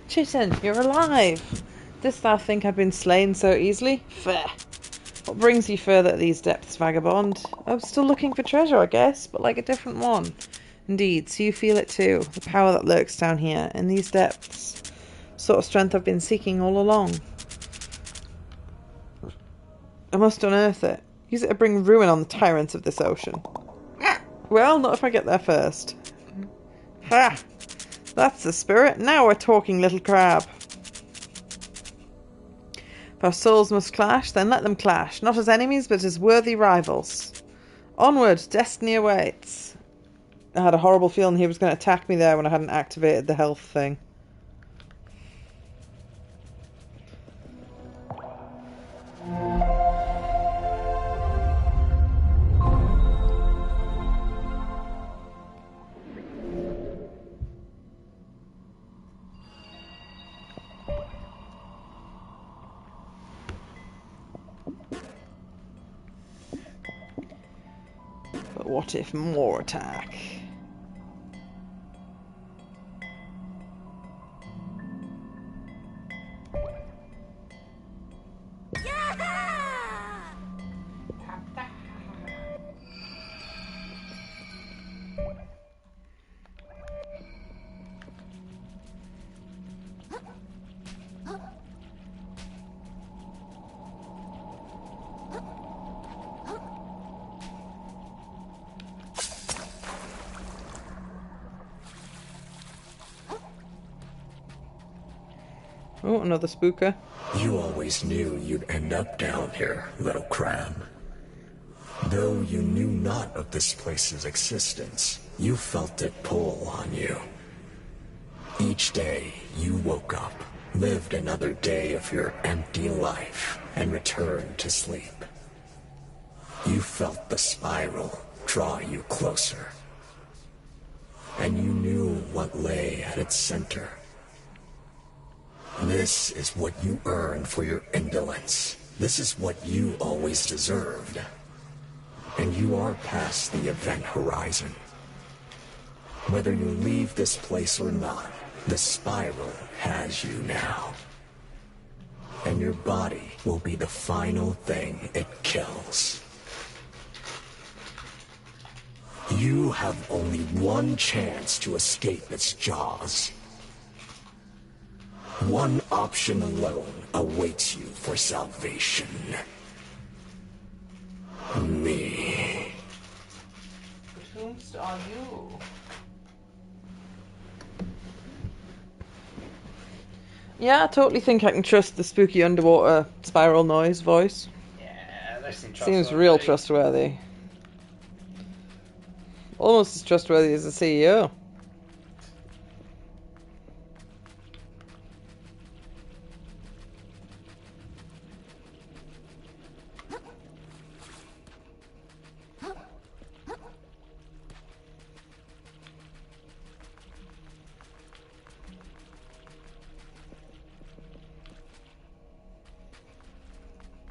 Chitin, you're alive! Didst thou think I'd been slain so easily? Fair. What brings you further at these depths, vagabond? I'm still looking for treasure, I guess, but like a different one. Indeed, so you feel it too, the power that lurks down here, in these depths. Sort of strength I've been seeking all along. I must unearth it. Use it to bring ruin on the tyrants of this ocean. Well, not if I get there first. Ha! That's the spirit. Now we're talking, little crab. If our souls must clash, then let them clash. Not as enemies, but as worthy rivals. Onward, destiny awaits. I had a horrible feeling he was going to attack me there when I hadn't activated the health thing. But what if more attack? Oh, another spooker. You always knew you'd end up down here, little crab. Though you knew not of this place's existence, you felt it pull on you. Each day you woke up, lived another day of your empty life, and returned to sleep. You felt the spiral draw you closer. And you knew what lay at its center. This is what you earned for your indolence. This is what you always deserved. And you are past the event horizon. Whether you leave this place or not, the spiral has you now. And your body will be the final thing it kills. You have only one chance to escape its jaws. One option alone awaits you for salvation. Me. Whomst are you? Yeah, I totally think I can trust the spooky underwater spiral noise voice. Yeah, that seems real trustworthy. Almost as trustworthy as the CEO.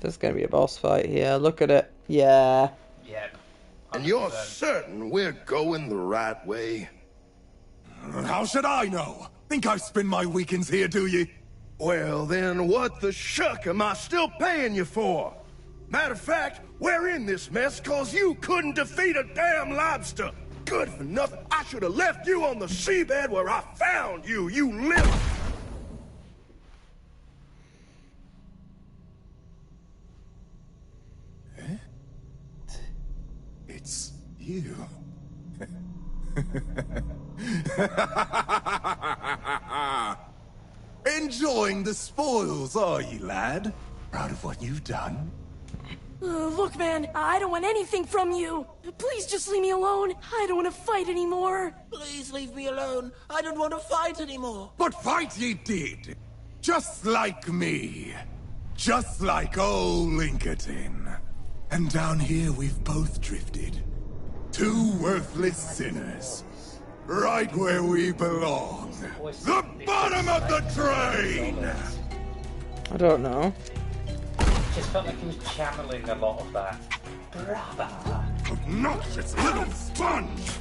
There's going to be a boss fight here. Look at it. Yeah. Yep. And you're certain we're going the right way? How should I know? Think I spend my weekends here, do you? Well, then what the shuck am I still paying you for? Matter of fact, we're in this mess cause you couldn't defeat a damn lobster. Good for nothing. I should have left you on the seabed where I found you, you little... It's you. Enjoying the spoils, are you, lad? Proud of what you've done? Look, man, I don't want anything from you. Please just leave me alone. I don't want to fight anymore. Please leave me alone. I don't want to fight anymore. But fight ye did. Just like me. Just like old Lincoln. And down here we've both drifted. Two worthless sinners. Right where we belong. The bottom of the train! I don't know. Just felt like he was channeling a lot of that. Brother! Obnoxious little sponge!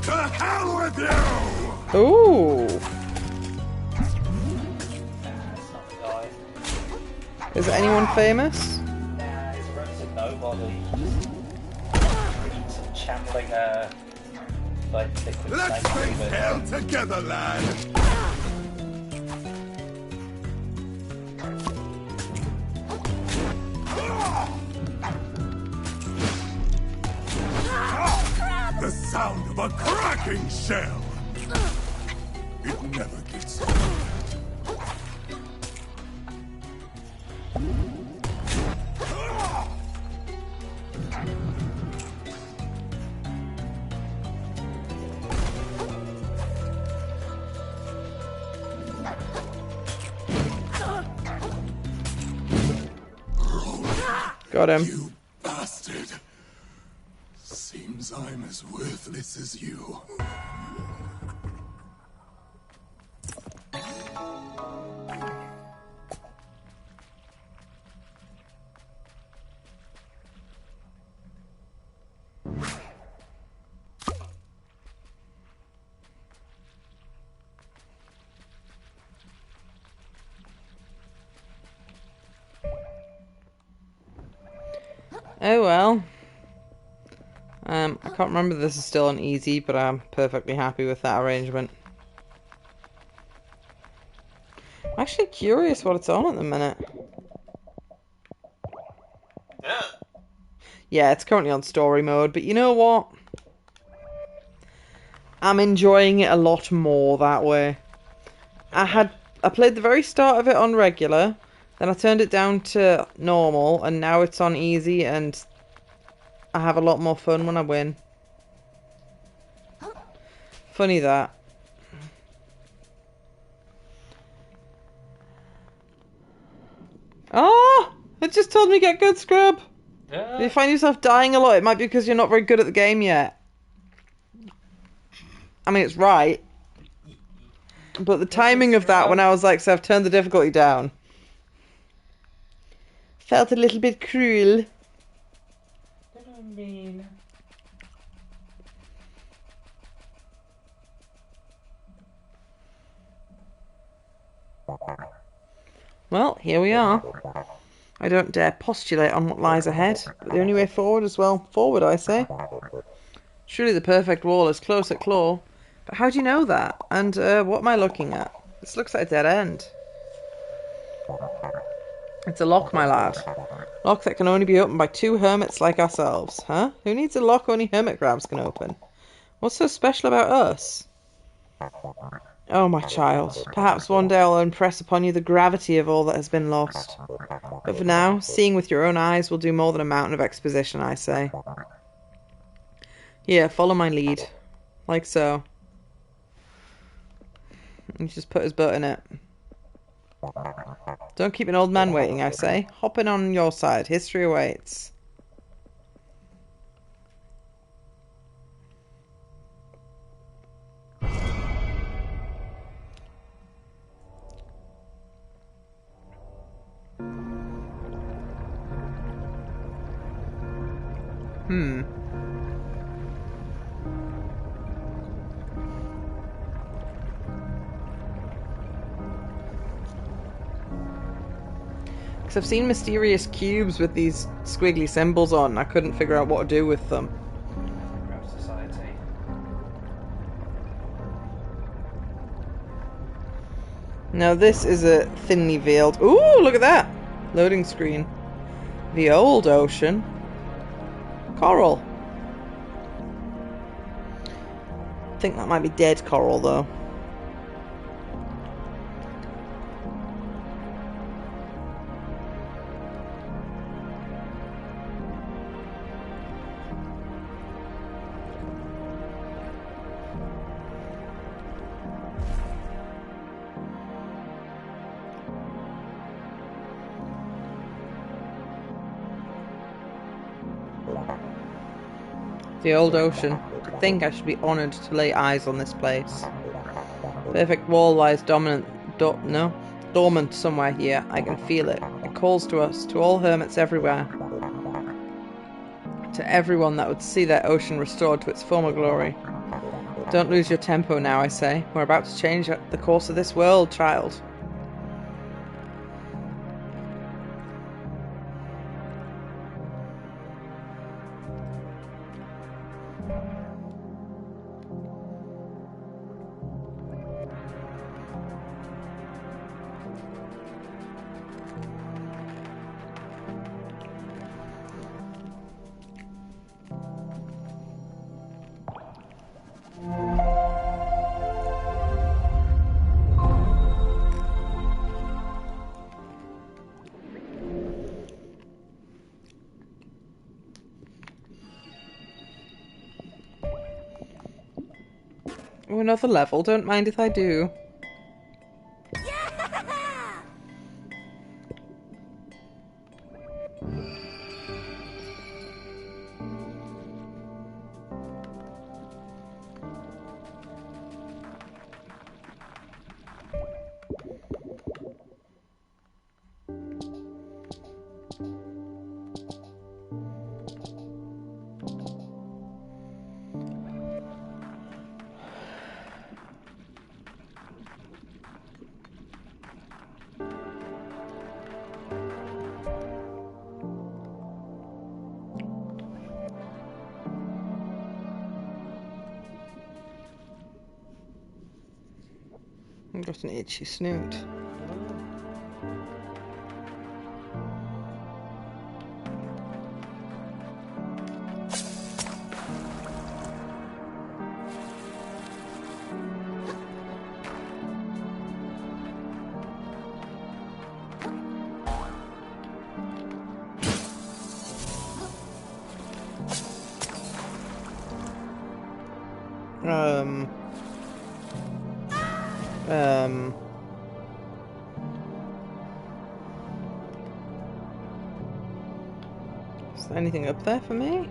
To hell with you! Ooh. Is anyone famous? Nah, it's a represent nobody. Just channeling like liquid Let's snake face hell together, lad! The sound of a cracking shell! It never gets old. Got him. You bastard! Seems I'm as worthless as you. Oh well. I can't remember if this is still on easy, but I'm perfectly happy with that arrangement. I'm actually curious what it's on at the minute. Yeah, it's currently on story mode, but you know what? I'm enjoying it a lot more that way. I played the very start of it on regular, then I turned it down to normal, and now it's on easy, and I have a lot more fun when I win. Funny that. Oh! It just told me get good, Scrub. If you find yourself dying a lot, it might be because you're not very good at the game yet. I mean, it's right. But the timing of that when I was like, so I've turned the difficulty down. Felt a little bit cruel. Mean. Well, here we are. I don't dare postulate on what lies ahead, but the only way forward is, well, forward, I say. Surely the perfect wall is close at claw. But how do you know that? And what am I looking at? This looks like a dead end. It's a lock, my lad. Lock that can only be opened by two hermits like ourselves, huh? Who needs a lock only hermit crabs can open? What's so special about us? Oh, my child. Perhaps one day I'll impress upon you the gravity of all that has been lost. But for now, seeing with your own eyes will do more than a mountain of exposition, I say. Yeah, follow my lead. Like so. You just put his butt in it. Don't keep an old man waiting, I say. Hop in on your side. History awaits. Because I've seen mysterious cubes with these squiggly symbols on. I couldn't figure out what to do with them. Society. Now this is a thinly veiled... Ooh, look at that! Loading screen. The old ocean. Coral. I think that might be dead coral, though. The old ocean. To think I should be honoured to lay eyes on this place. Perfect wall lies dormant somewhere here. I can feel it. It calls to us, to all hermits everywhere. To everyone that would see their ocean restored to its former glory. Don't lose your tempo now, I say. We're about to change the course of this world, child. Oh, another level. Don't mind if I do. I've got an itchy snoot. Is there anything up there for me?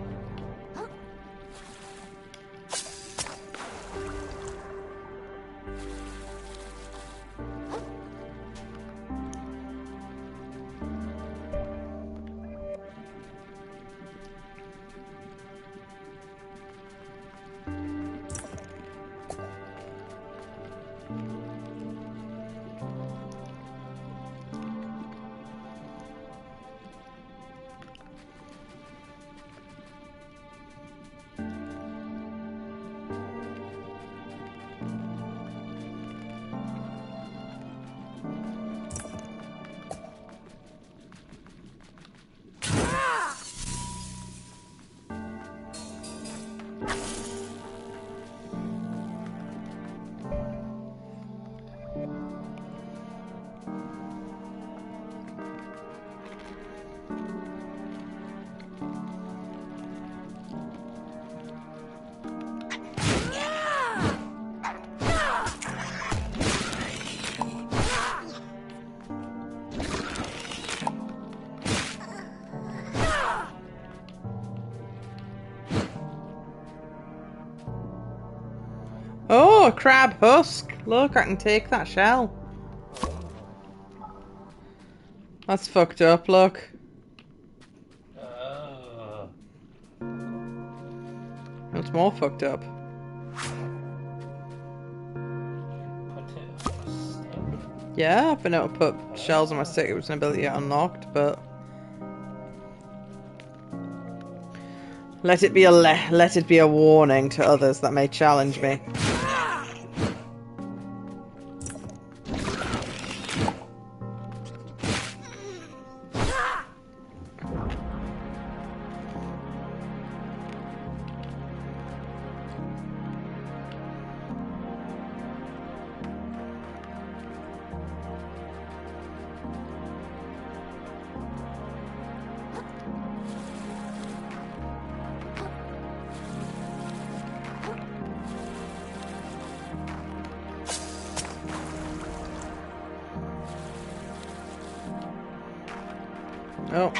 Oh, a crab husk. Look, I can take that shell. That's fucked up, look. It's more fucked up. Yeah, I've been able to put shells on my stick. It was an ability I unlocked, but let it be a warning to others that may challenge me. Oh.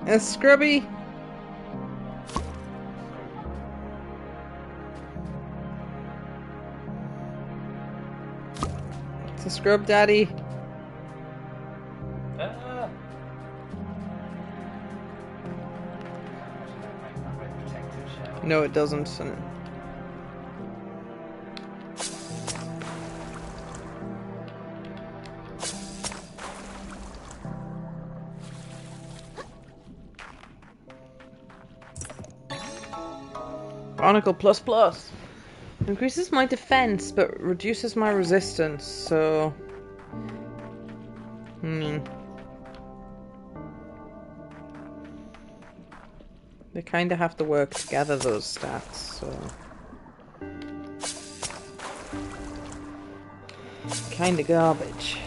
A scrubby. It's a scrub daddy. No, it doesn't. Barnacle plus plus. Increases my defense, but reduces my resistance, so... They kind of have to work together, those stats, so... Kind of garbage.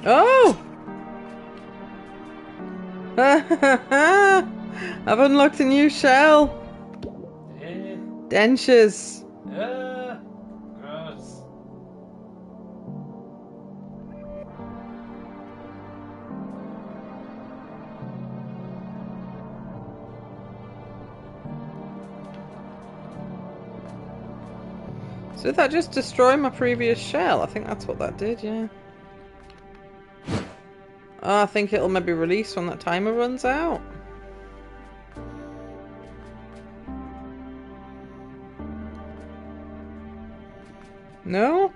Oh! I've unlocked a new shell. Dentures. Gross. So did that just destroy my previous shell? I think that's what that did, yeah. Oh, I think it'll maybe release when that timer runs out. No?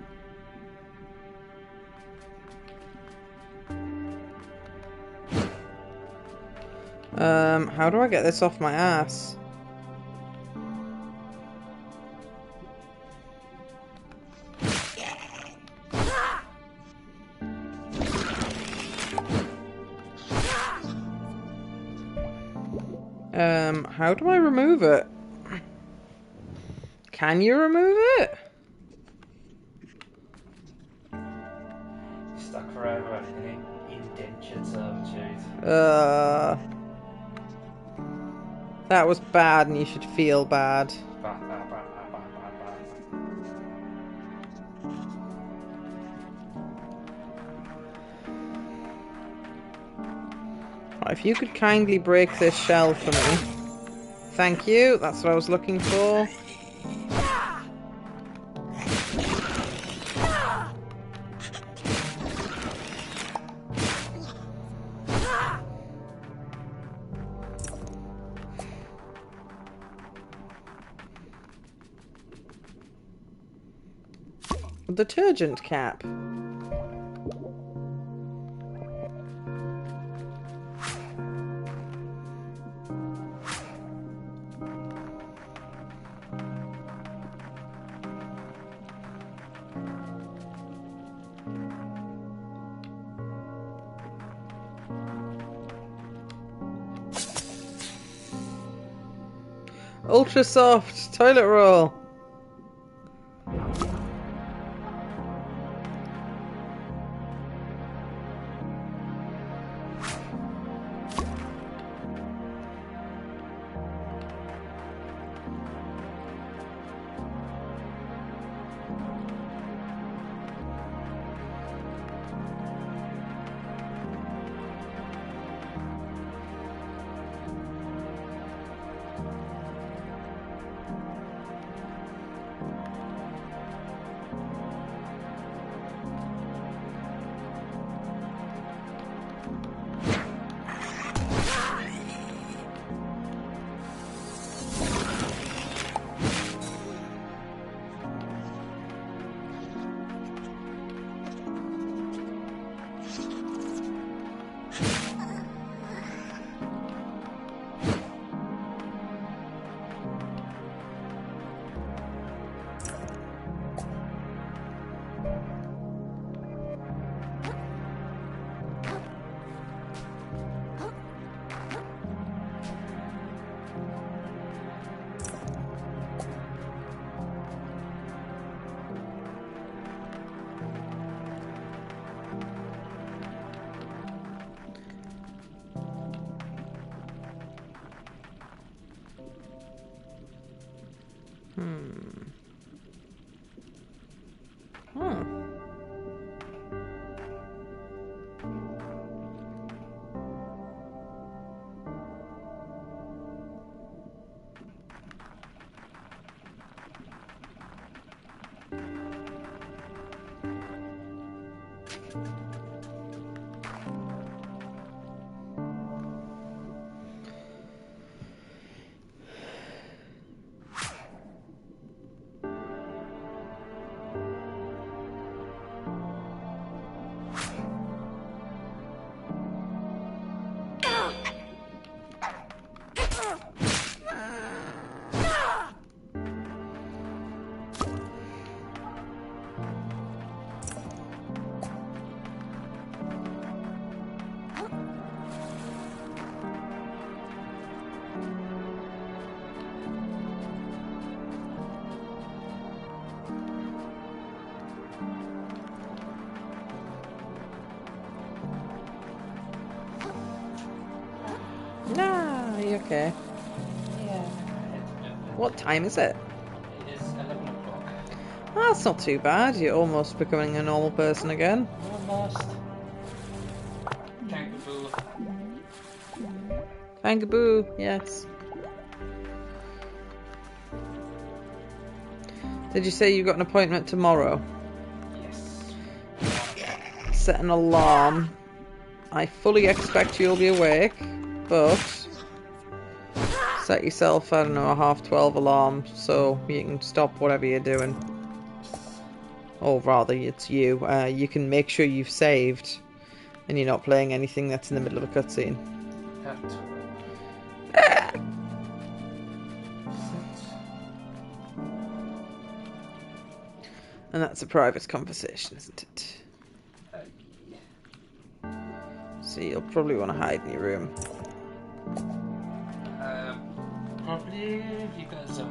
How do I get this off my ass? How do I remove it? Can you remove it? Stuck forever in indentured servitude. That was bad and you should feel bad. Right, if you could kindly break this shell for me. Thank you, that's what I was looking for. Detergent cap. Ultra soft toilet roll. No, you okay? Yeah. What time is it? It is 11 o'clock. Oh, that's not too bad. You're almost becoming a normal person again. Almost. Kangaroo. Fangaboo, yes. Did you say you got an appointment tomorrow? Yes. Set an alarm. I fully expect you'll be awake, but set yourself, I don't know, a 12:30 alarm so you can stop whatever you're doing. Or rather, it's you. You can make sure you've saved and you're not playing anything that's in the middle of a cutscene. And that's a private conversation, isn't it? So you'll probably want to hide in your room. Probably if you guys are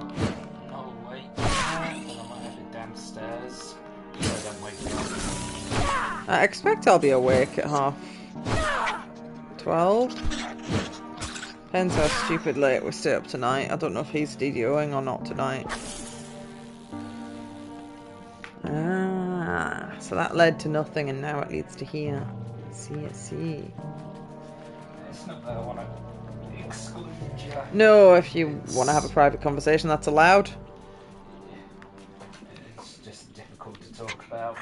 not awake, then I might have it downstairs so I don't wake you up. I expect I'll be awake at 12:30. Depends how stupid late we stay up tonight. I don't know if he's DDoing or not tonight. Ah, so that led to nothing and now it leads to here. I see. It's not that I want to exclude you. No, if you want to have a private conversation, that's allowed. It's just difficult to talk about.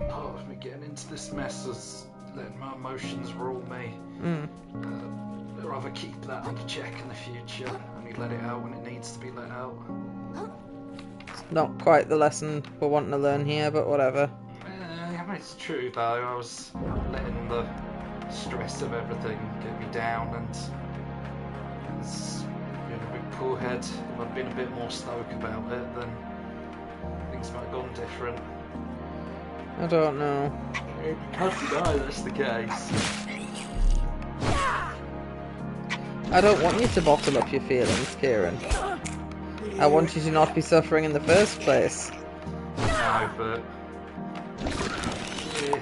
Part of me getting into this mess is letting my emotions rule me. I'd rather keep that under check in the future, only let it out when it needs to be let out. It's not quite the lesson we're wanting to learn here, but whatever. I mean, it's true though, I was letting the stress of everything get me down and it's been a big forehead. If I'd been a bit more stoic about it, then things might have gone different. I don't know. How did I? That's the case. I don't want you to bottle up your feelings, Kieran. I want you to not be suffering in the first place. No, but yeah,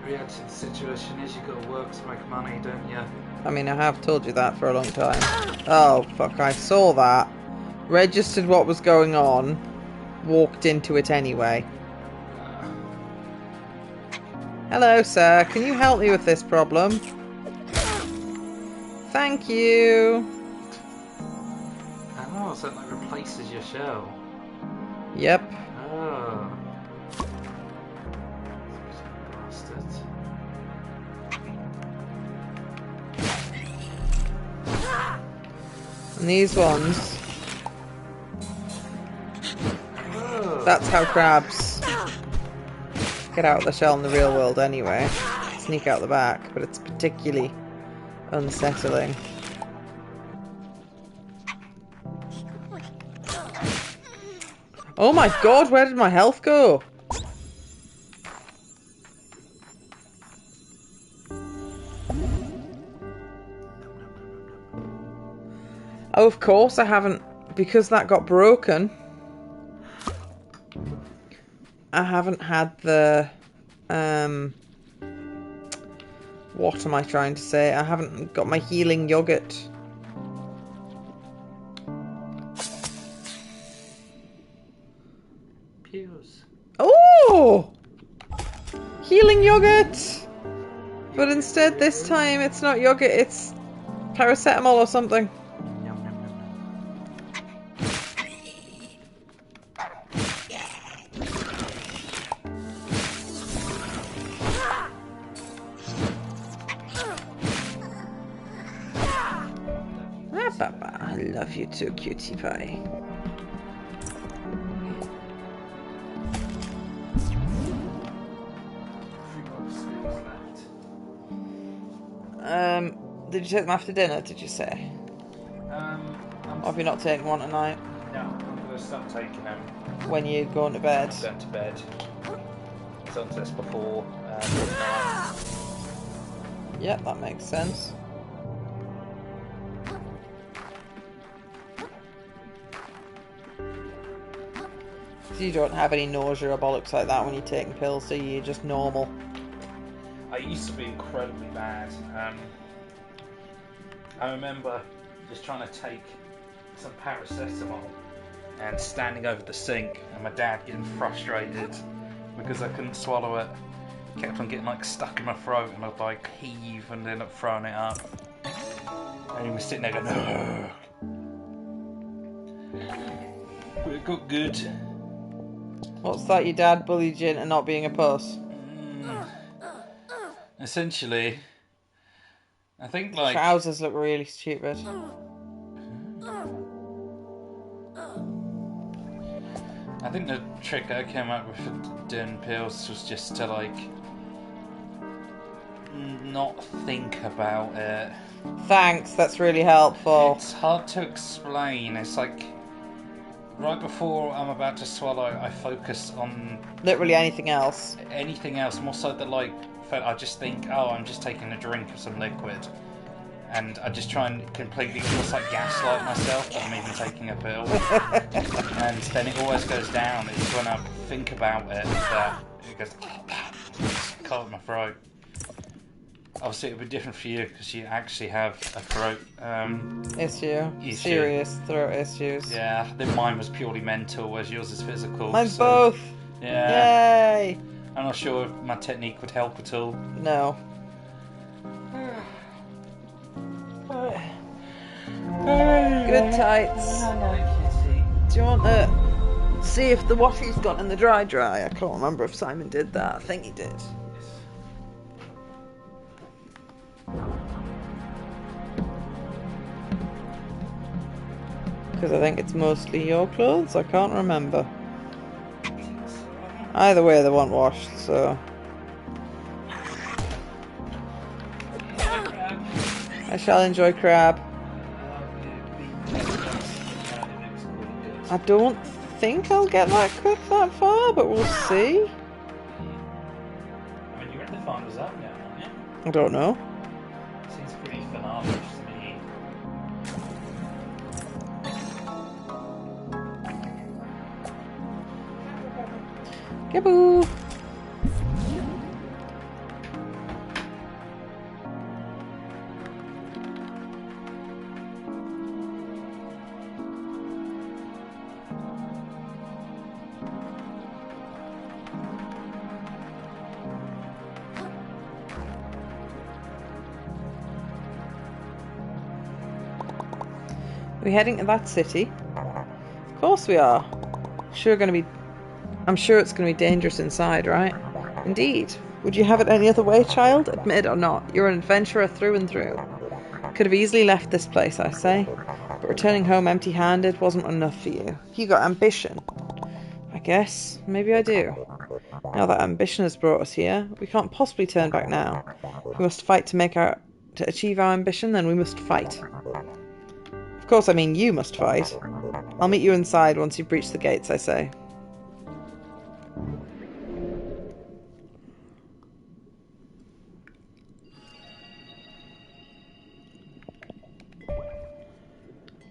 reality of the situation is you've got to work to make money, don't you? I mean, I have told you that for a long time. Oh, fuck, I saw that. Registered what was going on. Walked into it anyway. Hello, sir. Can you help me with this problem? Thank you. Oh, so that like replaces your shell. Yep. Oh. Bastard. And these ones. Oh. That's how crabs get out of the shell in the real world anyway. Sneak out the back, but it's particularly unsettling. Oh my god, where did my health go? Oh, of course I haven't, because that got broken. I haven't had the, what am I trying to say? I haven't got my healing yogurt. Pews. Oh! Healing yogurt! But instead this time it's not yogurt, it's paracetamol or something. I love you too, cutie pie. Did you take them after dinner, did you say? Or have you not taken one tonight? No, I'm going to start taking them. When you're going to bed? Going to bed. Sometimes before midnight. Yep, that makes sense. So you don't have any nausea or bollocks like that when you're taking pills, do you? You're just normal. I used to be incredibly bad. I remember just trying to take some paracetamol and standing over the sink and my dad getting frustrated because I couldn't swallow it. It kept on getting like stuck in my throat and I'd like heave and end up throwing it up. And he was sitting there going, ugh. But it got good. What's that, your dad bullied you into not being a puss? Essentially, I think like... Trousers look really stupid. I think the trick I came up with for doing pills was just to like not think about it. Thanks, that's really helpful. It's hard to explain. It's like right before I'm about to swallow, I focus on literally anything else. Anything else, more so that like I just think, oh, I'm just taking a drink of some liquid. And I just try and completely almost like gaslight myself that I'm even taking a pill. And then it always goes down. It's when I think about it that it goes caught in my throat. Obviously it would be different for you because you actually have a throat issue. Serious throat issues. Yeah, I think mine was purely mental, whereas yours is physical. Mine's both. Yeah. Yay! I'm not sure if my technique would help at all. No. Good tights. Do you want to see if the washy's got in the dry? I can't remember if Simon did that. I think he did. Because I think it's mostly your clothes. I can't remember. Either way, they weren't washed, so... I shall enjoy crab. I don't think I'll get that quick that far, but we'll see. I mean, you're in the final zone now, aren't you? I don't know. Seems pretty finale to me. Giboo! Are we heading to that city? Of course we are. I'm sure it's going to be dangerous inside, right? Indeed. Would you have it any other way, child? Admit it or not, you're an adventurer through and through. Could have easily left this place, I say. But returning home empty-handed wasn't enough for you. You got ambition. I guess. Maybe I do. Now that ambition has brought us here, we can't possibly turn back now. If we must fight to achieve our ambition, then we must fight. Of course, I mean you must fight. I'll meet you inside once you've breached the gates, I say.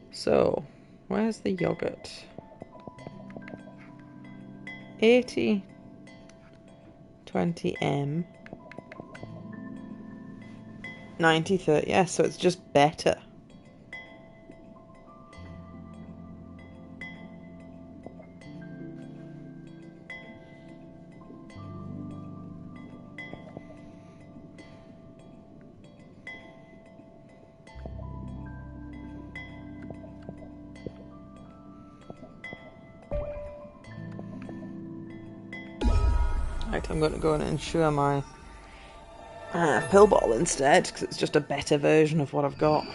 So, where's the yogurt? 80 20M 90 30. Yeah, so it's just better. Right, I'm going to go and ensure my pill bottle instead, because it's just a better version of what I've got.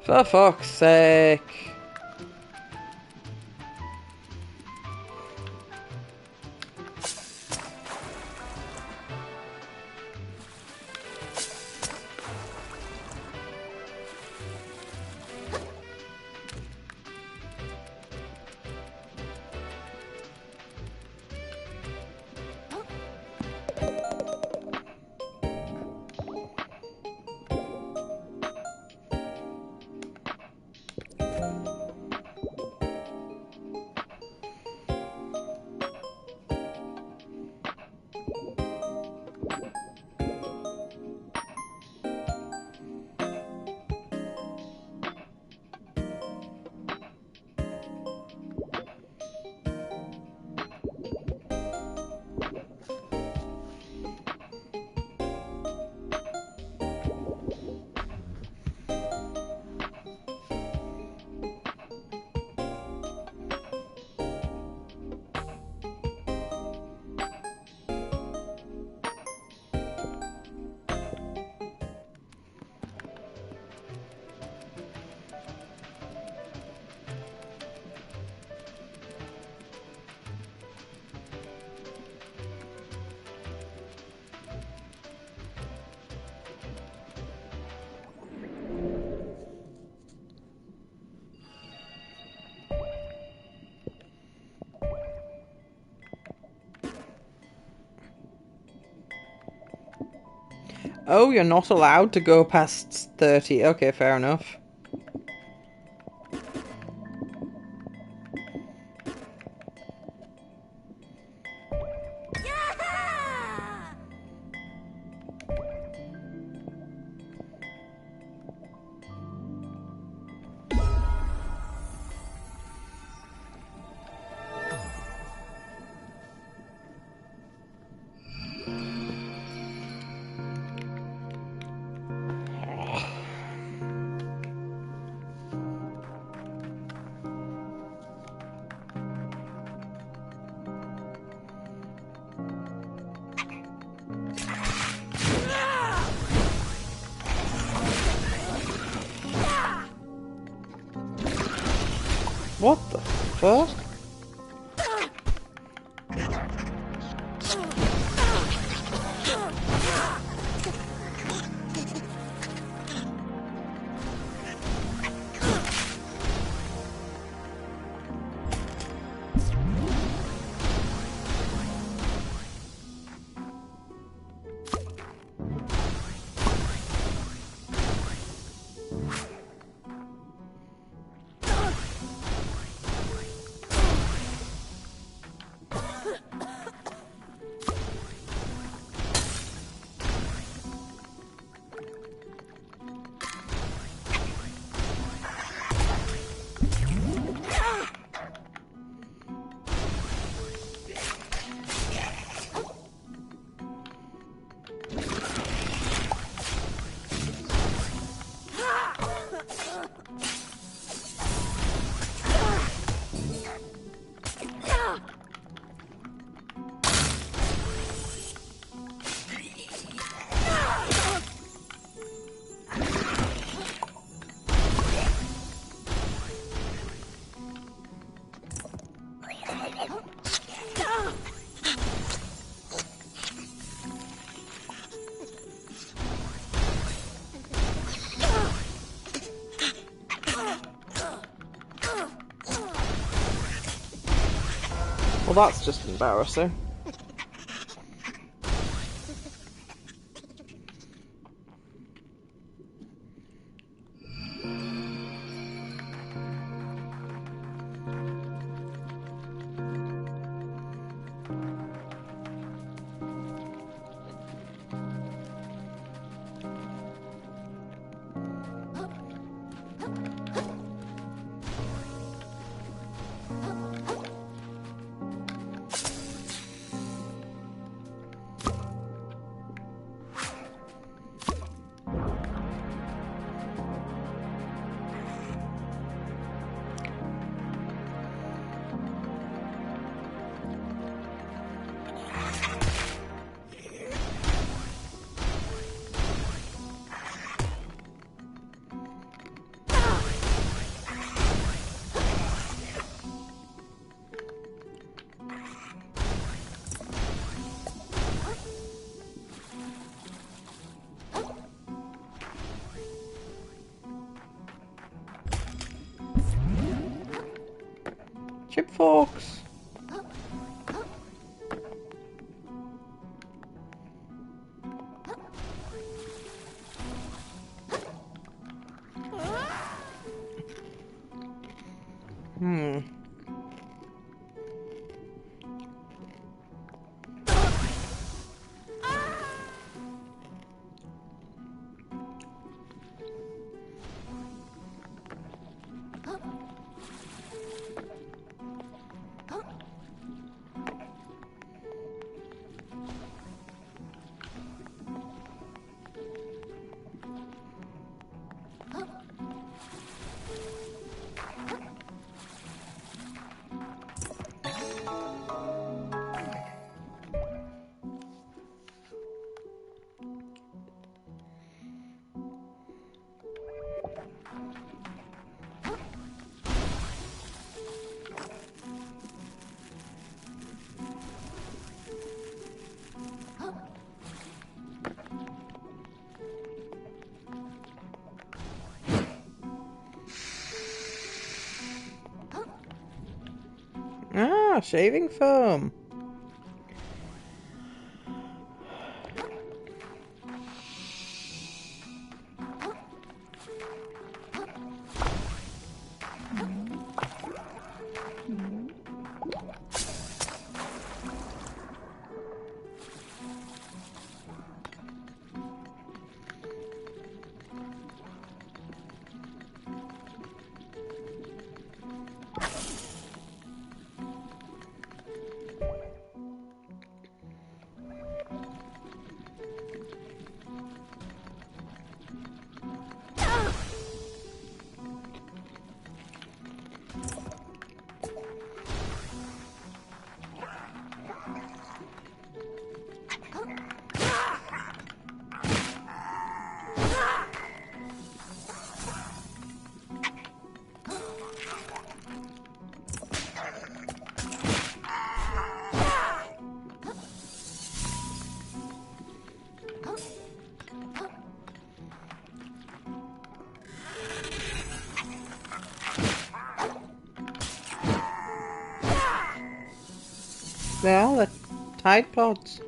For fuck's sake. Oh, you're not allowed to go past 30. Okay, fair enough. What the fuck? Well, that's just embarrassing. Chip forks. Ah, shaving foam. They are the Tide Pods.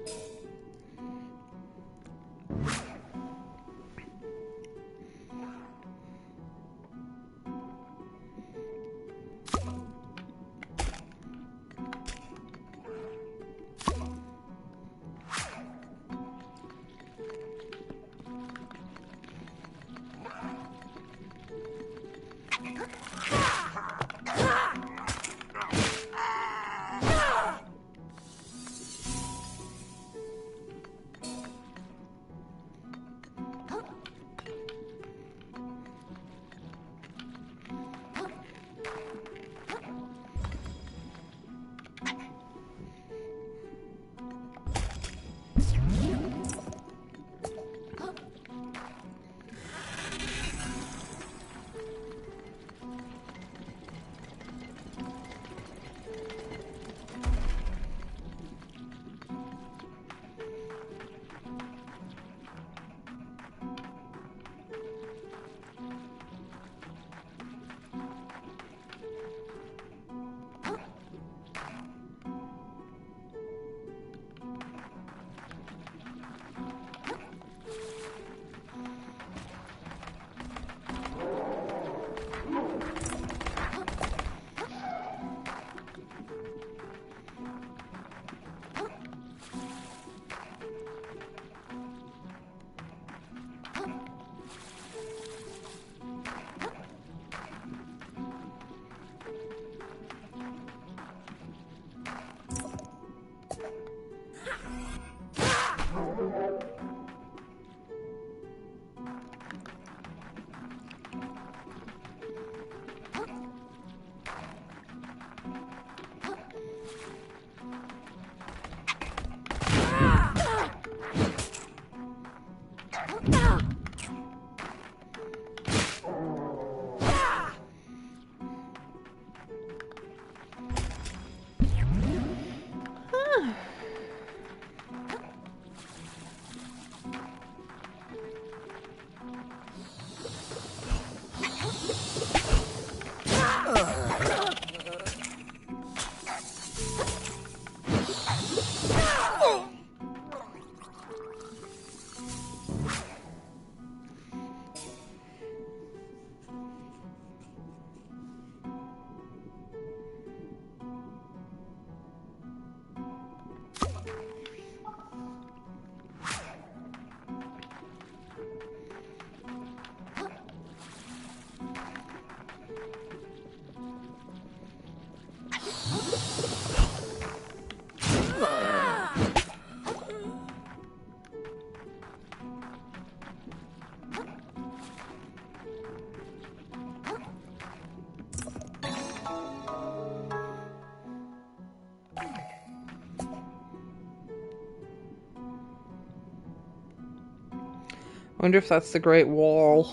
I wonder if that's the Great Wall.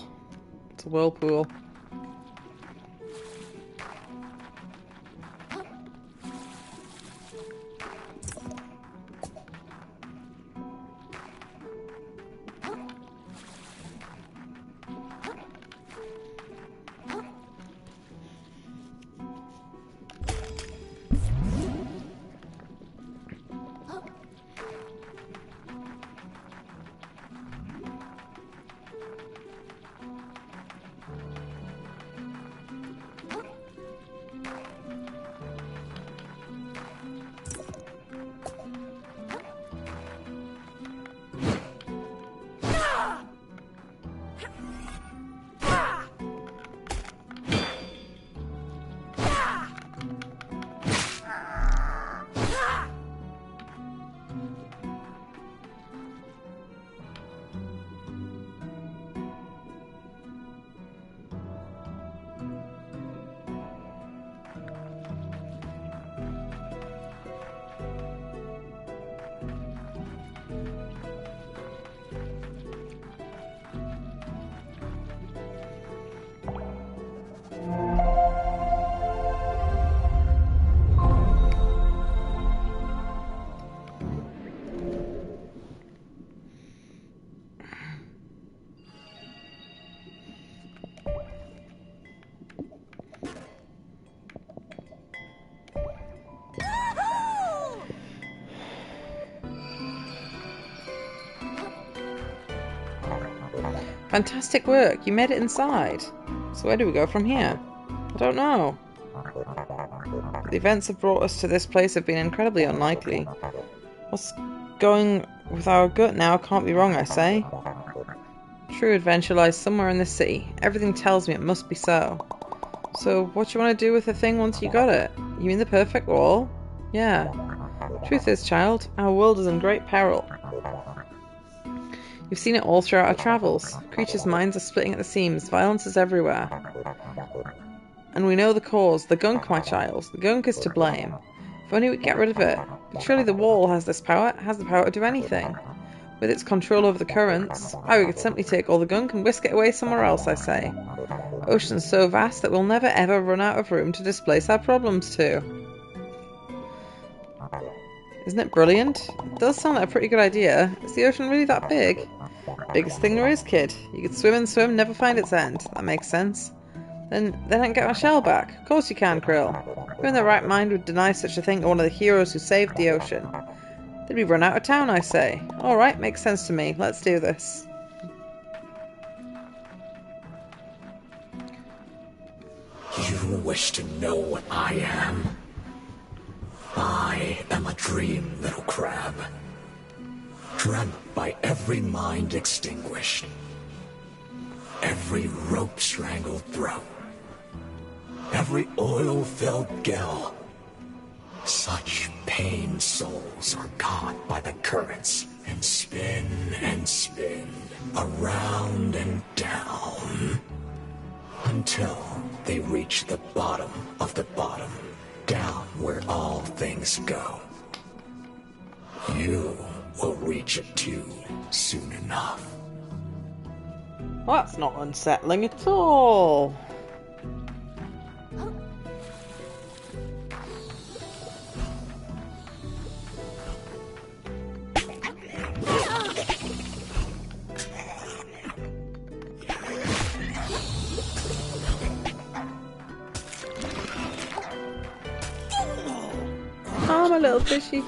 It's a whirlpool. Fantastic work. You made it inside. So where do we go from here? I don't know. The events that brought us to this place have been incredibly unlikely. What's going with our gut now can't be wrong, I say. True adventure lies somewhere in this city. Everything tells me it must be so. So, what do you want to do with the thing once you got it? You mean the perfect wall? Yeah. Truth is, child, our world is in great peril. You've seen it all throughout our travels. Creatures' minds are splitting at the seams. Violence is everywhere. And we know the cause. The gunk, my child. The gunk is to blame. If only we could get rid of it. But surely the wall has this power. It has the power to do anything. With its control over the currents, we could simply take all the gunk and whisk it away somewhere else, I say. Ocean's so vast that we'll never ever run out of room to displace our problems to. Isn't it brilliant? It does sound like a pretty good idea. Is the ocean really that big? Biggest thing there is, kid. You could swim and swim, never find its end. That makes sense. Then I can get my shell back. Of course you can, Krill. Who in their right mind would deny such a thing to one of the heroes who saved the ocean? Did we run out of town, I say? Alright, makes sense to me. Let's do this. You wish to know what I am? I am a dream, little crab. Dreamt by every mind extinguished. Every rope strangled throat. Every oil-filled gill. Such pain souls are caught by the currents and spin, around and down, until they reach the bottom of the bottom, down where all things go. You will reach it too soon enough. Well, that's not unsettling at all. Oh, my little fishy.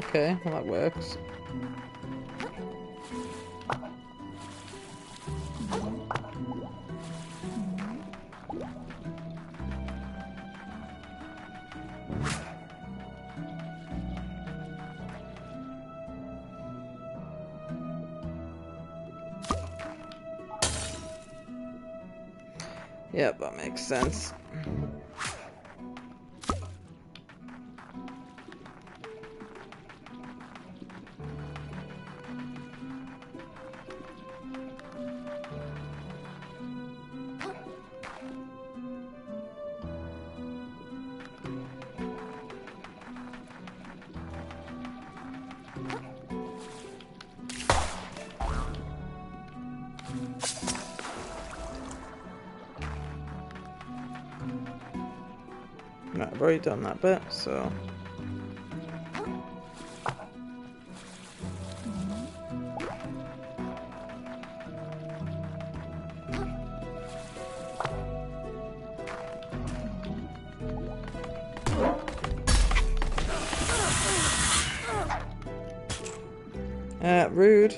Okay, well that works. Yep, that makes sense. No, I've already done that bit, so... rude.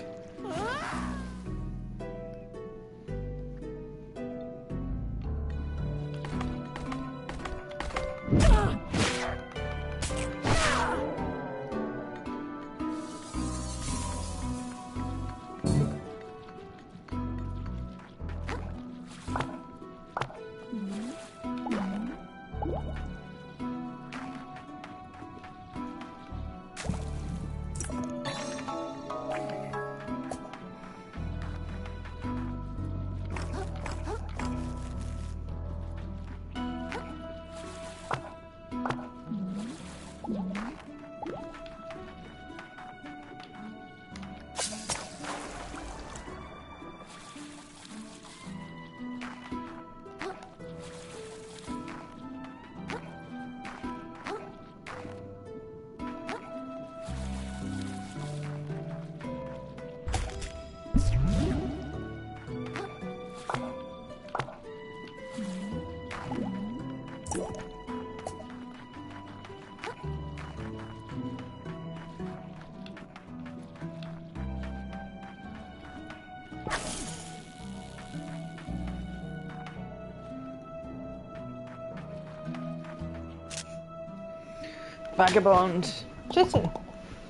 Vagabond. Jitten,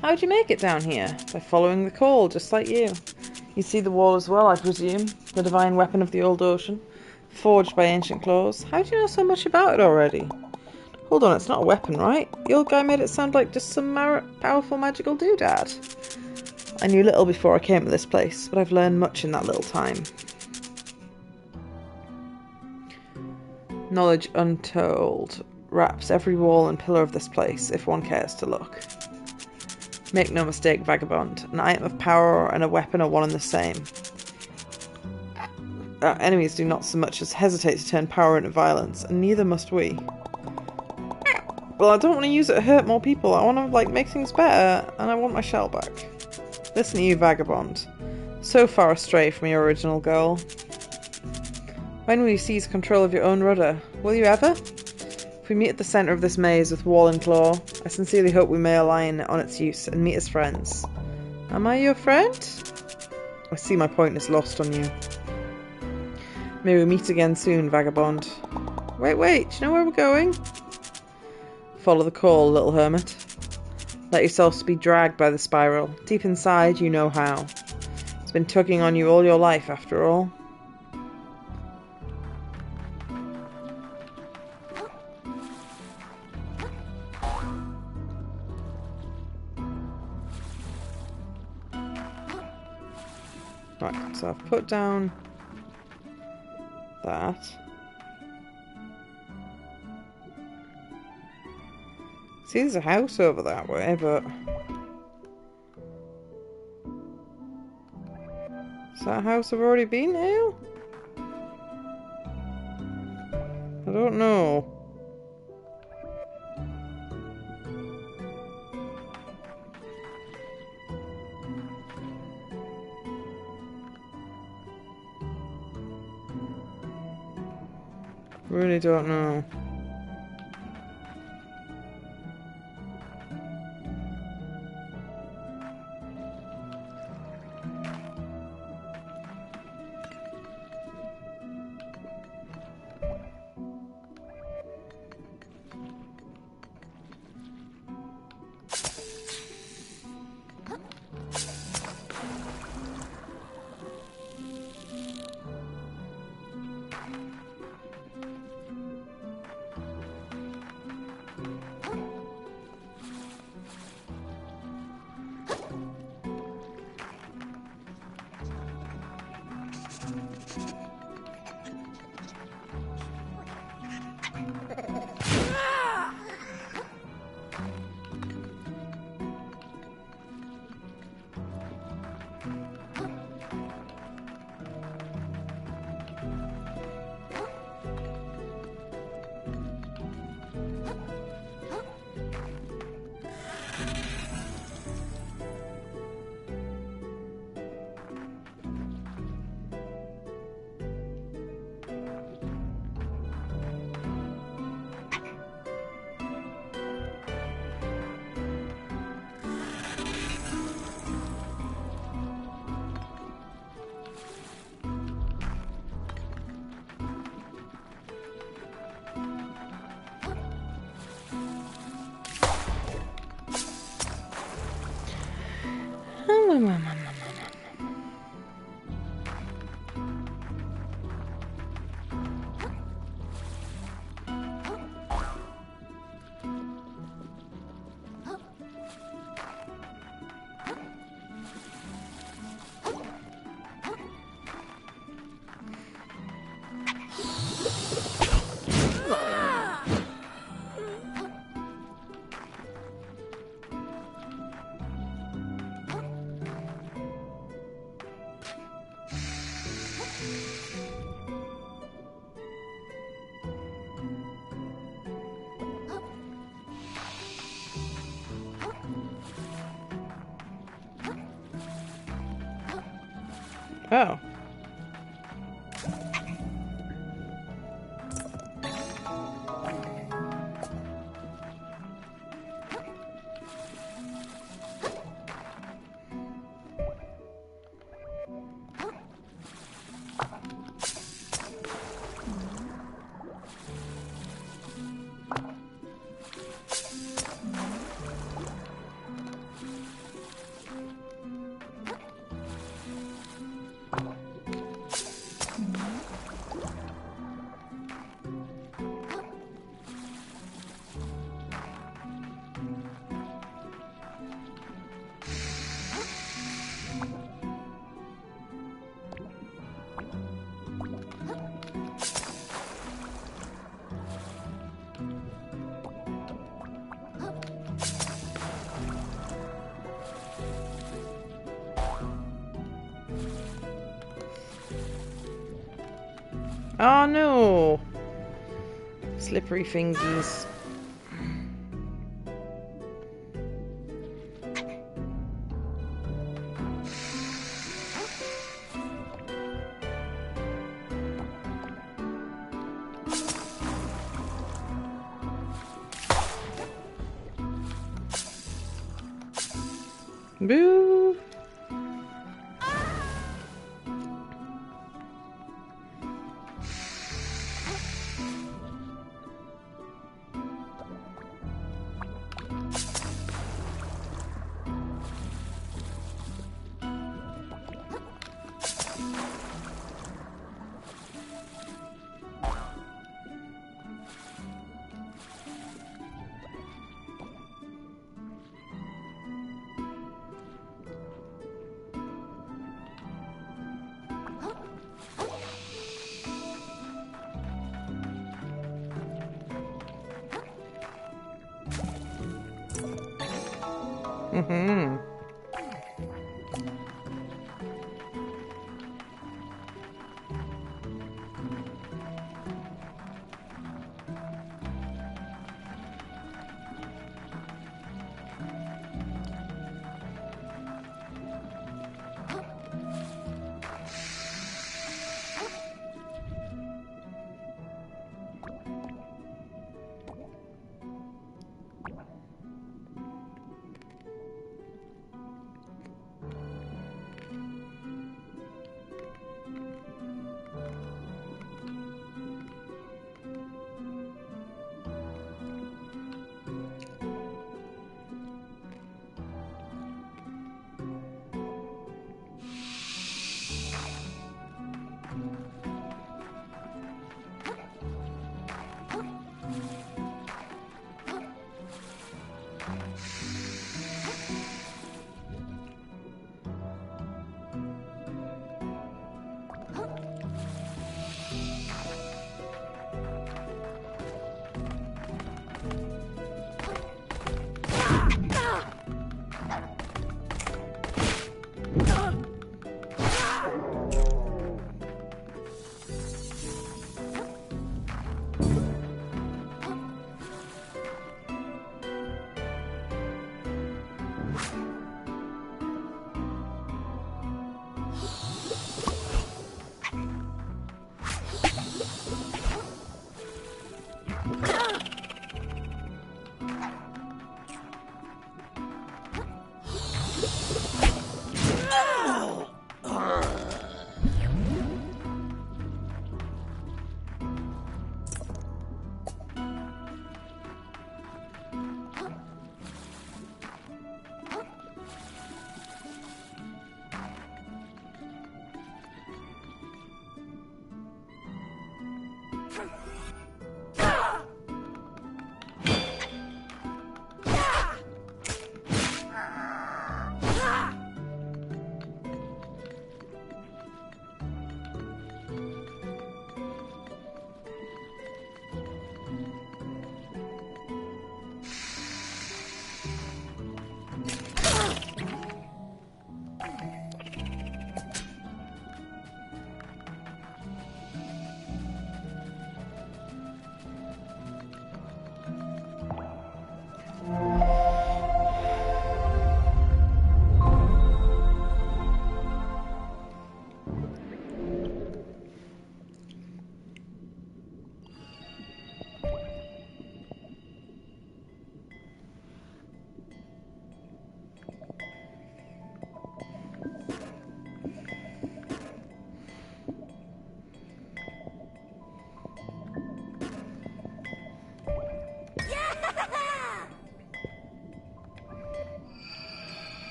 how'd you make it down here? By following the call, just like you. You see the wall as well, I presume? The divine weapon of the old ocean, forged by ancient claws. How do you know so much about it already? Hold on, it's not a weapon, right? The old guy made it sound like just some powerful magical doodad. I knew little before I came to this place, but I've learned much in that little time. Knowledge untold wraps every wall and pillar of this place, if one cares to look. Make no mistake, Vagabond, an item of power and a weapon are one and the same. Our enemies do not so much as hesitate to turn power into violence, and neither must we. Well, I don't want to use it to hurt more people. I want to, make things better, and I want my shell back. Listen to you, Vagabond. So far astray from your original goal. When will you seize control of your own rudder? Will you ever? If we meet at the centre of this maze with wall and claw, I sincerely hope we may align on its use and meet as friends. Am I your friend? I see my point is lost on you. May we meet again soon, Vagabond. Wait, do you know where we're going? Follow the call, little hermit. Let yourself be dragged by the spiral. Deep inside, you know how. It's been tugging on you all your life, after all. Right, so I've put down that. See, there's a house over that way, but... Is that a house I've already been to? I don't know. Really don't know. Oh. Oh no! Slippery fingies. Boo! Mm-hmm.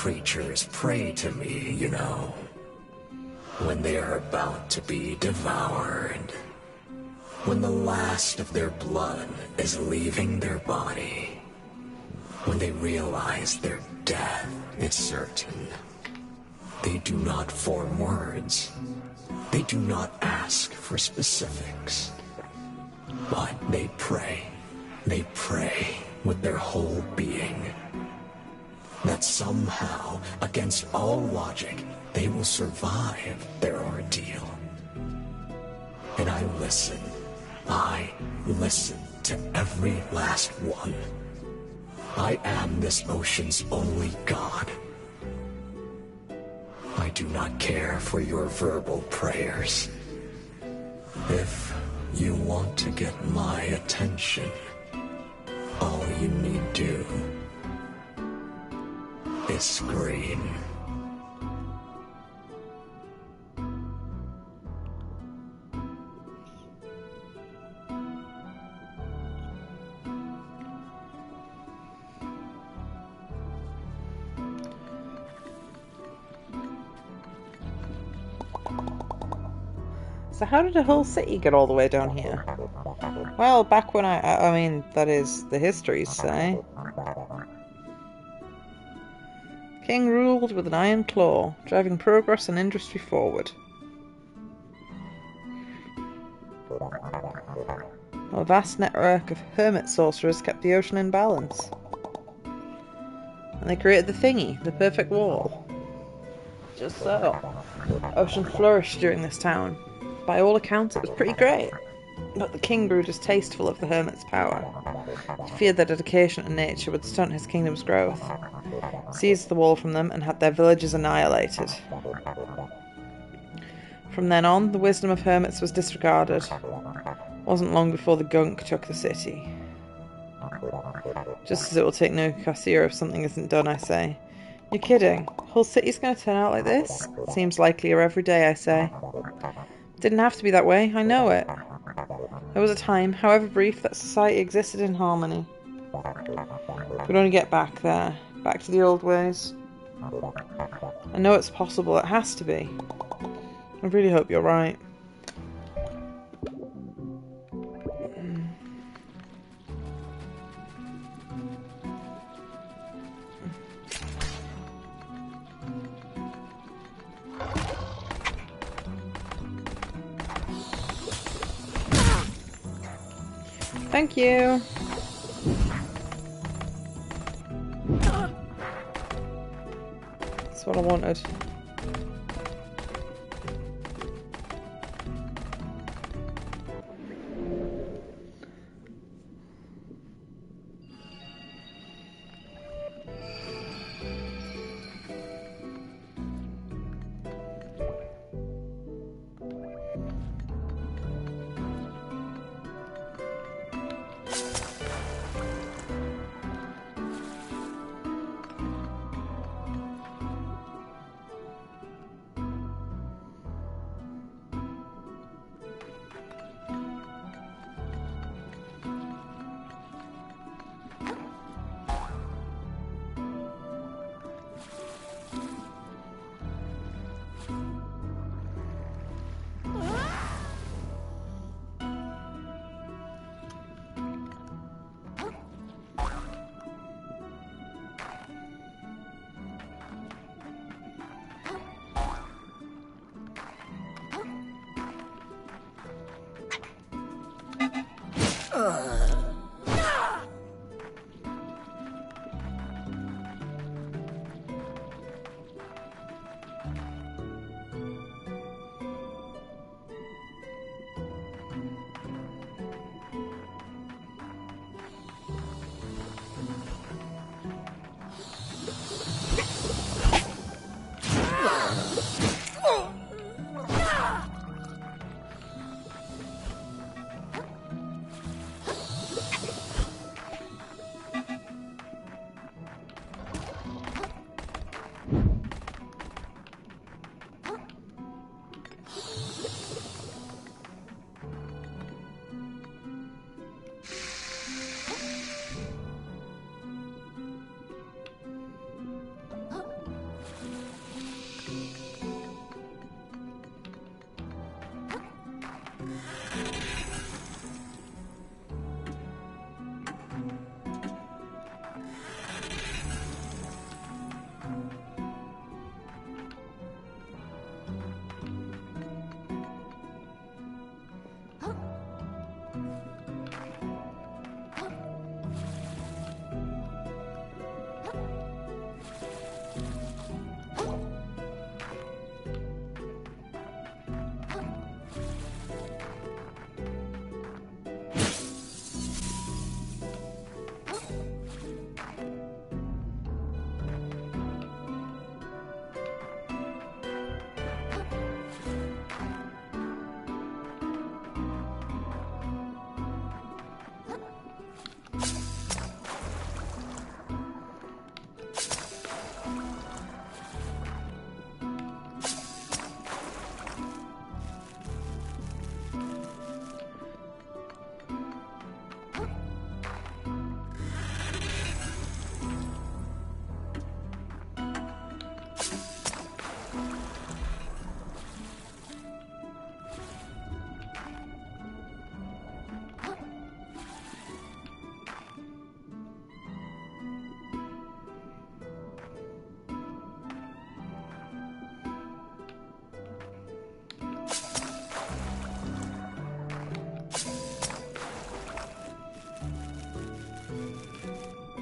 creatures pray to me, you know. When they are about to be devoured. When the last of their blood is leaving their body. When they realize their death is certain. They do not form words. They do not ask for specifics. But they pray. They pray with their whole being. That somehow, against all logic, they will survive their ordeal. And I listen. I listen to every last one. I am this ocean's only god. I do not care for your verbal prayers. If you want to get my attention, all you need do is scream. So how did a whole city get all the way down here? Well, back when I mean, that is, the histories say. King ruled with an iron claw, driving progress and industry forward. A vast network of hermit sorcerers kept the ocean in balance. And they created the thingy, the perfect wall. Just so. Ocean flourished during this town. By all accounts, it was pretty great. But the king grew distasteful of the hermit's power. He feared their dedication to nature would stunt his kingdom's growth. Seized the wall from them and had their villages annihilated. From then on, the wisdom of hermits was disregarded. Wasn't long before the gunk took the city. Just as it will take no Kasir if something isn't done, I say. You're kidding. The whole city's going to turn out like this? Seems likelier every day, I say. Didn't have to be that way, I know it. There was a time, however brief, that society existed in harmony. We'd only get back there, back to the old ways. I know it's possible, it has to be. I really hope you're right. Thank you. That's what I wanted.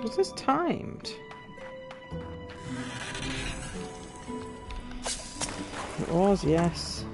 Was this timed? It was, yes.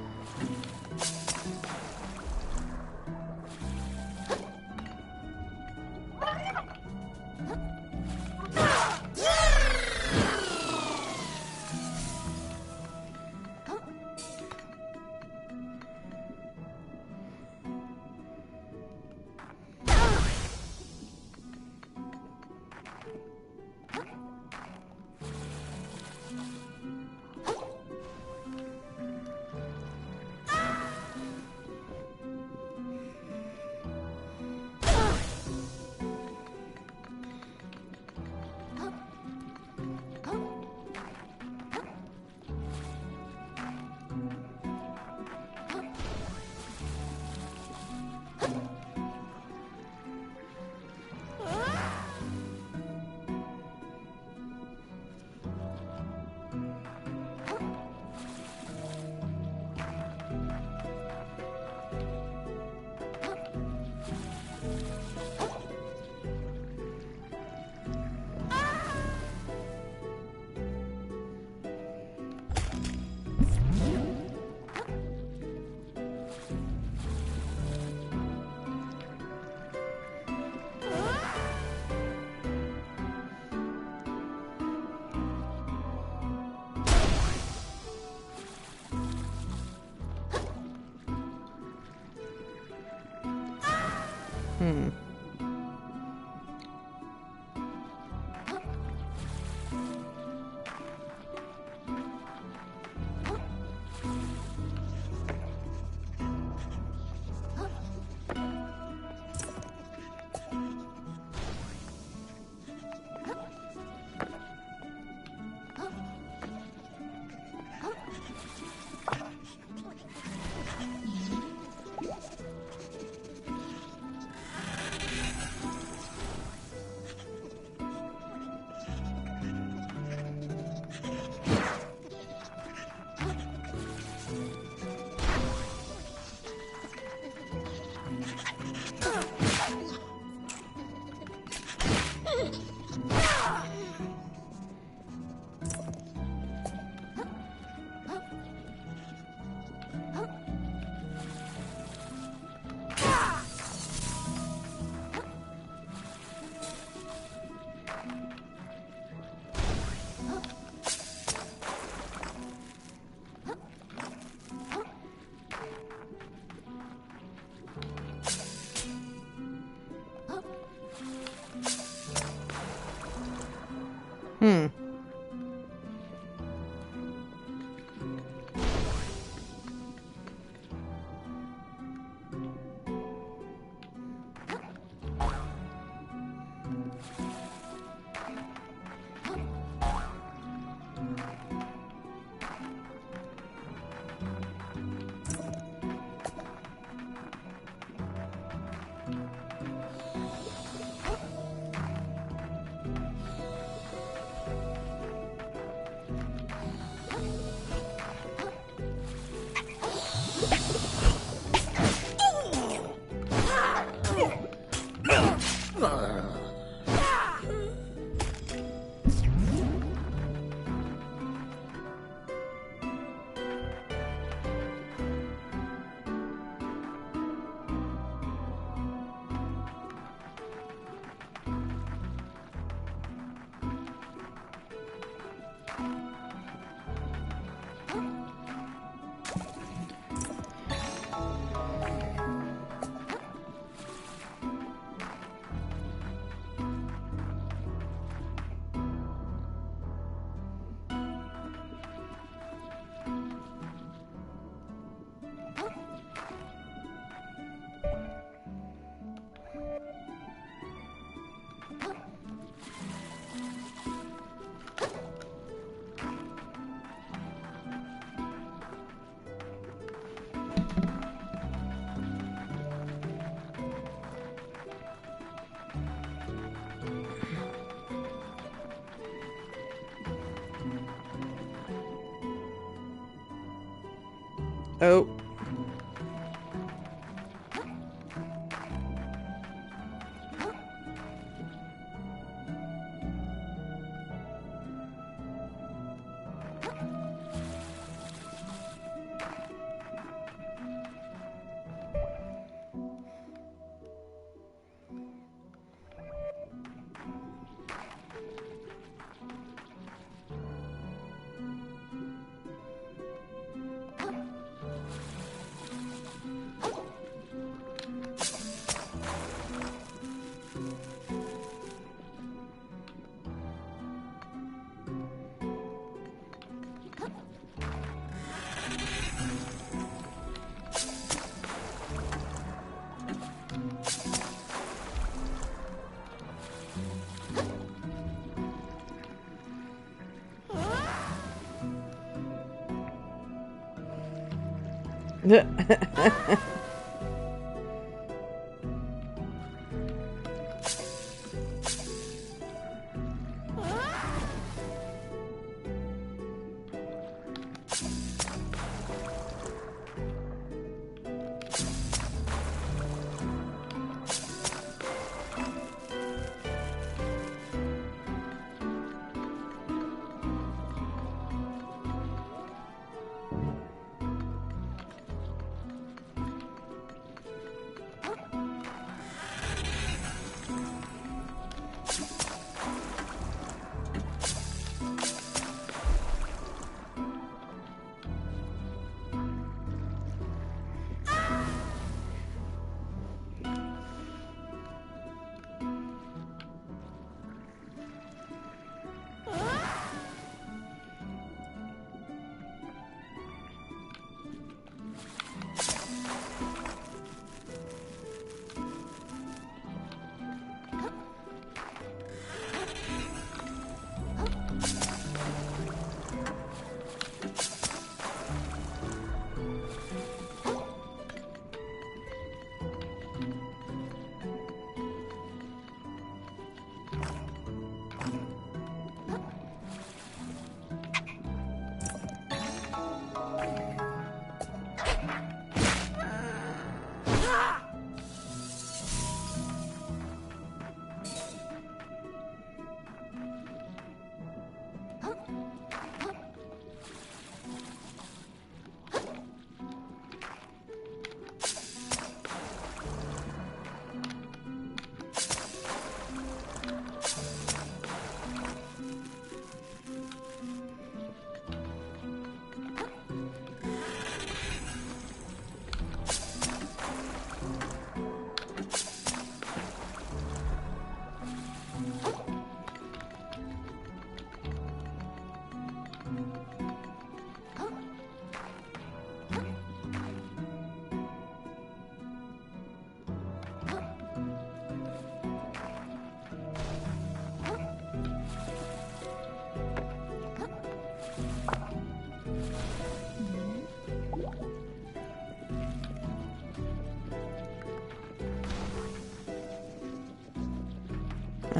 Oh.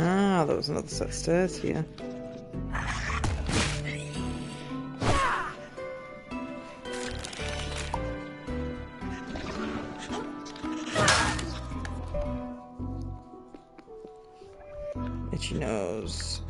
Ah, there was another set of stairs here. Itchy nose.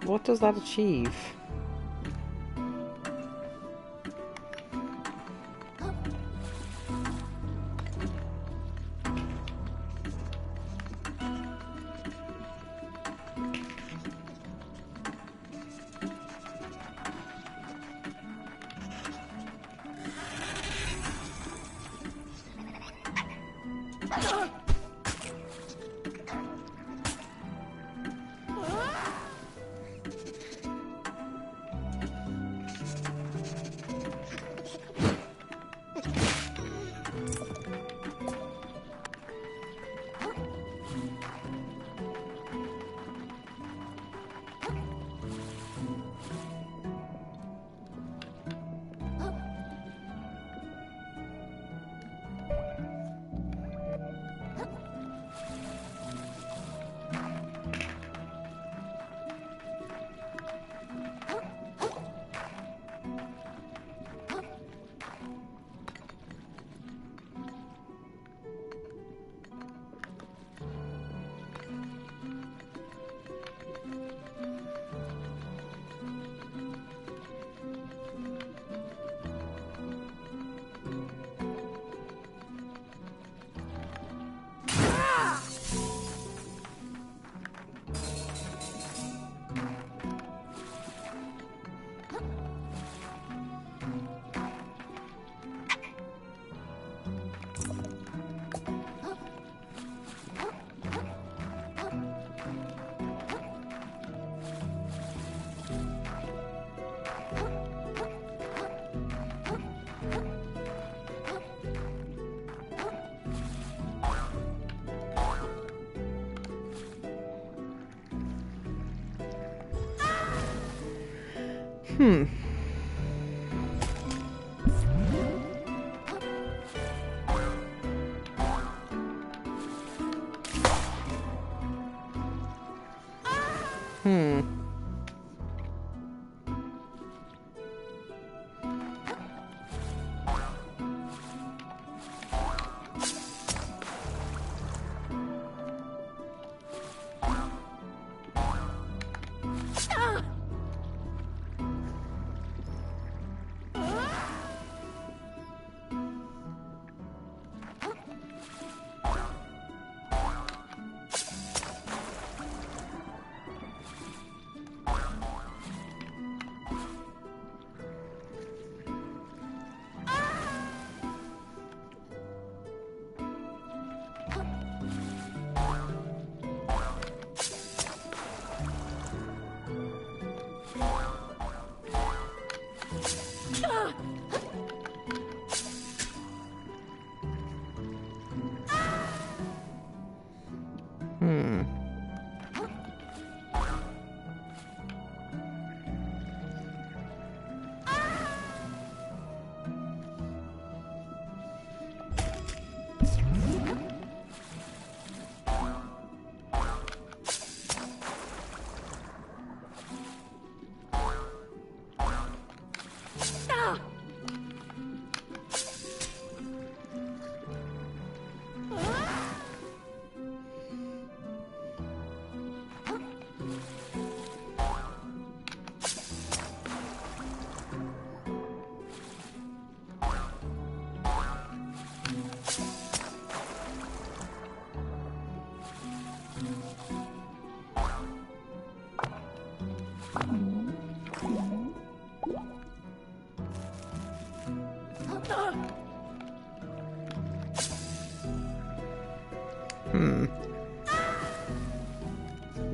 What does that achieve?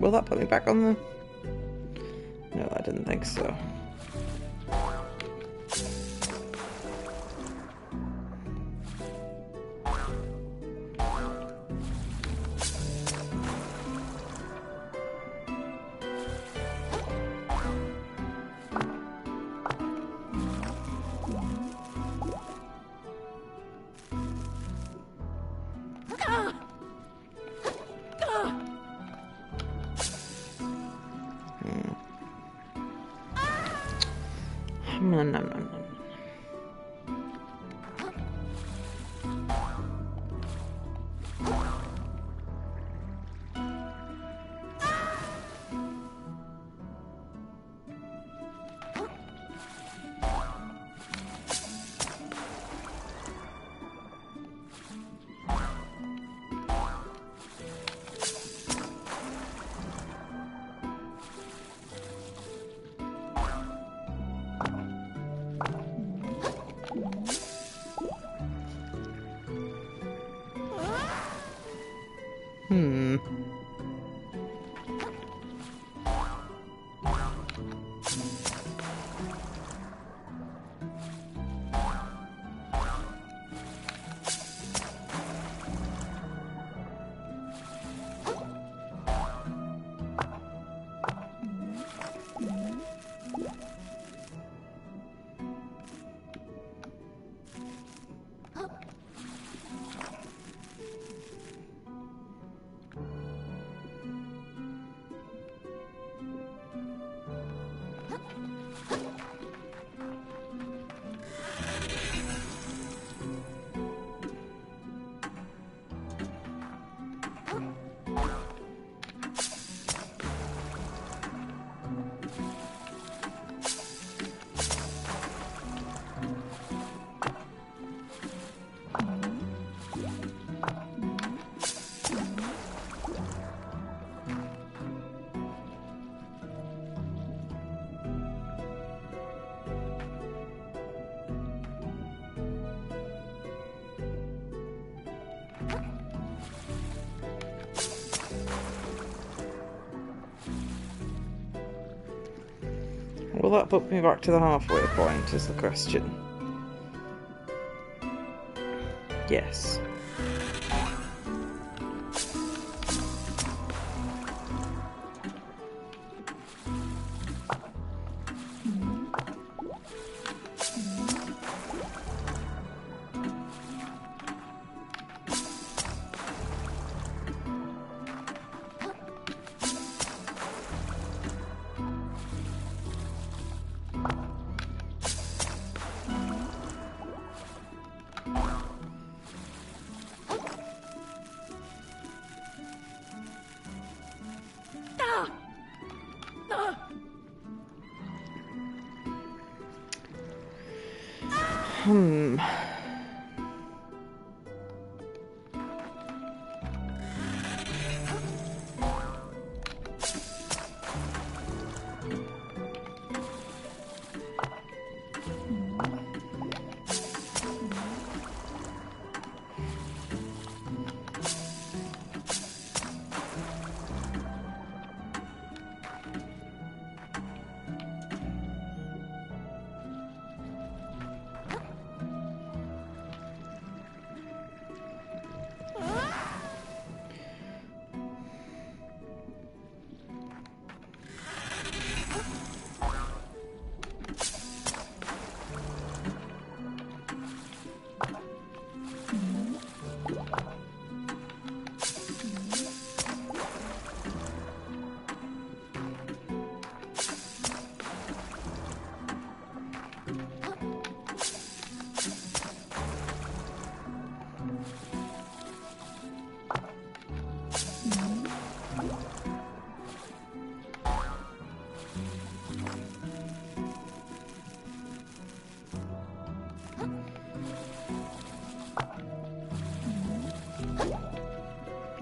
Will that put me back on the... No, I didn't think so. Will that put me back to the halfway point is the question. Yes.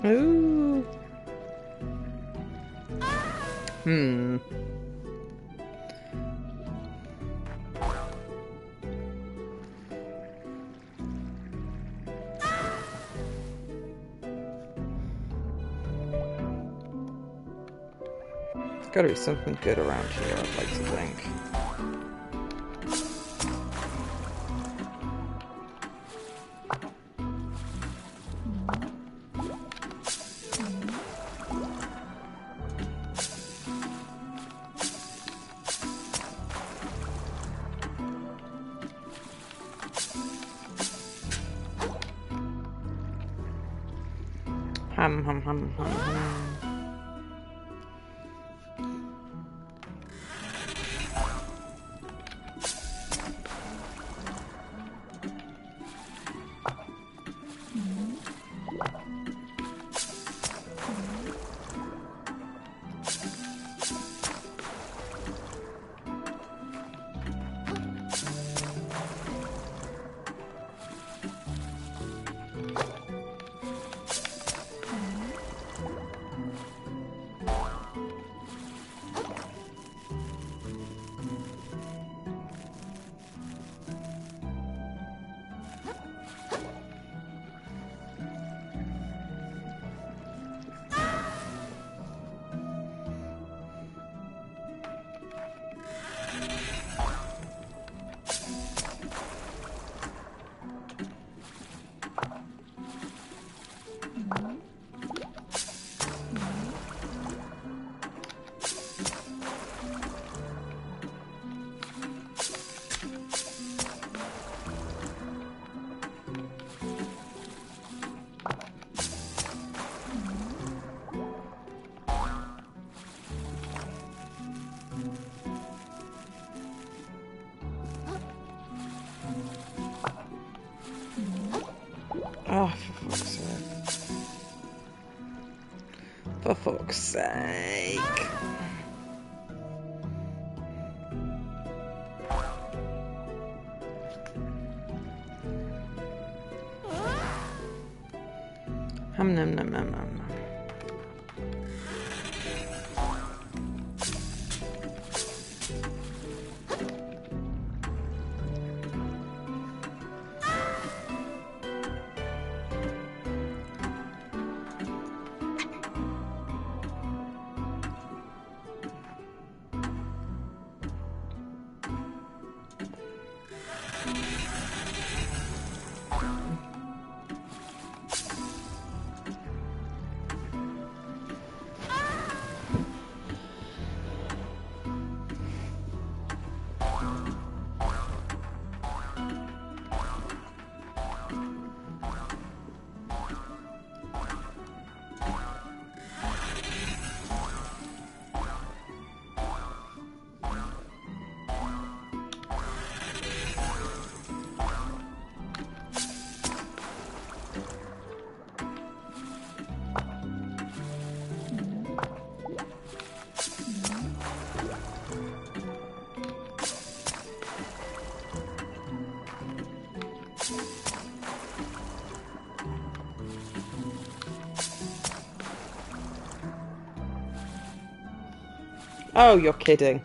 Ooh. There's gotta be something good around here, I'd like to think. Hum, hum, hum, hum, hum. For fuck's sake. Nom nom nom nom nom. Oh, you're kidding.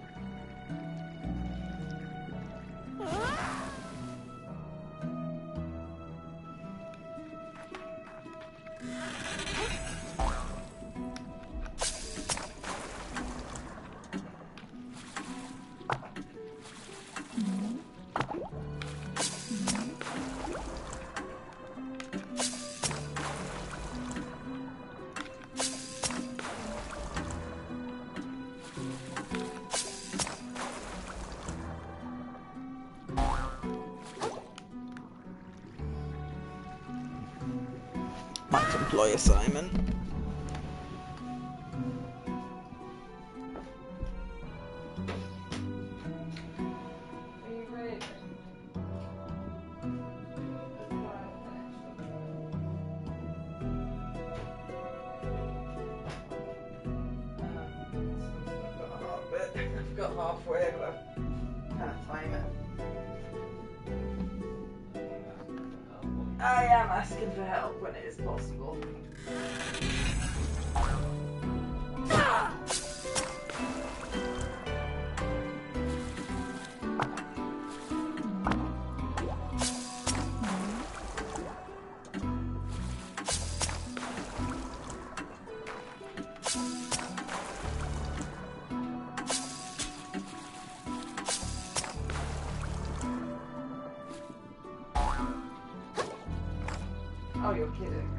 Employ assignment. I've got halfway, but I can't time it. I am asking for help when it is possible. Oh, you're kidding.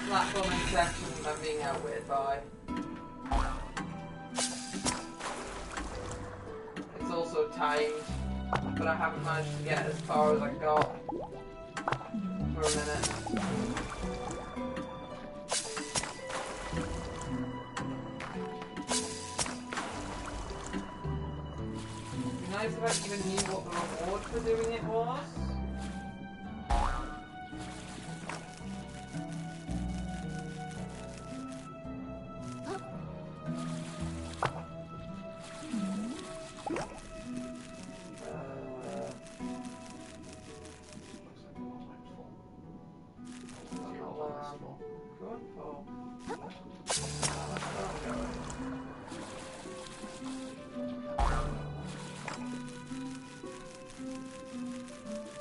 Platforming section I'm being outwitted by. It's also timed, but I haven't managed to get as far as I got for a minute. It'd be nice if I even knew what the reward for doing it was.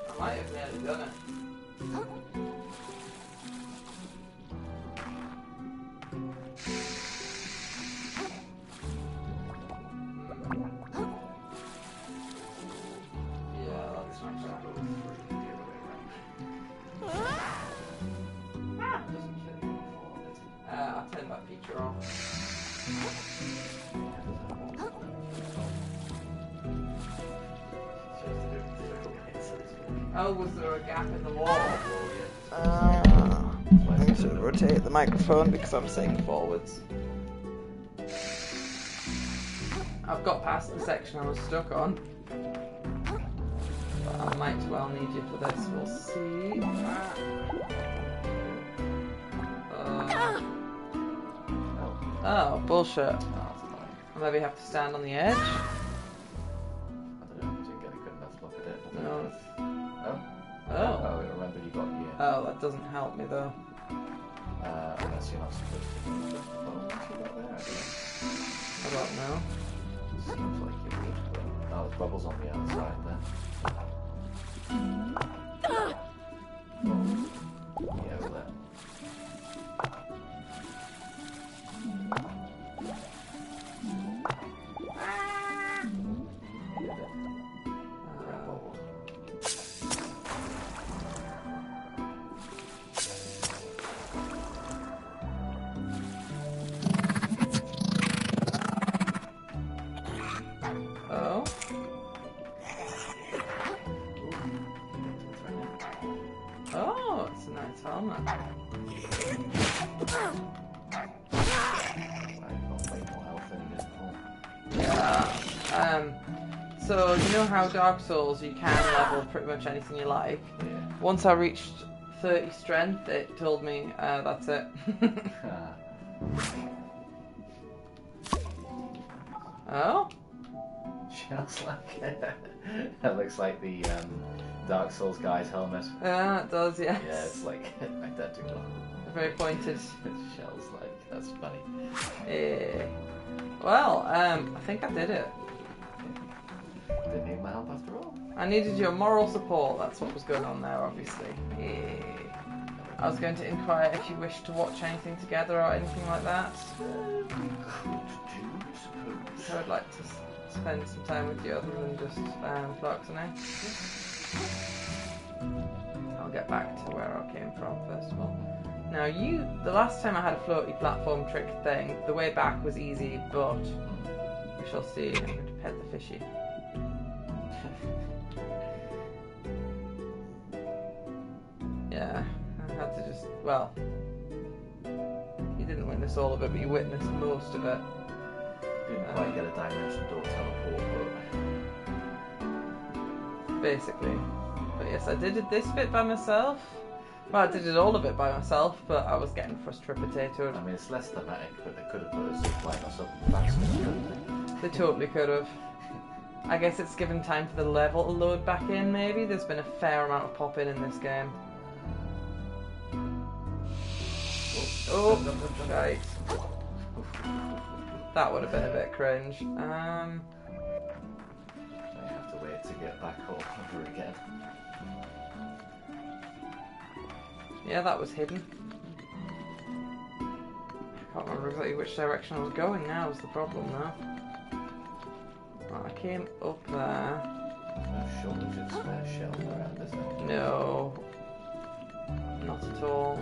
I might have nearly done it. Yeah, that's not exactly I'll turn that feature off. Oh, was there a gap in the wall? rotate the microphone because I'm sitting forwards. I've got past the section I was stuck on. But I might well need you for this, we'll see. Oh, bullshit. I maybe have to stand on the edge? I don't know, didn't get a good enough look at it. No. Oh, remember you got here. Oh, that doesn't help me though. Unless you're not supposed to put the bones you got there, I don't know. Seems like you would, but... Oh, there's bubbles on the outside then. Yeah, well then. Oh, it's a nice helmet. Yeah. So you know how Dark Souls you can level pretty much anything you like. Yeah. Once I reached 30 strength, it told me that's it. Oh. Just like that looks like the Dark Souls guy's helmet. Yeah, it does. Yes. Yeah, it's like identical. Very pointed. Shells like that's funny. Well, I think I did it. Didn't need my help after all. I needed your moral support. That's what was going on there, obviously. I was going to inquire if you wished to watch anything together or anything like that. So I'd like to spend some time with you other than just fluxing. I'll get back to where I came from first of all. Now the last time I had a floaty platform trick thing, the way back was easy, but we shall see. I'm going to pet the fishy. Yeah, I had to just, well, you didn't witness all of it, but you witnessed most of it. Didn't quite get a dimension door teleport, but... Basically. But yes, I did this bit by myself. Well, I did it all of it by myself, but I was getting frustrated. I mean, it's less thematic, but they could have put a zip line or something faster, couldn't they? They totally could have. I guess it's given time for the level to load back in, maybe. There's been a fair amount of pop-in in this game. Oh, right. That would have been a bit cringe. I have to wait to get back over again. Yeah, that was hidden. I can't remember exactly which direction I was going now is the problem now. Right, I came up there. No shortage of spare shells around, is there? No. Not at all.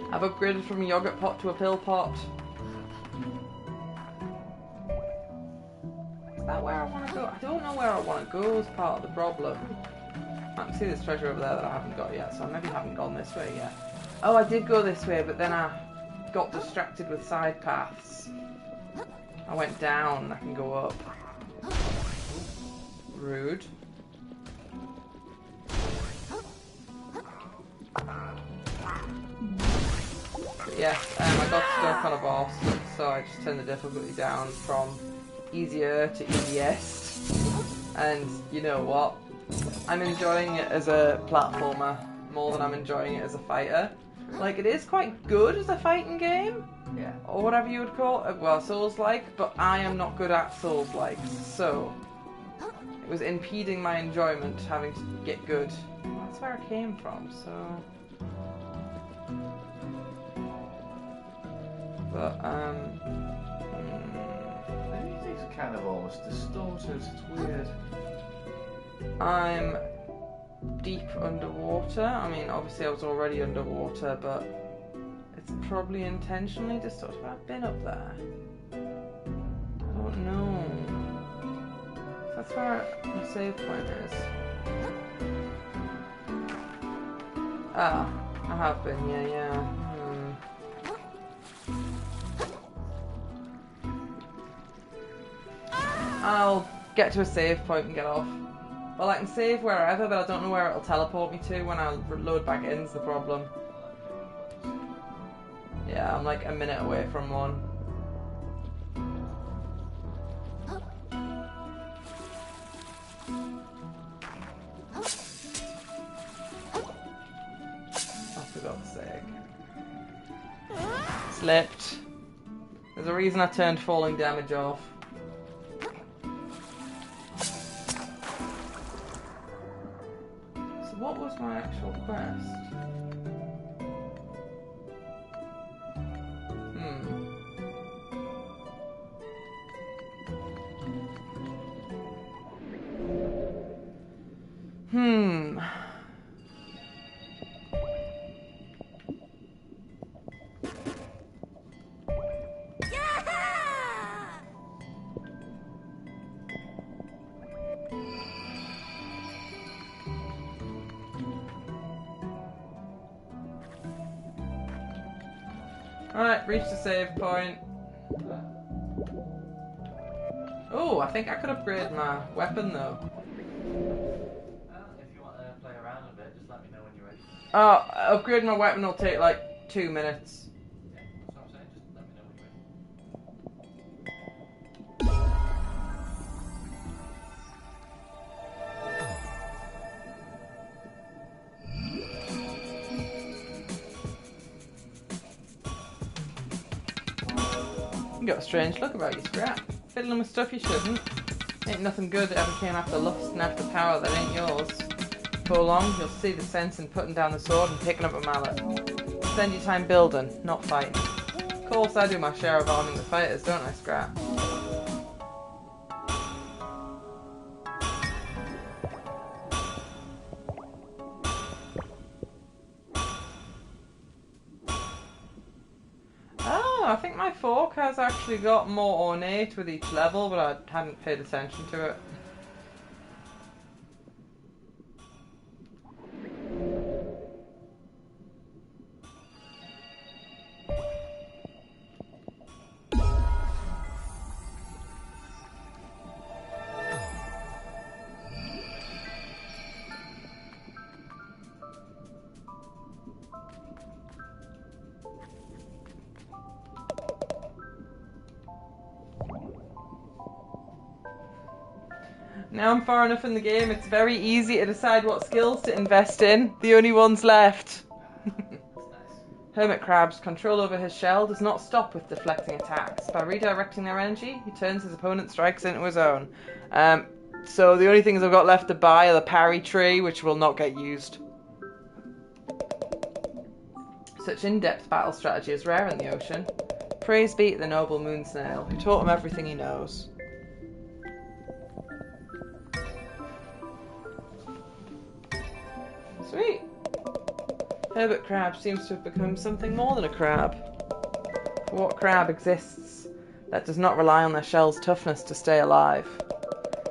I've upgraded from a yogurt pot to a pill pot. Is that where I want to go? I don't know where I want to go is part of the problem. I can see this treasure over there that I haven't got yet, so I maybe haven't gone this way yet. Oh, I did go this way, but then I got distracted with side paths. I went down, I can go up. Rude. Yes, I got stuck on a boss, so I just turned the difficulty down from easier to easiest. And you know what? I'm enjoying it as a platformer more than I'm enjoying it as a fighter. Like, it is quite good as a fighting game, yeah, or whatever you would call it. Well, Souls-like, but I am not good at Souls-like, so it was impeding my enjoyment having to get good. That's where I came from, so... But, Everything's kind of almost distorted, it's weird. I'm deep underwater. I mean, obviously I was already underwater, but it's probably intentionally distorted. I've been up there. I don't know. That's where the save point is. Ah, I have been, yeah. I'll get to a save point and get off. Well, I can save wherever, but I don't know where it'll teleport me to when I load back in is the problem. Yeah, I'm like a minute away from one. For God's sake. Slipped. There's a reason I turned falling damage off. So what was my actual quest? Alright, reached the save point. Oh, I think I could upgrade my weapon though. If you want to play around a bit, just let me know when you're ready. Oh, upgrading my weapon will take like 2 minutes. Yeah, that's what I'm saying, just let me know when you're ready. You got a strange look about you, Scrap. Fiddling with stuff you shouldn't. Ain't nothing good that ever came after lust and after power that ain't yours. Before long, you'll see the sense in putting down the sword and picking up a mallet. Spend your time building, not fighting. Of course, I do my share of arming the fighters, don't I, Scrap? I think my fork has actually got more ornate with each level, but I hadn't paid attention to it. Now I'm far enough in the game, it's very easy to decide what skills to invest in. The only ones left. Hermit Crab's control over his shell does not stop with deflecting attacks. By redirecting their energy, he turns his opponent's strikes into his own. So the only things I've got left to buy are the parry tree, which will not get used. Such in-depth battle strategy is rare in the ocean. Praise be to the noble moon snail, who taught him everything he knows. Sweet. Hermit Crab seems to have become something more than a crab. For what crab exists that does not rely on their shell's toughness to stay alive?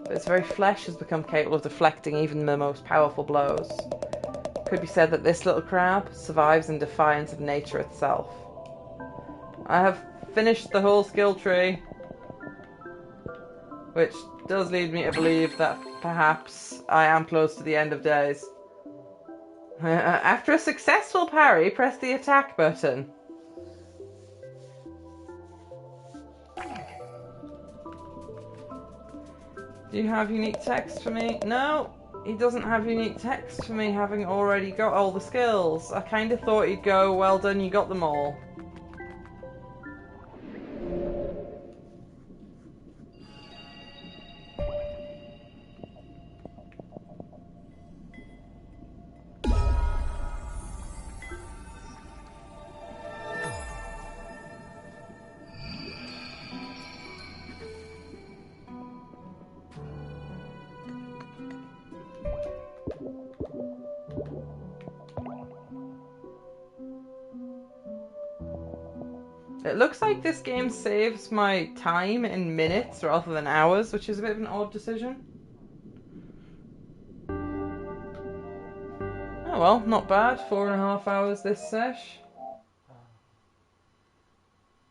But its very flesh has become capable of deflecting even the most powerful blows. It could be said that this little crab survives in defiance of nature itself. I have finished the whole skill tree, which does lead me to believe that perhaps I am close to the end of days. After a successful parry, press the attack button. Do you have unique text for me? No, he doesn't have unique text for me, having already got all the skills. I kind of thought he'd go, well done, you got them all. It looks like this game saves my time in minutes rather than hours, which is a bit of an odd decision. Oh, Oh well, not bad. 4.5 hours this sesh.